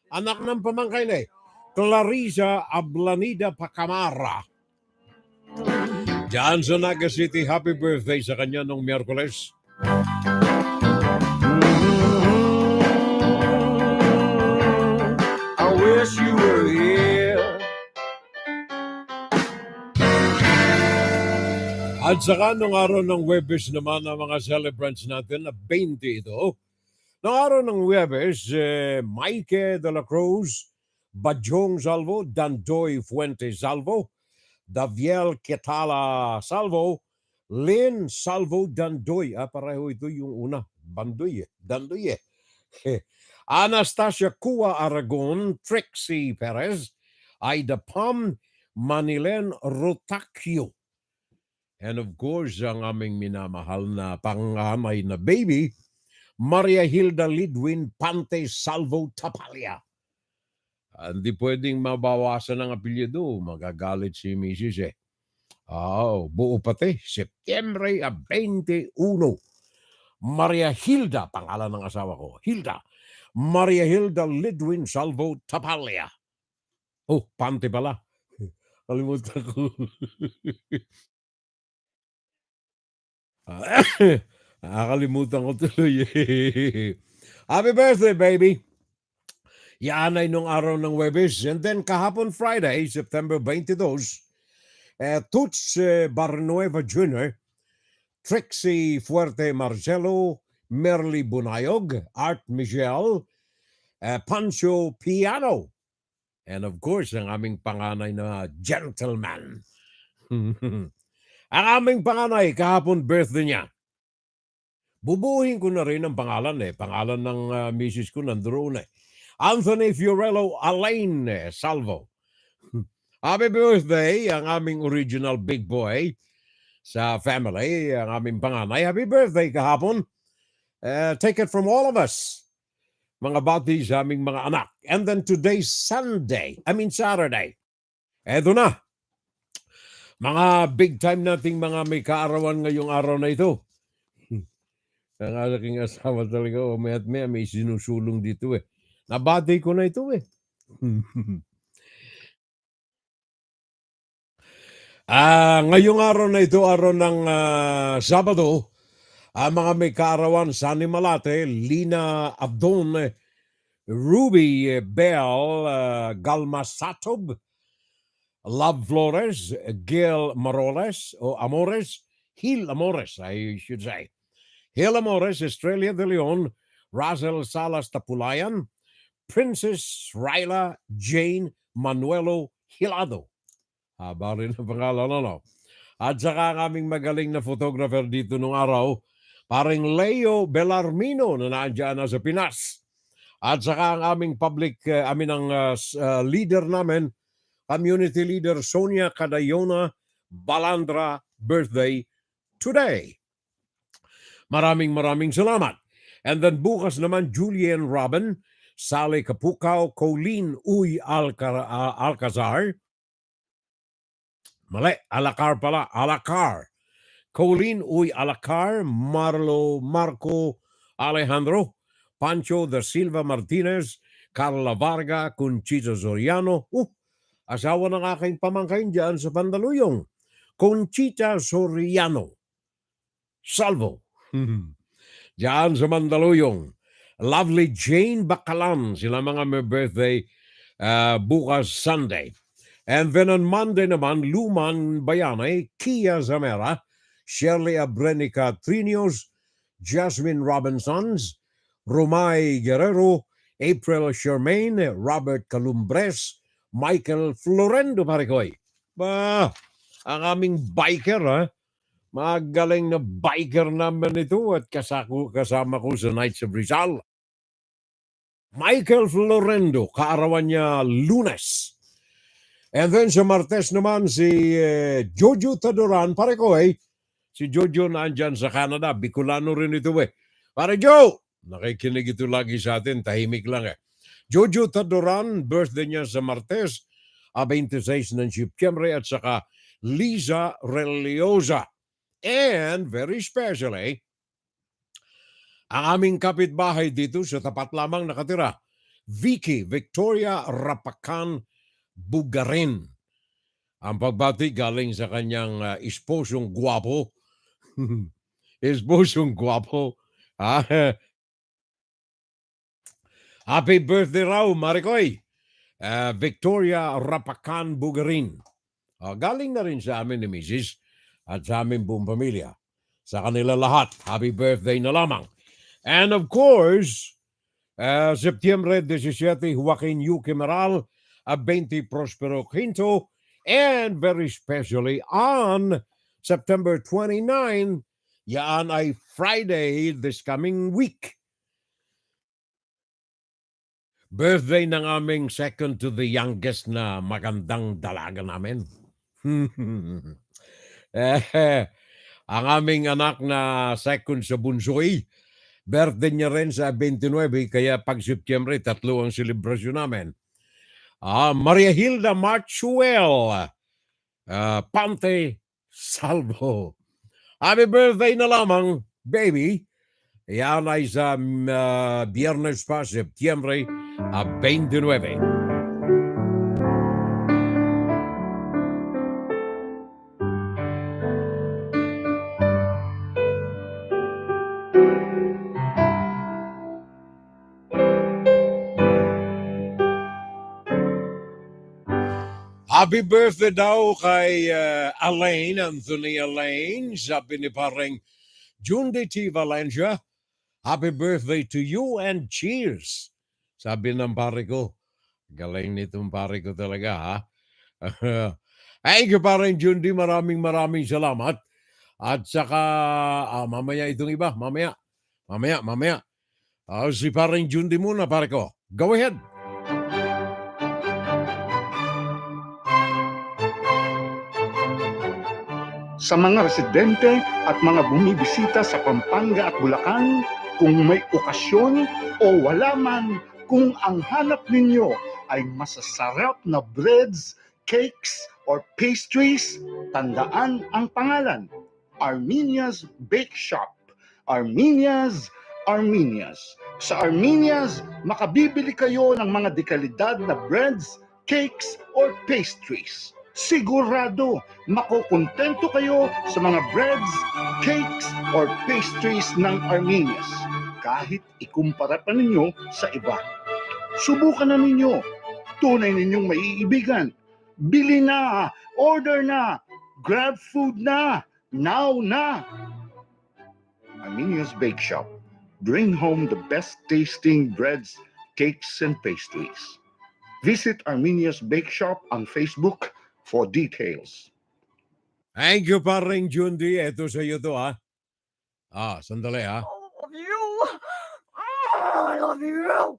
Anak ng pamangkin Clarissa Ablanida Pacamara. Diyan sa Naga City, happy birthday sa kanya nung Miyerkules. I wish you were here. At saka nung araw ng Webes naman ang mga celebrants natin na 20 ito. Nung araw ng Webes, Mike de la Cruz, Bajong Salvo, Dandoy Fuentes Salvo, Daviel Ketala Salvo, Lynn Salvo Dandoy. Pareho ito yung una. Dandoy. Anastasia Cua Aragon, Trixie Perez, Aida Pam, Manilen Rotakyo. And of course, ang aming minamahal na panganay na baby, Maria Hilda Lidwin Pante Salvo Tapalia. Hindi pwedeng mabawasan ang apelyido. Magagalit si Mrs. Buo pati. Setyembre 21. Maria Hilda, pangalan ng asawa ko. Hilda. Maria Hilda Lidwin Salvo Tapalia. Pante pala. Kalimutan ko. Nakakalimutan ko tuloy. Happy birthday, baby! Yan ay nung araw ng Webes. And then kahapon Friday, September 22, Tuts Barnueva Jr., Trixie Fuerte Marcelo, Merly Bunayog, Art Michelle, Pancho Piano, and of course, ang aming panganay na gentleman. Ang aming panganay, kahapon birthday niya. Bubuhin ko na rin ang pangalan Pangalan ng misis ko nandoon Anthony Fiorello Alain Salvo. Happy birthday, ang aming original big boy sa family, ang aming panganay. Happy birthday kahapon. Take it from all of us. Mga bati sa aming mga anak. And then today's Saturday. Eto na. Mga big time nating mga may kaarawan ngayong araw na ito. Ang aking asawa talaga, may sinusulong dito Nabati ko na ito ngayong araw na ito, araw ng Sabado, ang mga may kaarawan, Sunny Malate, Lina Abdon, Ruby Bell, Galmasatob, Love Flores, Gil Amores, Hil Amores, I should say. Hil Amores, Estrella de Leon, Razel Salas Tapulayan, Princess Ryla Jane Manuelo Hilado. Haba rin ang pangalan, At saka ang aming magaling na photographer dito nung araw, paring Leo Bellarmino na naandyan na sa Pinas. At saka ang aming leader namin, community leader Sonia Cadayona Balandra, birthday today. Maraming salamat. And then bukas naman, Julian Robin, Sally Kapukaw, Colleen Uy Alcazar. Mali, Alacar. Colleen Uy Alacar, Marco Alejandro, Pancho da Silva Martinez, Carla Varga, Conchita Soriano. Asawa ng aking pamangkin dyan sa Pandaluyong. Conchita Soriano. Salvo. Diyan sa Mandaluyong. Lovely Jane Bacalan. Sila mga may birthday bukas Sunday. And then on Monday naman, Luman Bayanay, Kia Zamera, Shirley Abrenica Trinios, Jasmine Robinsons, Romay Guerrero, April Shermaine, Robert Calumbres, Michael Florendo Paricoy. Ang aming biker, magaling na biker naman ito at kasama ko sa Knights of Rizal. Michael Florendo, kaarawan niya Lunes. And then sa Martes naman si Jojo Tadoran, Paricoy. Si Jojo na andyan sa Canada, Bicolano rin ito Pare Joe, nakikinig ito lagi sa atin, tahimik lang Jojo Tadoran, birthday niya sa Martes, 26 ng Septyembre, at saka Liza Reliosa. And very specially, ang aming kapitbahay dito sa tapat lamang nakatira, Vicky Victoria Rapakan Bugarin. Ang pagbati galing sa kanyang esposong guwapo. Esposong guwapo. Happy birthday raw, Maricoy. Victoria Rapakan Bugarin. Galing na rin sa amin ni Mrs. at sa aming buong pamilya. Sa kanila lahat, happy birthday na lamang. And of course, Septyembre 17, Joaquin U. Kemeral, 20 Prospero Quinto, and very specially on September 29, yan ay Friday this coming week. Birthday ng aming second to the youngest na magandang dalaga namin. Ang aming anak na second sa bunsoy, birthday niya rin sa 29, kaya pag Septyembre, 3 ang selebrasyon namin. Maria Hilda Marchuel Pante Salvo. Happy birthday na lamang, baby. Yan ay sa Biyernes pa, Septyembre 29. Happy birthday daw kay Elaine, Anthony Elaine, sabi ni pareng Jundi T. Valencia. Happy birthday to you and cheers. Sabi ng pare ko. Galing nitong pare ko talaga, ha? Ay, pareng Jundi, maraming salamat. At saka, mamaya itong iba, mamaya. Si pareng Jundi muna, pare ko. Go ahead. Sa mga residente at mga bumibisita sa Pampanga at Bulacan, kung may okasyon o wala man, kung ang hanap ninyo ay masasarap na breads, cakes, or pastries, tandaan ang pangalan, Armenia's Bake Shop. Armenia's. Sa Armenia's, makabibili kayo ng mga dekalidad na breads, cakes, or pastries. Sigurado, makukontento kayo sa mga breads, cakes, or pastries ng Armenia's kahit ikumpara pa ninyo sa iba. Subukan na ninyo. Tunay ninyong maiibigan. Bili na, order na, grab food na, now na. Armenia's Bake Shop. Bring home the best tasting breads, cakes, and pastries. Visit Armenia's Bake Shop on Facebook for details. Thank you, pareng Jundi. Ito sa iyo to, ha? Sandali, ha? I love you.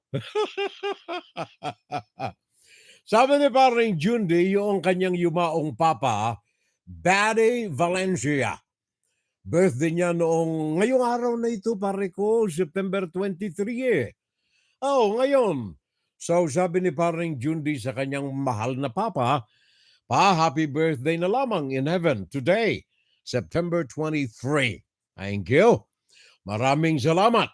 Sabi ni pareng Jundi, yung kanyang yumaong papa, Daddy Valencia. Birthday niya ngayong araw na ito, pare ko, September 23 ngayon. So sabi ni pareng Jundi sa kanyang mahal na papa, happy birthday na lamang in heaven today, September 23. Thank you. Maraming salamat.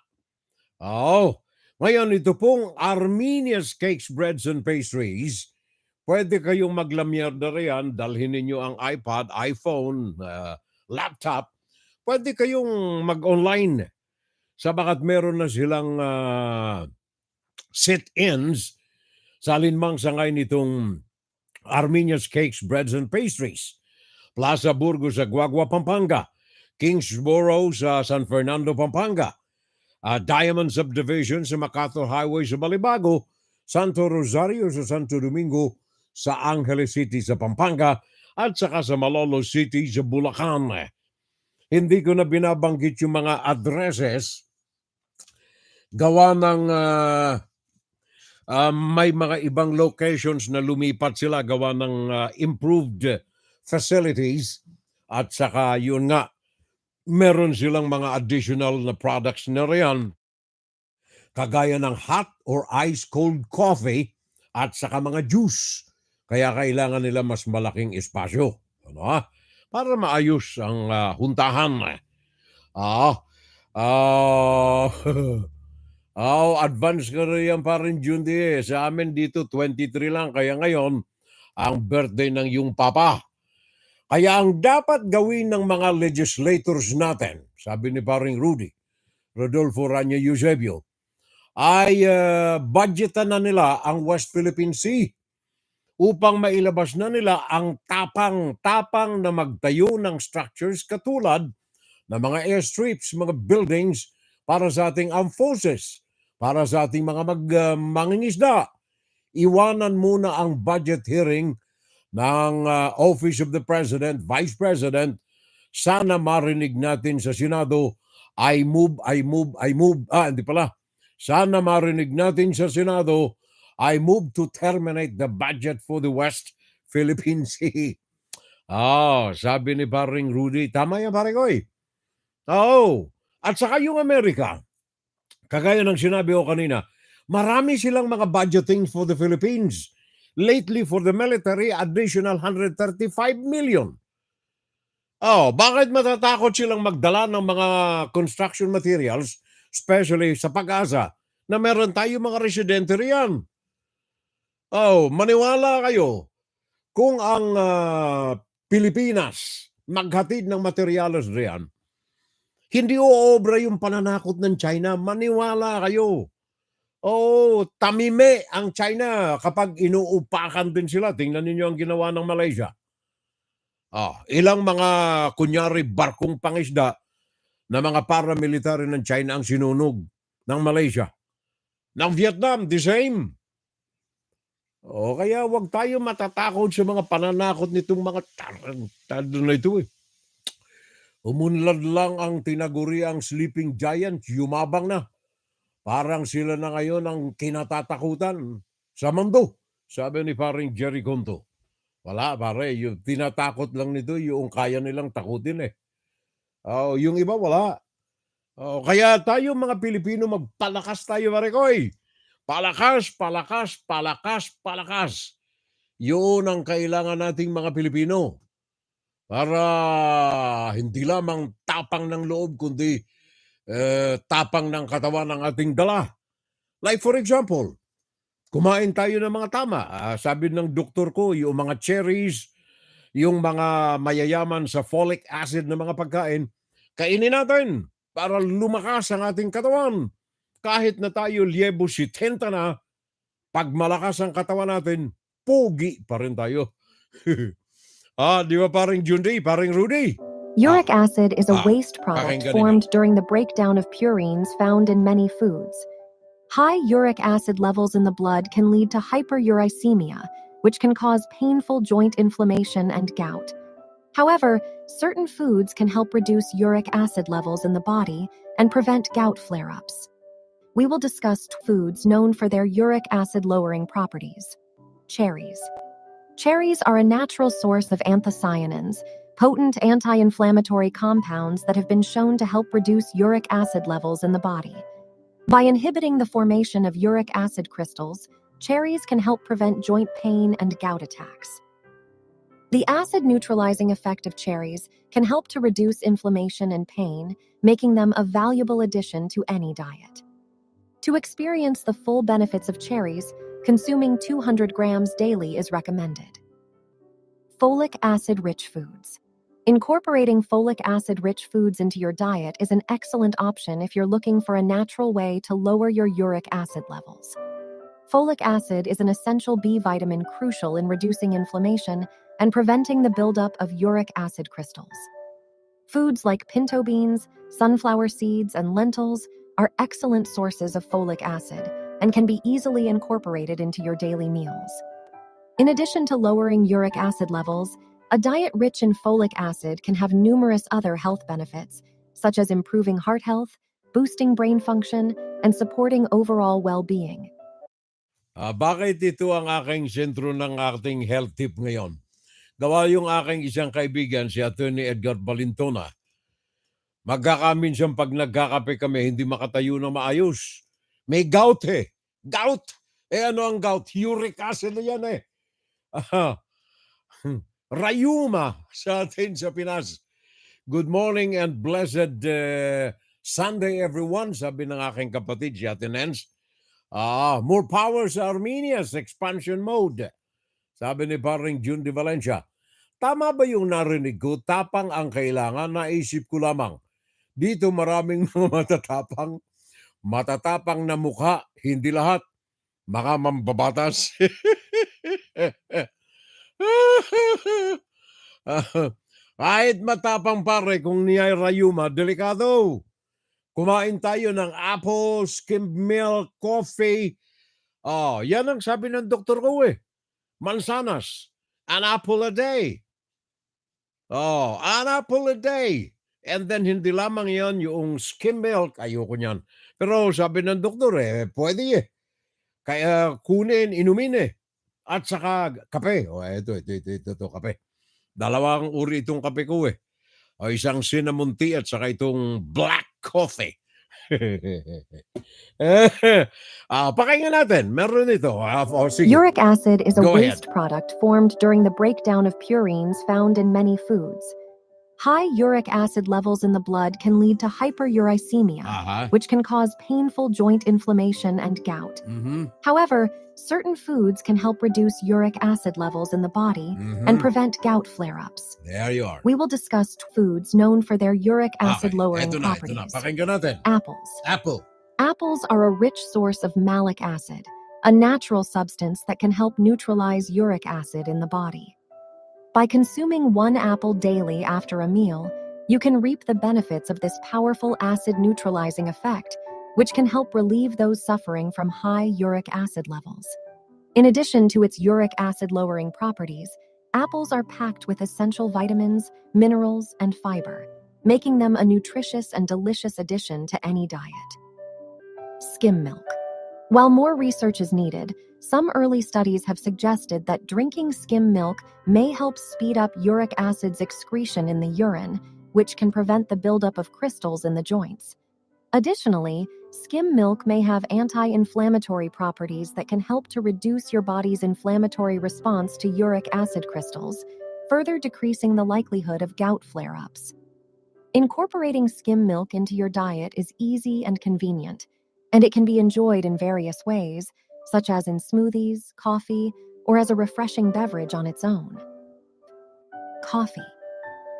Ngayon ito pong Armenia's Cakes, Breads, and Pastries. Pwede kayong maglamyar na riyan, dalhin ninyo ang iPad, iPhone, laptop. Pwede kayong mag-online sabagat meron na silang sit-ins sa alinmang sangay nitong Armenia's Cakes, Breads, and Pastries. Plaza Burgos sa Guagua, Pampanga. Kingsborough sa San Fernando, Pampanga. Diamond Subdivision sa MacArthur Highway sa Balibago. Santo Rosario sa Santo Domingo sa Angeles City sa Pampanga. At saka sa Malolo City sa Bulacan. Hindi ko na binabanggit yung mga addresses. Gawa ng may mga ibang locations na lumipat sila gawa ng improved facilities at saka yun nga, meron silang mga additional na products na riyan. kagaya ng hot or ice cold coffee at saka mga juice. Kaya kailangan nila mas malaking espasyo. Ano, para maayos ang huntahan. Advance ka rin yan pa rin, Jundi. Sa amin dito, 23 lang. Kaya ngayon, ang birthday ng iyong papa. Kaya ang dapat gawin ng mga legislators natin, sabi ni paring Rudy, Rodolfo Rania Eusebio, ay budgetan na nila ang West Philippine Sea upang mailabas na nila ang tapang-tapang na magtayo ng structures katulad ng mga airstrips, mga buildings para sa ating armed forces, para sa ating mga mangingisda. Iwanan muna ang budget hearing ng Office of the President, Vice President. Sana marinig natin sa Senado, I move. Hindi pala. Sana marinig natin sa Senado, I move to terminate the budget for the West Philippine Sea. Sabi ni paring Rudy, tama yan pare ko eh. At saka yung Amerika, kagaya ng sinabi ko kanina, marami silang mga budgeting for the Philippines. Lately for the military, additional 135 million. Bakit matatakot silang magdala ng mga construction materials, especially sa Pag-asa, na meron tayo mga residente riyan? Maniwala kayo, kung ang Pilipinas maghatid ng materyales riyan, hindi uobra yung pananakot ng China. Maniwala kayo. Tamime ang China kapag inuupakan din sila. Tingnan ninyo ang ginawa ng Malaysia. Ilang mga kunyari barkong pangisda na mga paramilitary ng China ang sinunog ng Malaysia. Ng Vietnam, the same. Kaya wag tayo matatakot sa mga pananakot nitong mga tarantado na ito eh. Umunlad lang ang tinaguriang sleeping giant, yumabang na. Parang sila na ngayon ang kinatatakutan sa mundo, sabi ni paring Jerry Conto. Wala pare, yung tinatakot lang nito, yung kaya nilang takutin eh. Yung iba wala. Kaya tayo mga Pilipino, magpalakas tayo pare ko eh. Palakas, palakas, palakas, palakas. Yun ang kailangan nating mga Pilipino. Para hindi lamang tapang ng loob, kundi tapang ng katawan ng ating dala. Like for example, kumain tayo ng mga tama. Sabi ng doktor ko, yung mga cherries, yung mga mayayaman sa folic acid na mga pagkain, kainin natin para lumakas ang ating katawan. Kahit na tayo liebo 70 na, pag malakas ang katawan natin, pogi pa rin tayo. Di ba paring Jundi, paring Rudy? Uric acid is a waste product pakinggan formed during the breakdown of purines found in many foods. High uric acid levels in the blood can lead to hyperuricemia, which can cause painful joint inflammation and gout. However, certain foods can help reduce uric acid levels in the body and prevent gout flare-ups. We will discuss foods known for their uric acid lowering properties. Cherries. Cherries are a natural source of anthocyanins, potent anti-inflammatory compounds that have been shown to help reduce uric acid levels in the body. By inhibiting the formation of uric acid crystals, cherries can help prevent joint pain and gout attacks. The acid-neutralizing effect of cherries can help to reduce inflammation and pain, making them a valuable addition to any diet. To experience the full benefits of cherries, consuming 200 grams daily is recommended. Folic acid-rich foods. Incorporating folic acid-rich foods into your diet is an excellent option if you're looking for a natural way to lower your uric acid levels. Folic acid is an essential B vitamin crucial in reducing inflammation and preventing the buildup of uric acid crystals. Foods like pinto beans, sunflower seeds, and lentils are excellent sources of folic acid and can be easily incorporated into your daily meals. In addition to lowering uric acid levels, a diet rich in folic acid can have numerous other health benefits, such as improving heart health, boosting brain function, and supporting overall well-being. Bakit ito ang aking sentro ng ating health tip ngayon? Gawa yung aking isang kaibigan, si Attorney Edgar Balintona. Magkakaminsan pag nagkakape kami, hindi makatayo na maayos. May gout eh. Gout. Ano ang gout? Uric acid na yan eh. Rayuma sa atin sa Pinas. Good morning and blessed Sunday everyone, sabi ng aking kapatid si Ate Nens. More power sa Armenia's expansion mode, sabi ni paring June de Valencia. Tama ba yung narinig ko? Tapang ang kailangan, naisip ko lamang. Dito maraming mga matatapang na mukha, hindi lahat. Mga mambabatas. Kahit matapang pare, kung niyay rayuma, delikado. Kumain tayo ng apple, skimmed milk, coffee. Yan ang sabi ng doktor ko eh. Mansanas. An apple a day. An apple a day. And then hindi lamang yan, yung skim milk, ayoko niyan. Pero sabi ng doktor pwede eh. Kaya kunin, inumin eh. At saka kape. Ito, kape. Dalawang uri itong kape ko eh. Isang cinnamon tea at saka itong black coffee. Pakinggan natin. Meron ito. Sige. Uric acid is a Go waste ahead. product formed during the breakdown of purines found in many foods. High uric acid levels in the blood can lead to hyperuricemia, which can cause painful joint inflammation and gout. However, certain foods can help reduce uric acid levels in the body and prevent gout flare-ups. There you are. We will discuss foods known for their uric acid-lowering Ito properties. na. Pakinggan natin. Apples. Apple. Apples are a rich source of malic acid, a natural substance that can help neutralize uric acid in the body. By consuming 1 apple daily after a meal, you can reap the benefits of this powerful acid-neutralizing effect, which can help relieve those suffering from high uric acid levels. In addition to its uric acid-lowering properties, apples are packed with essential vitamins, minerals, and fiber, making them a nutritious and delicious addition to any diet. Skim milk. While more research is needed, some early studies have suggested that drinking skim milk may help speed up uric acid's excretion in the urine, which can prevent the buildup of crystals in the joints. Additionally, skim milk may have anti-inflammatory properties that can help to reduce your body's inflammatory response to uric acid crystals, further decreasing the likelihood of gout flare-ups. Incorporating skim milk into your diet is easy and convenient, and it can be enjoyed in various ways, such as in smoothies, coffee, or as a refreshing beverage on its own. Coffee.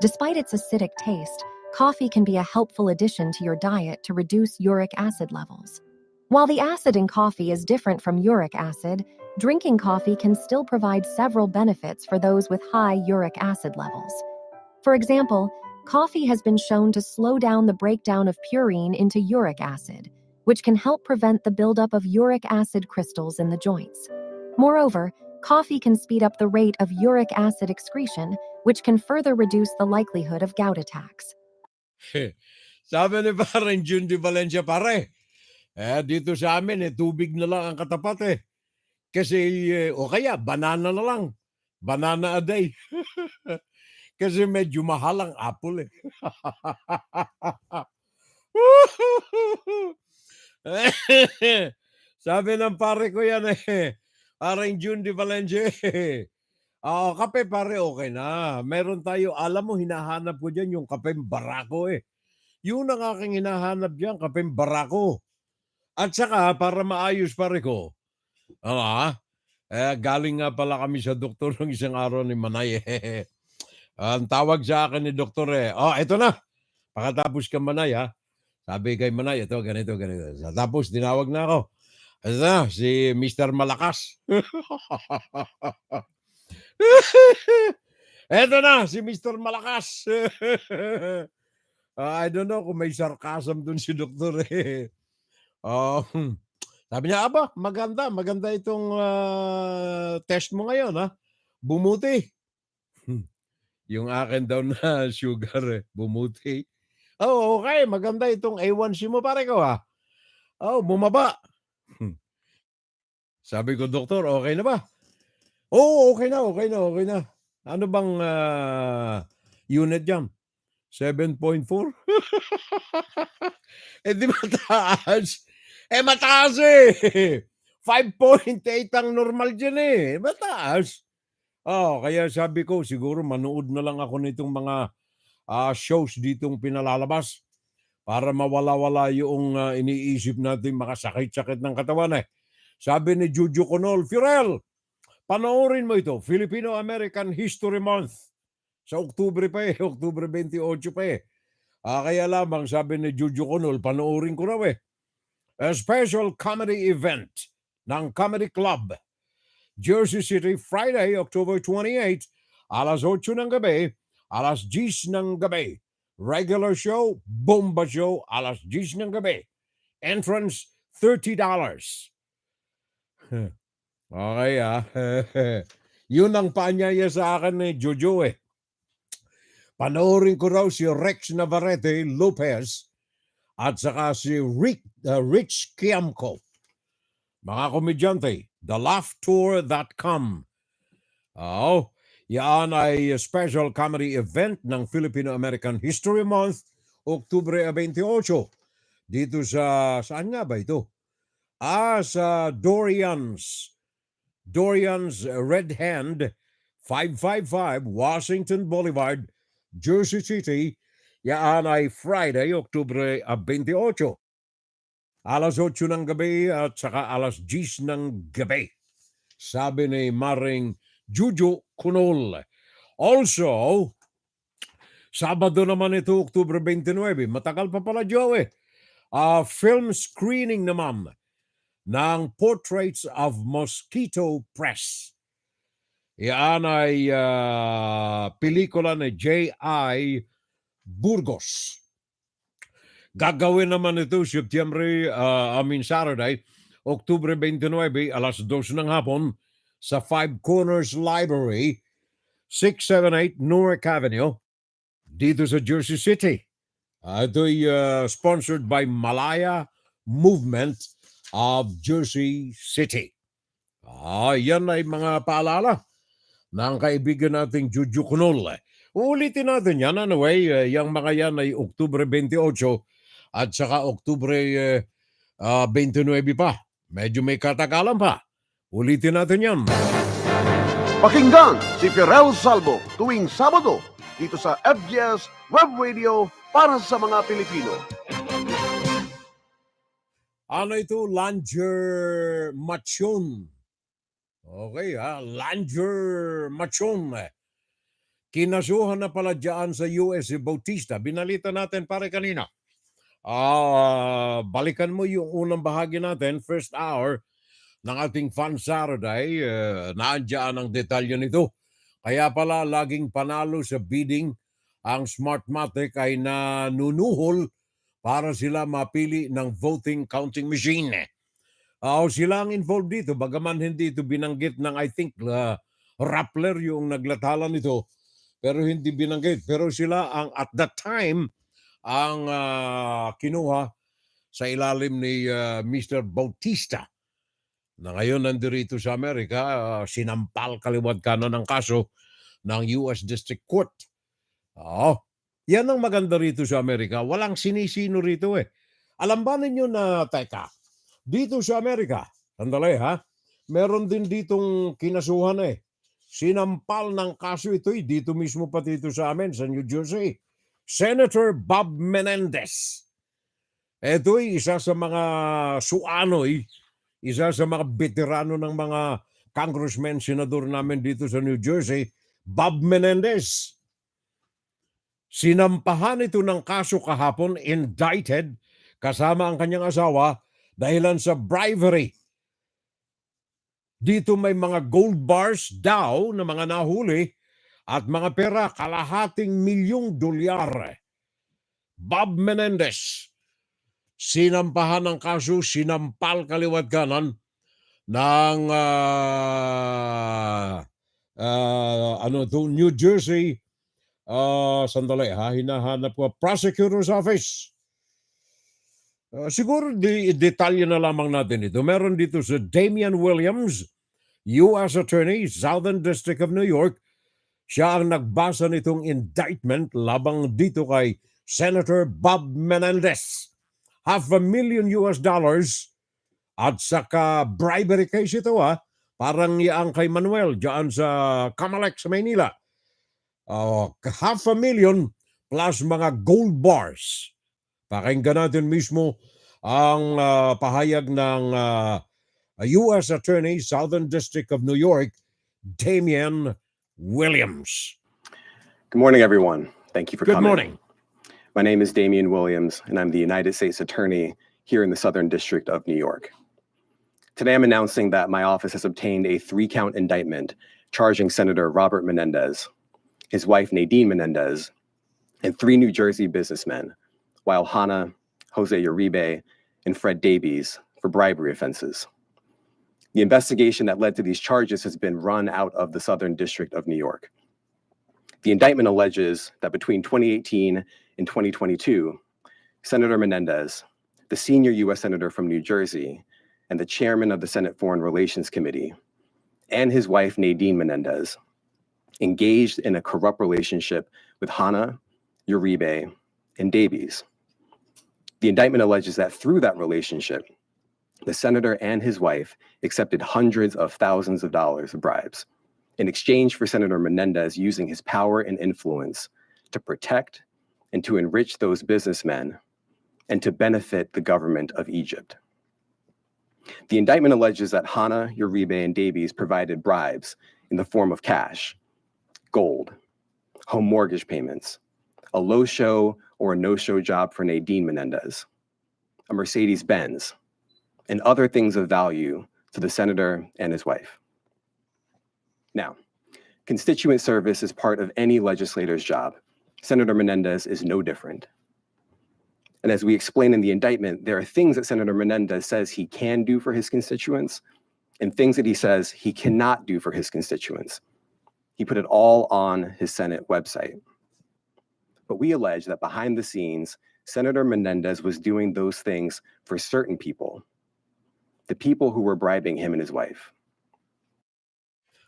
Despite its acidic taste, coffee can be a helpful addition to your diet to reduce uric acid levels. While the acid in coffee is different from uric acid, drinking coffee can still provide several benefits for those with high uric acid levels. For example, coffee has been shown to slow down the breakdown of purine into uric acid, which can help prevent the buildup of uric acid crystals in the joints. Moreover, coffee can speed up the rate of uric acid excretion, which can further reduce the likelihood of gout attacks. Sabi ni parang June de Valencia, pare, dito sa amin, tubig na lang ang katapat eh. Kasi, o kaya, banana na lang. Banana a day. Kasi medyo mahal ang apple eh. Sabi ng pare ko yan parang June de Valencia kape pare, okay na. Meron tayo, alam mo, hinahanap ko dyan yung kapeng barako eh. Yun ang aking hinahanap dyan, kapeng barako. At saka, para maayos pare ko, galing nga pala kami sa doktor ng isang araw ni Manay. Ang tawag sa akin ni doktor ito na. Pakatapos ka Manay Sabi kay Manay, ito, ganito. Tapos, dinawag na ako. Ito na, si Mr. Malakas. Ito na, si Mr. Malakas. I don't know kung may sarcasm dun si doktor sabi niya, maganda itong test mo ngayon Bumuti. Yung akin daw na sugar bumuti. Okay, maganda itong A1C mo pare ko bumaba. Sabi ko, doktor, okay na ba? Okay na. Ano bang unit jam? 7.4? Di ba taas? Mataas eh. 5.8 ang normal dyan eh. Mataas. Kaya sabi ko, siguro manood na lang ako nitong mga shows ditong pinalalabas para mawala-wala yung iniisip natin makasakit-sakit ng katawan eh. Sabi ni Juju Conol, Fiorel, panoorin mo ito, Filipino-American History Month. Sa Oktubre pa eh, Oktubre 28 pa eh. Kaya lamang sabi ni Juju Conol, panoorin ko raw eh. A special comedy event ng Comedy Club. Jersey City, Friday, October 28, alas 8 ng gabi, alas 10 ng gabi. Regular show, bomba show, alas 10 ng gabi. Entrance, $30. Okay Yun ang paanyaya sa akin ni Jojo eh. Panoorin ko raw si Rex Navarrete Lopez at saka si Rich Kiamco. Mga komedyante, thelaughtour.com. Yan ay special comedy event ng Filipino-American History Month, Oktubre 28. Dito saan nga ba ito? Sa Dorian's Red Hand, 555 Washington Boulevard, Jersey City. Yan ay Friday, Oktubre 28. Alas 8 ng gabi at saka alas 10 ng gabi. Sabi ni Maring Juju Kunol. Also, Sabado naman ito, Oktubre 29. Matagal pa pala, Joe. Film screening naman ng Portraits of Mosquito Press. Yan ay pelikula ni J.I. Burgos. Gagawin naman ito Saturday, Oktubre 29, alas 2 ng hapon sa Five Corners Library, 678 Newark Avenue, dito sa Jersey City. Ito'y sponsored by Malaya Movement of Jersey City. Yan ay mga paalala ng kaibigan nating Juju Kunol. Uulitin natin yan. Anyway, yung mga yan ay Oktubre 28 at saka Oktubre 29 pa. Medyo may katagalan pa. Ulitin natin yan. Pakinggan si Fiorel Salvo tuwing Sabado dito sa FGS Web Radio para sa mga Pilipino. Ano ito? Langer Machon. Okay Langer Machon. Kinasuhan na pala dyan sa US si Bautista. Binalita natin pare kanina. Balikan mo yung unang bahagi natin, first hour ng ating Fun Saturday. Naandyan ang detalye nito. Kaya pala laging panalo sa bidding ang Smartmatic ay nanunuhol para sila mapili ng voting counting machine. Sila ang involved dito, bagaman hindi ito binanggit ng I think Rappler yung naglathala nito, pero hindi binanggit. Pero sila ang at that time ang kinuha sa ilalim ni Mr. Bautista na ngayon nandirito sa Amerika, sinampal kaliwat kanan ng kaso ng US District Court. Yan ang maganda rito sa Amerika. Walang sinisino rito eh. Alam ba ninyo na, dito sa Amerika, sandali meron din ditong kinasuhan eh. Sinampal ng kaso ito dito mismo pati ito sa amin, sa New Jersey. Senator Bob Menendez. Ito'y isa sa mga suanoy, isa sa mga veterano ng mga congressmen, senador namin dito sa New Jersey, Bob Menendez. Sinampahan ito ng kaso kahapon, indicted, kasama ang kanyang asawa, dahilan sa bribery. Dito may mga gold bars daw na mga nahuli at mga pera, $250 million. Bob Menendez, sinampahan ng kaso, sinampal kaliwat kanan ng New Jersey, sandali hinahanap ko, prosecutor's office. Siguro detalye na lamang natin ito. Meron dito sa Damian Williams, U.S. Attorney, Southern District of New York. Siya ang nagbasa nitong indictment labang dito kay Senator Bob Menendez. $500,000 At saka bribery case ito parang yang kay Manuel dyan sa Kamalek sa Maynila. 500,000 plus mga gold bars. Pakinggan natin mismo ang pahayag ng U.S. Attorney, Southern District of New York, Damian Williams. Good morning, everyone. Thank you for coming. Good morning. My name is Damian Williams, and I'm the United States Attorney here in the Southern District of New York. Today, I'm announcing that my office has obtained a 3-count indictment charging Senator Robert Menendez, his wife Nadine Menendez, and 3 New Jersey businessmen, while Hannah, Jose Uribe, and Fred Davies, for bribery offenses. The investigation that led to these charges has been run out of the Southern District of New York. The indictment alleges that between 2018 and 2022, Senator Menendez, the senior U.S. Senator from New Jersey, and the chairman of the Senate Foreign Relations Committee, and his wife Nadine Menendez, engaged in a corrupt relationship with Hannah, Uribe, and Davies. The indictment alleges that through that relationship, the senator and his wife accepted hundreds of thousands of dollars of bribes in exchange for Senator Menendez using his power and influence to protect and to enrich those businessmen and to benefit the government of Egypt. The indictment alleges that Hannah, Uribe, and Davies provided bribes in the form of cash, gold, home mortgage payments, a low-show or a no-show job for Nadine Menendez, a Mercedes-Benz, and other things of value to the senator and his wife. Now, constituent service is part of any legislator's job. Senator Menendez is no different. And as we explain in the indictment, there are things that Senator Menendez says he can do for his constituents and things that he says he cannot do for his constituents. He put it all on his Senate website. But we allege that behind the scenes, Senator Menendez was doing those things for certain people, the people who were bribing him and his wife.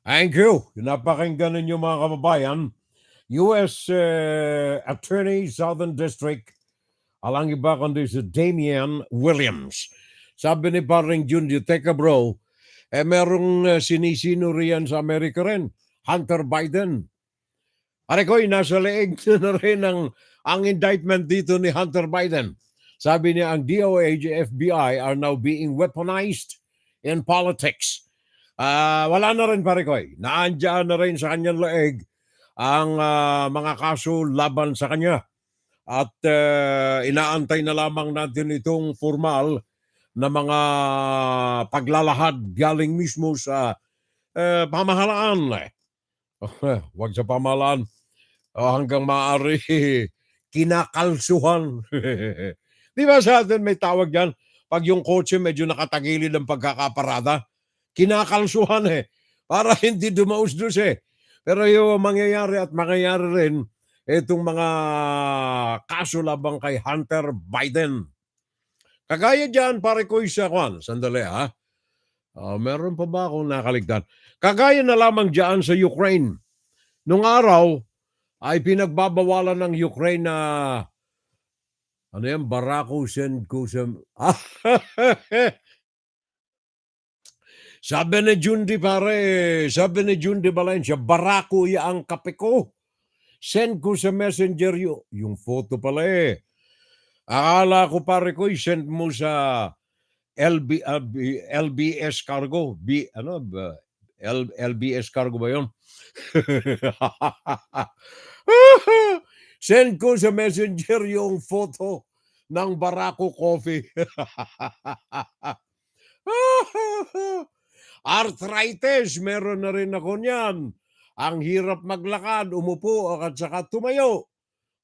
Thank you. Napakinggan ninyo mga kababayan. U.S. Attorney, Southern District, alang iba kundi si Damian Williams. Sabi ni paring Jundi, teka bro, merong sinisino riyan sa Amerika rin, Hunter Biden. Pare ko, nasa leeg na rin ang indictment dito ni Hunter Biden. Sabi niya, ang DOJ, FBI are now being weaponized in politics. Wala na rin pare ko. Naandyan na rin sa kanyang leeg ang mga kaso laban sa kanya. At inaantay na lamang natin itong formal na mga paglalahad galing mismo sa pamahalaan. Huwag sa pamahalaan. Hanggang maaari kinakalsuhan. Di ba sa atin may tawag yan? Pag yung kotse medyo nakatagilid ang pagkakaparada, kinakalsuhan para hindi dumaus-dus Pero yung mangyayari at mangyayari rin, itong mga kaso labang kay Hunter Biden. Kagaya dyan, pare ko isa kwan. Sandali meron pa ba akong nakaligtan? Kagaya na lamang dyan sa Ukraine. Nung araw, ay pinagbabawalan ng Ukraine na ano yan, Barako Senkusem. Sabi ni Jundi sabi ni Jundi Valencia, Barako ang kape ko. Send ko sa messenger yung photo pala Akala ko pare ko, send mo sa LBS Cargo. LBS Cargo ba yun? Send ko sa messenger yung photo ng Barako Coffee. Arthritis, meron na rin ako niyan. Ang hirap maglakad, umupo at saka tumayo.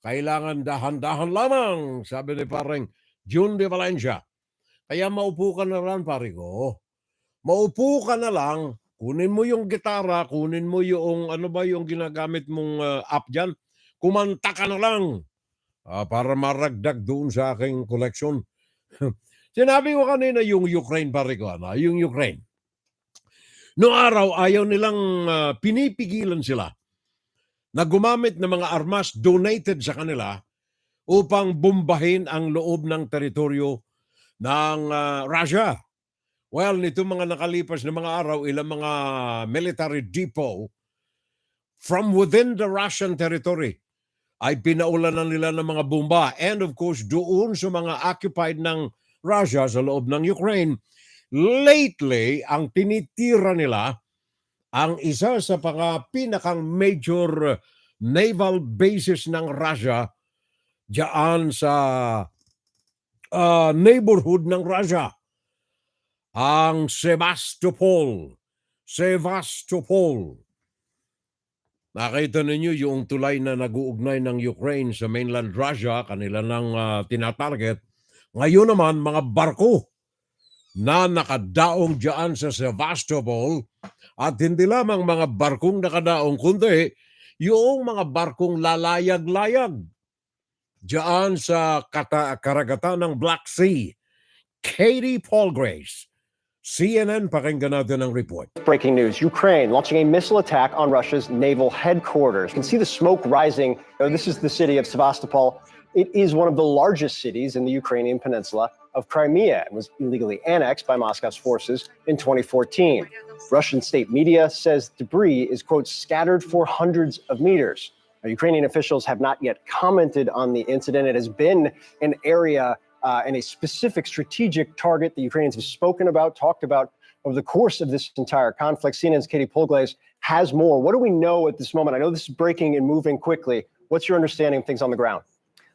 Kailangan dahan-dahan lamang, sabi ni parang June de Valencia. Kaya maupo ka na lang, pare ko. Maupo ka na lang, kunin mo yung gitara, kunin mo yung ano ba yung ginagamit mong app dyan. Kumanta ka na lang para maragdag doon sa aking koleksyon. Sinabi ko kanina yung Ukraine, pare ko. Yung Ukraine. Noong araw, ayaw nilang pinipigilan sila na gumamit ng mga armas donated sa kanila upang bombahin ang loob ng teritoryo ng Russia. Well, nito mga nakalipas na mga araw, ilang mga military depot from within the Russian territory ay pinaulanan nila ng mga bomba. And of course, doon sa mga occupied ng Russia sa loob ng Ukraine, lately, ang tinitira nila ang isa sa pinakang major naval bases ng Russia diyan sa neighborhood ng Russia, ang Sevastopol. Nakita ninyo yung tulay na nag-uugnay ng Ukraine sa mainland Russia, kanila nang tinatarget. Ngayon naman, mga barko na nakadaong diyan sa Sevastopol, at hindi lamang mga barkong nakadaong, kundi yung mga barkong lalayag-layag diyan sa karagatan ng Black Sea. Katie Polgrace, CNN, pakinggan natin ang report. Breaking news, Ukraine launching a missile attack on Russia's naval headquarters. You can see the smoke rising. This is the city of Sevastopol. It is one of the largest cities in the Ukrainian peninsula of Crimea and was illegally annexed by Moscow's forces in 2014. Russian state media says debris is, quote, scattered for hundreds of meters. Now, Ukrainian officials have not yet commented on the incident. It has been an area and a specific strategic target the Ukrainians have spoken about, talked about over the course of this entire conflict. CNN's Katie Polglaze has more. What do we know at this moment? I know this is breaking and moving quickly. What's your understanding of things on the ground?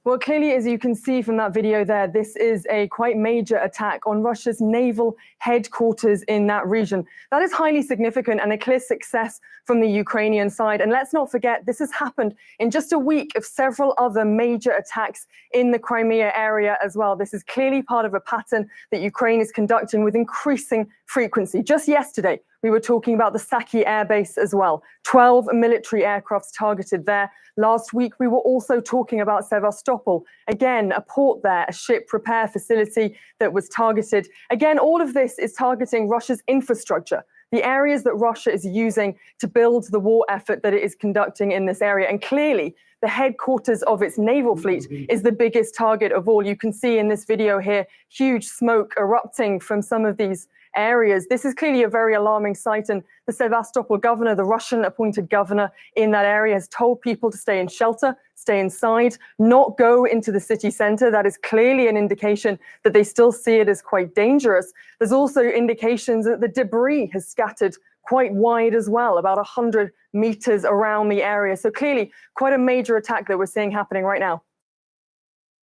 Well, clearly, as you can see from that video there, this is a quite major attack on Russia's naval headquarters in that region. That is highly significant and a clear success from the Ukrainian side. And let's not forget, this has happened in just a week of several other major attacks in the Crimea area as well. This is clearly part of a pattern that Ukraine is conducting with increasing frequency. Just yesterday, we were talking about the Saki Air Base as well. 12 military aircrafts targeted there. Last week, we were also talking about Sevastopol. Again, a port there, a ship repair facility that was targeted. Again, all of this is targeting Russia's infrastructure, the areas that Russia is using to build the war effort that it is conducting in this area. And clearly, the headquarters of its naval fleet is the biggest target of all. You can see in this video here, huge smoke erupting from some of these areas. This is clearly a very alarming sight, and the Sevastopol governor, the Russian appointed governor in that area, has told people to stay in shelter, stay inside, not go into the city center. That is clearly an indication that they still see it as quite dangerous. There's also indications that the debris has scattered quite wide as well, about 100 meters around the area. So clearly quite a major attack that we're seeing happening right now.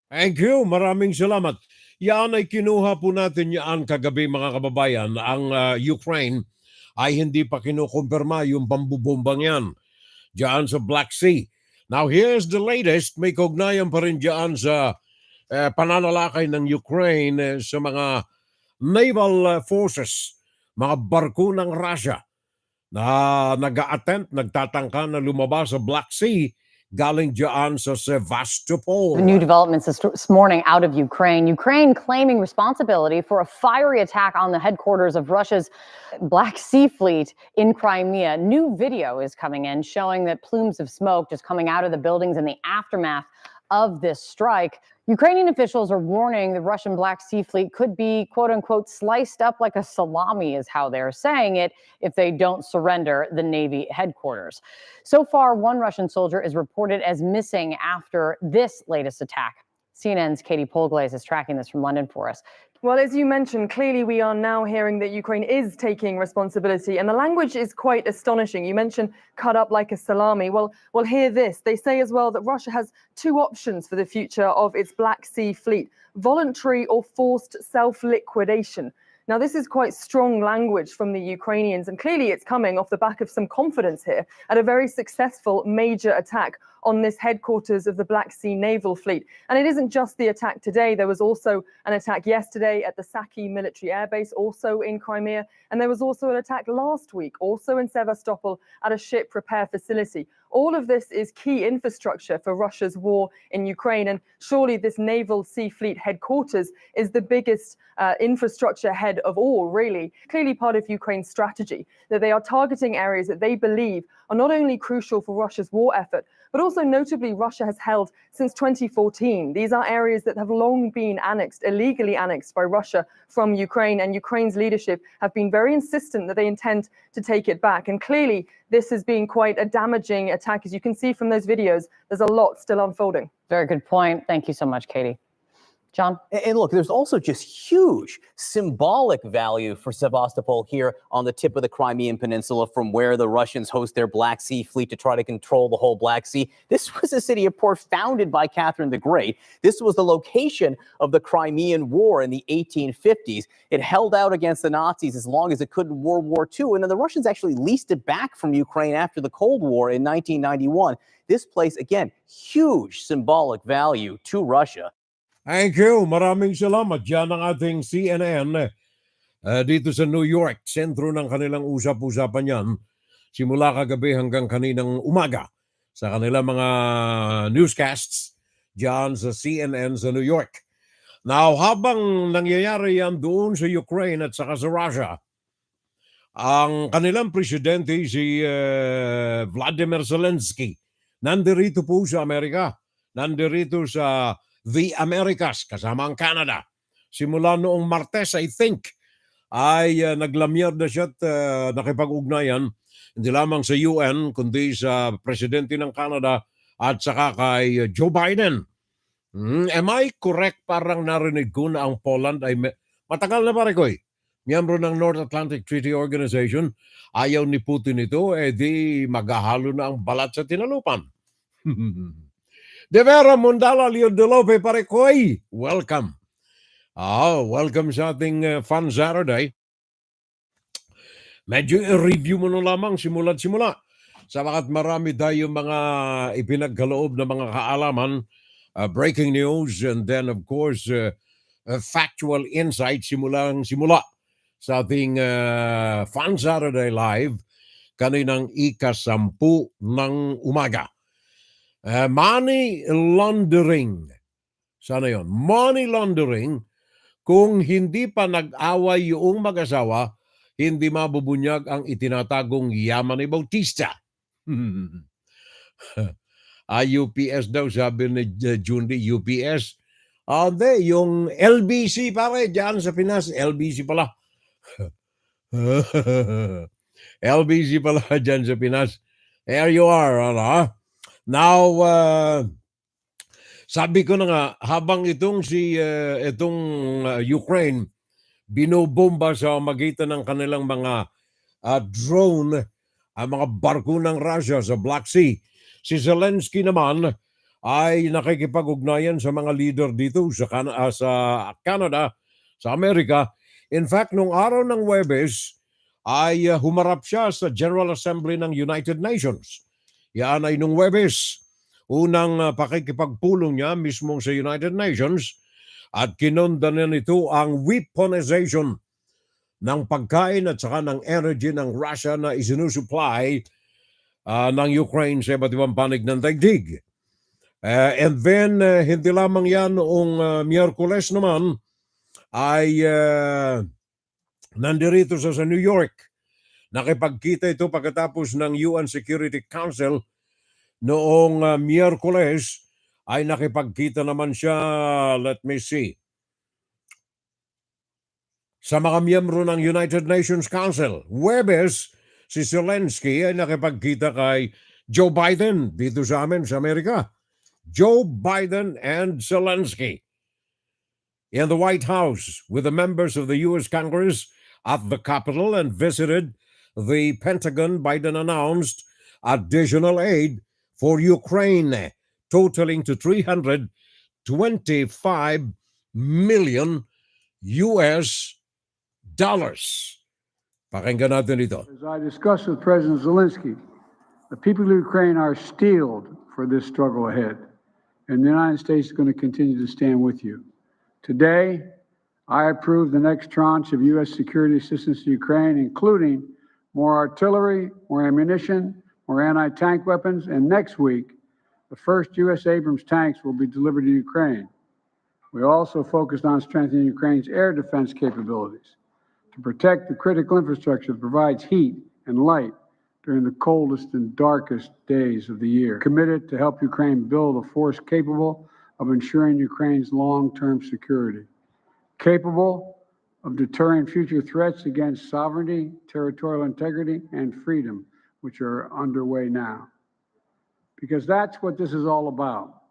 Thank you. Maraming salamat. Yan ay kinuha po natin yan kagabi, mga kababayan. Ang Ukraine ay hindi pa kinukumpirma yung pambubombang yan diyan sa Black Sea. Now, here's the latest. May kaugnayan pa rin diyan sa pananalakay ng Ukraine sa mga naval forces, mga barko ng Russia na nag-a-attempt, nagtatangka na lumabas sa Black Sea galing diyan sa Sevastopol. New developments this morning out of Ukraine. Ukraine claiming responsibility for a fiery attack on the headquarters of Russia's Black Sea Fleet in Crimea. New video is coming in showing that plumes of smoke just coming out of the buildings in the aftermath of this strike. Ukrainian officials are warning the Russian Black Sea Fleet could be, quote unquote, sliced up like a salami, is how they're saying it, if they don't surrender the Navy headquarters. So far, one Russian soldier is reported as missing after this latest attack. CNN's Katie Polglaze is tracking this from London for us. Well, as you mentioned, clearly we are now hearing that Ukraine is taking responsibility, and the language is quite astonishing. You mentioned cut up like a salami. Well, hear this. They say as well that Russia has two options for the future of its Black Sea Fleet: voluntary or forced self-liquidation. Now, this is quite strong language from the Ukrainians, and clearly it's coming off the back of some confidence here at a very successful major attack on this headquarters of the Black Sea Naval Fleet. And it isn't just the attack today. There was also an attack yesterday at the Saki military air base, also in Crimea. And there was also an attack last week, also in Sevastopol, at a ship repair facility. All of this is key infrastructure for Russia's war in Ukraine. And surely this Naval Sea Fleet headquarters is the biggest infrastructure head of all, really. Clearly part of Ukraine's strategy, that they are targeting areas that they believe are not only crucial for Russia's war effort, but also notably Russia has held since 2014. These are areas that have long been annexed, illegally annexed by Russia from Ukraine, and Ukraine's leadership have been very insistent that they intend to take it back. And clearly, this has been quite a damaging attack. As you can see from those videos, there's a lot still unfolding. Very good point. Thank you so much, Katie. John? And look, there's also just huge symbolic value for Sevastopol here on the tip of the Crimean Peninsula, from where the Russians host their Black Sea fleet to try to control the whole Black Sea. This was a city, a port founded by Catherine the Great. This was the location of the Crimean War in the 1850s. It held out against the Nazis as long as it could in World War II. And then the Russians actually leased it back from Ukraine after the Cold War in 1991. This place, again, huge symbolic value to Russia. Thank you. Maraming salamat. Yan ang ating CNN dito sa New York. Sentro ng kanilang usap-usapan yan. Simula kagabi hanggang kaninang umaga sa kanilang mga newscasts dyan sa CNN sa New York. Now, habang nangyayari yan doon sa Ukraine at saka sa Russia, ang kanilang presidente si Vladimir Zelensky nandirito po sa Amerika. Nandirito sa the Americas, kasama ang Canada. Simula noong Martes, I think, ay naglamyar na siya at nakipag-ugnayan, hindi lamang sa UN, kundi sa presidente ng Canada at saka kay Joe Biden. Am I correct? Parang narinig ko na ang Poland ay matagal na pare ko miyembro ng North Atlantic Treaty Organization. Ayaw ni Putin ito, di maghahalo na ang balat sa tinalupan. De Vera Mundala, Leo De Lope, pare koy, welcome. Welcome sa ating Fun Saturday. Medyo i-review mo na lamang simula't simula. Sabagat marami tayong mga ipinagkaloob na mga kaalaman, breaking news, and then of course, factual insight simulang simula sa ating Fun Saturday Live kaninang ika-10 ng umaga. Money laundering. Sana yon? Money laundering, kung hindi pa nag-away yung mag-asawa, hindi mabubunyag ang itinatagong yaman ni Bautista. UPS daw, sabi ni Jundi, UPS. Hindi, yung LBC pare, dyan sa Pinas, LBC pala. LBC pala dyan sa Pinas. There you are, ano? Now, sabi ko na nga, habang itong Ukraine binobomba sa magitan ng kanilang mga drone, ang mga barko ng Russia sa Black Sea, si Zelensky naman ay nakikipag-ugnayan sa mga leader dito sa Canada, sa Amerika. In fact, nung araw ng Huwebes ay humarap siya sa General Assembly ng United Nations. Yan ay nung Huwebes, unang pakikipagpulong niya mismo sa United Nations at kinonda na nito ang weaponization ng pagkain at saka ng energy ng Russia na isinusupply ng Ukraine sa iba't ibang panig ng daigdig. And then, hindi lamang yan noong Miyerkules naman ay nandirito sa New York. Nakipagkita ito pagkatapos ng UN Security Council noong Miyerkules ay nakipagkita naman siya, let me see, sa mga miyembro ng United Nations Council. Huwebes, si Zelensky ay nakipagkita kay Joe Biden dito sa amin sa Amerika. Joe Biden and Zelensky in the White House with the members of the U.S. Congress at the Capitol and visited the Pentagon. Biden announced additional aid for Ukraine, totaling to $325 million US. Pakinggan natin ito. As I discussed with President Zelensky, the people of Ukraine are steeled for this struggle ahead, and the United States is going to continue to stand with you. Today, I approve the next tranche of U.S. security assistance to Ukraine, including more artillery, more ammunition, more anti-tank weapons, and next week, the first U.S. Abrams tanks will be delivered to Ukraine. We also focused on strengthening Ukraine's air defense capabilities to protect the critical infrastructure that provides heat and light during the coldest and darkest days of the year. Committed to help Ukraine build a force capable of ensuring Ukraine's long-term security, capable of deterring future threats against sovereignty, territorial integrity, and freedom, which are underway now. Because that's what this is all about,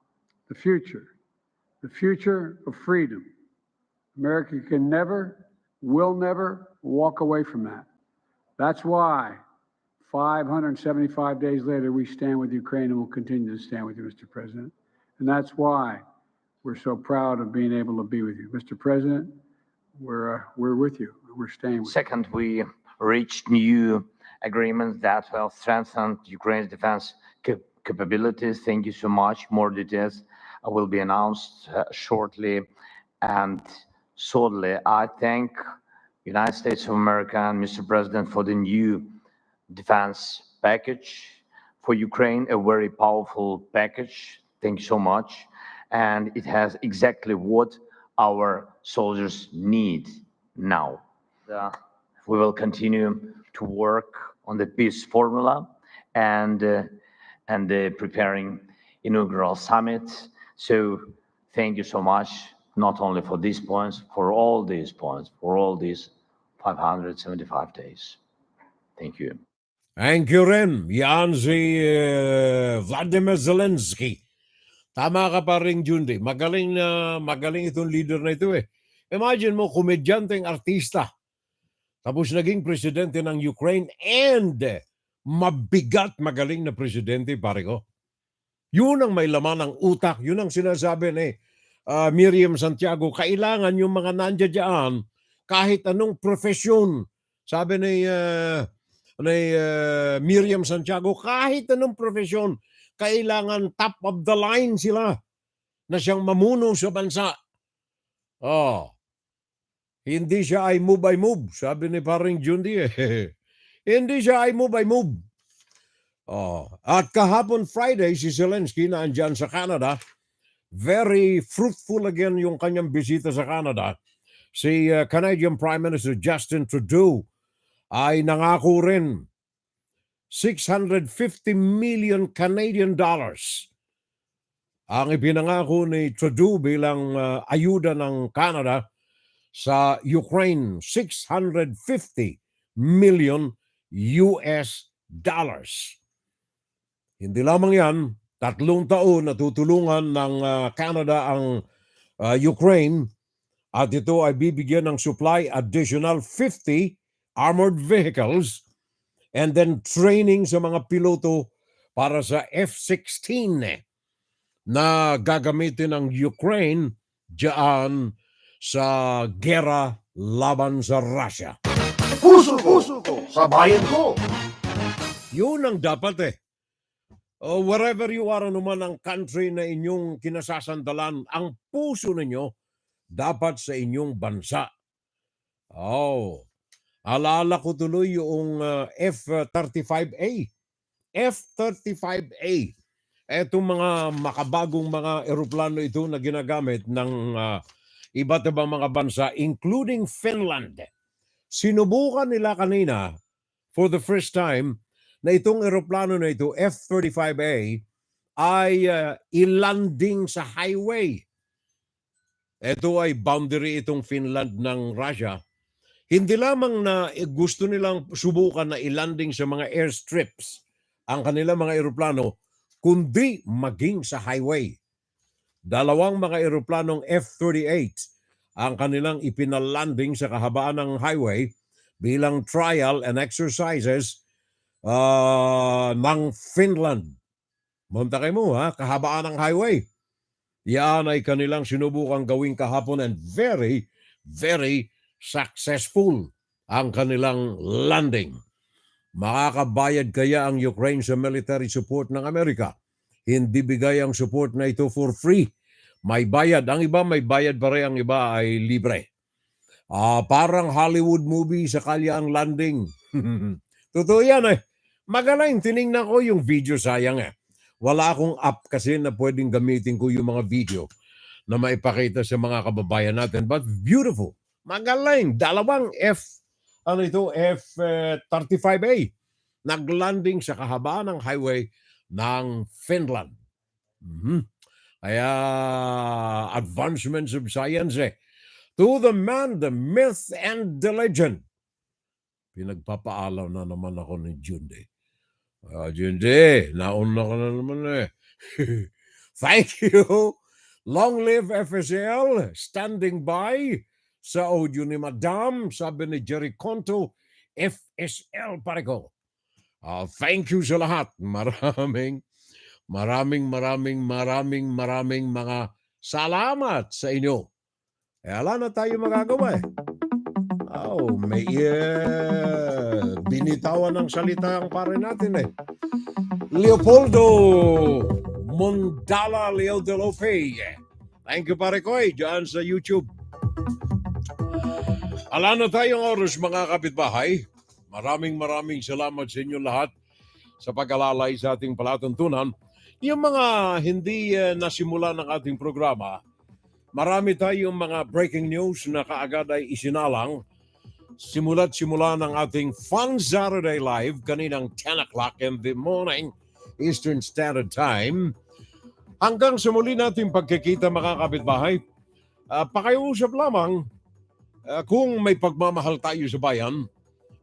the future of freedom. America can never, will never walk away from that. That's why 575 days later, we stand with Ukraine and will continue to stand with you, Mr. President. And that's why we're so proud of being able to be with you. Mr. President, we're with you. We're staying with you. Second, we reached new agreements that will strengthen Ukraine's defense capabilities. Thank you so much. More details will be announced shortly. And thirdly, I thank United States of America and Mr. President for the new defense package for Ukraine, a very powerful package. Thank you so much. And it has exactly what our soldiers need now. We will continue to work on the peace formula and preparing inaugural summit. So thank you so much, not only for these points, for all these points, for all these 575 days. Thank you. Thank you rin. Yan si Vladimir Zelensky. Tama ka pa rin, Jundi. Magaling itong leader na ito eh. Imagine mo, komedyanteng artista. Tapos naging presidente ng Ukraine and mabigat magaling na presidente, pare ko. Yun ang may laman ng utak. Yun ang sinasabi ni Miriam Santiago. Kailangan yung mga nandiyan dyan, kahit anong profesyon. Sabi ni Miriam Santiago, kahit anong profesyon, kailangan top of the line sila na siyang mamuno sa bansa. Hindi siya ay move by move. Sabi ni paring Jundi hindi siya ay move by move. At kahapon Friday, si Zelensky na andyan sa Canada. Very fruitful again yung kanyang bisita sa Canada. Si Canadian Prime Minister Justin Trudeau ay nangako rin 650 million Canadian dollars ang ipinangako ni Trudeau bilang ayuda ng Canada sa Ukraine. 650 million US dollars. Hindi lamang yan, 3 taon na tutulungan ng Canada ang Ukraine at ito ay bibigyan ng supply additional 50 armored vehicles and then training sa mga piloto para sa F-16 na gagamitin ng Ukraine diyan sa gera laban sa Russia. Puso ko, sa bayan ko. Yun ang dapat eh. Wherever you are, anuman ang country na inyong kinasasandalan, ang puso ninyo dapat sa inyong bansa. Alala ko tuloy yung F-35A. F-35A. Etong mga makabagong mga eroplano ito na ginagamit ng iba't ibang mga bansa, including Finland. Sinubukan nila kanina, for the first time, na itong eroplano na ito, F-35A, ay ilanding sa highway. Ito ay boundary itong Finland ng Russia. Hindi lamang na gusto nilang subukan na ilanding sa mga airstrips ang kanilang mga eroplano, kundi maging sa highway. 2 mga eroplanong F-38 ang kanilang ipinalanding sa kahabaan ng highway bilang trial and exercises ng Finland. Muntakay mo kahabaan ng highway. Yan ay kanilang sinubukang gawing kahapon and very, very successful ang kanilang landing. Makakabayad kaya ang Ukraine sa military support ng Amerika? Hindi bigay ang support na ito for free. May bayad. Ang iba may bayad pa rin, ang iba ay libre. Parang Hollywood movie sa kalya ang landing. Totoo yan eh. Magaling, tinignan ko yung video, sayang eh. Wala akong app kasi na pwedeng gamitin ko yung mga video na maipakita sa mga kababayan natin. But beautiful. Magaling. 2 F-35A naglanding sa kahabaan ng highway ng Finland. Kaya advancements of science To the man, the myth, and the legend. Pinagpapaalam na naman ako ni Junde. Junde, nauna ka na naman Thank you. Long live FSL, standing by. Sa audio ni Madam, sabi ni Jerry Conto, FSL Pareko. Thank you sa lahat. Maraming mga salamat sa inyo. Wala na tayo magagawa may binitawan ng salita ang pare natin Leopoldo Mondala Leo de Lope. Thank you pare ko dyan sa YouTube. Ala na tayong oras mga kapitbahay. Maraming salamat sa inyo lahat sa pag-alalay sa ating palatuntunan. Yung mga hindi nasimula ng ating programa, marami tayong mga breaking news na kaagad ay isinalang. Simula ng ating Fun Saturday Live kaninang 10 o'clock in the morning Eastern Standard Time. Hanggang sa muli nating pagkikita mga kapitbahay, pakiusap lamang kung may pagmamahal tayo sa bayan,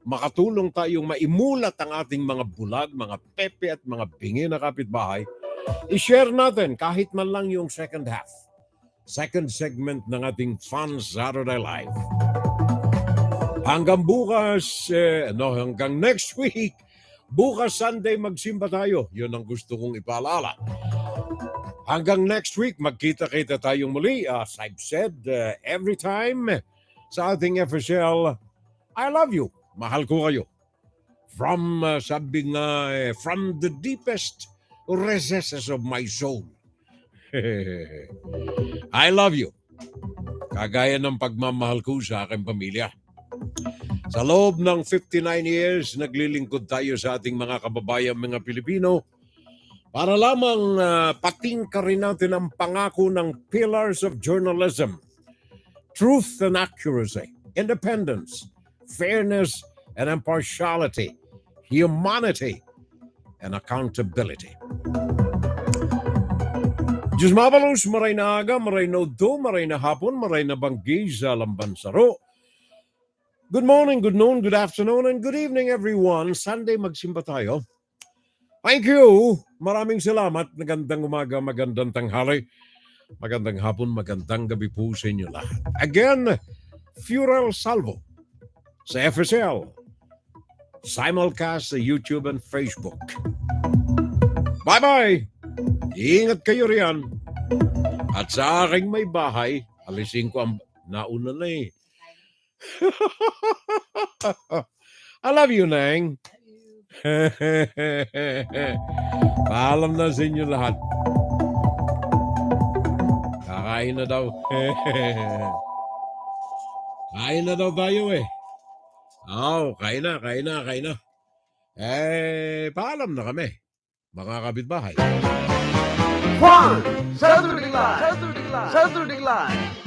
makatulong tayong maimulat ang ating mga bulag, mga pepe at mga bingi na kapitbahay, i-share natin kahit man lang yung second segment ng ating Fun Saturday Live. Hanggang bukas, hanggang next week, bukas Sunday magsimba tayo. Yun ang gusto kong ipaalala. Hanggang next week, magkita-kita tayong muli. As I've said every time sa ating FSL, I love you. Mahal ko kayo. From the deepest recesses of my soul. I love you. Kagaya ng pagmamahal ko sa aking pamilya. Sa loob ng 59 years, naglilingkod tayo sa ating mga kababayan, mga Pilipino, para lamang patingkarin natin ang pangako ng pillars of journalism. Truth and accuracy, independence, fairness and impartiality, humanity and accountability. Diyos mabalos, maray na aga, maray na udto, maray na hapon, maray na banggi sa lambansaro. Good morning, good noon, good afternoon, and good evening everyone. Sunday magsimba tayo. Thank you. Maraming salamat. Magandang umaga, magandang tanghali, magandang hapon, magandang gabi po sa inyo lahat. Again, Furel Salvo sa FSL. Simulcast sa YouTube and Facebook. Bye-bye! Ingat kayo riyan. At sa aking may bahay, alisin ko ang nauna na I love you, Nang. Paalam na sa inyo lahat. Kakain na daw. Kain na daw tayo kain na. Paalam na kami, mga kapitbahay. Fun Saturday Live.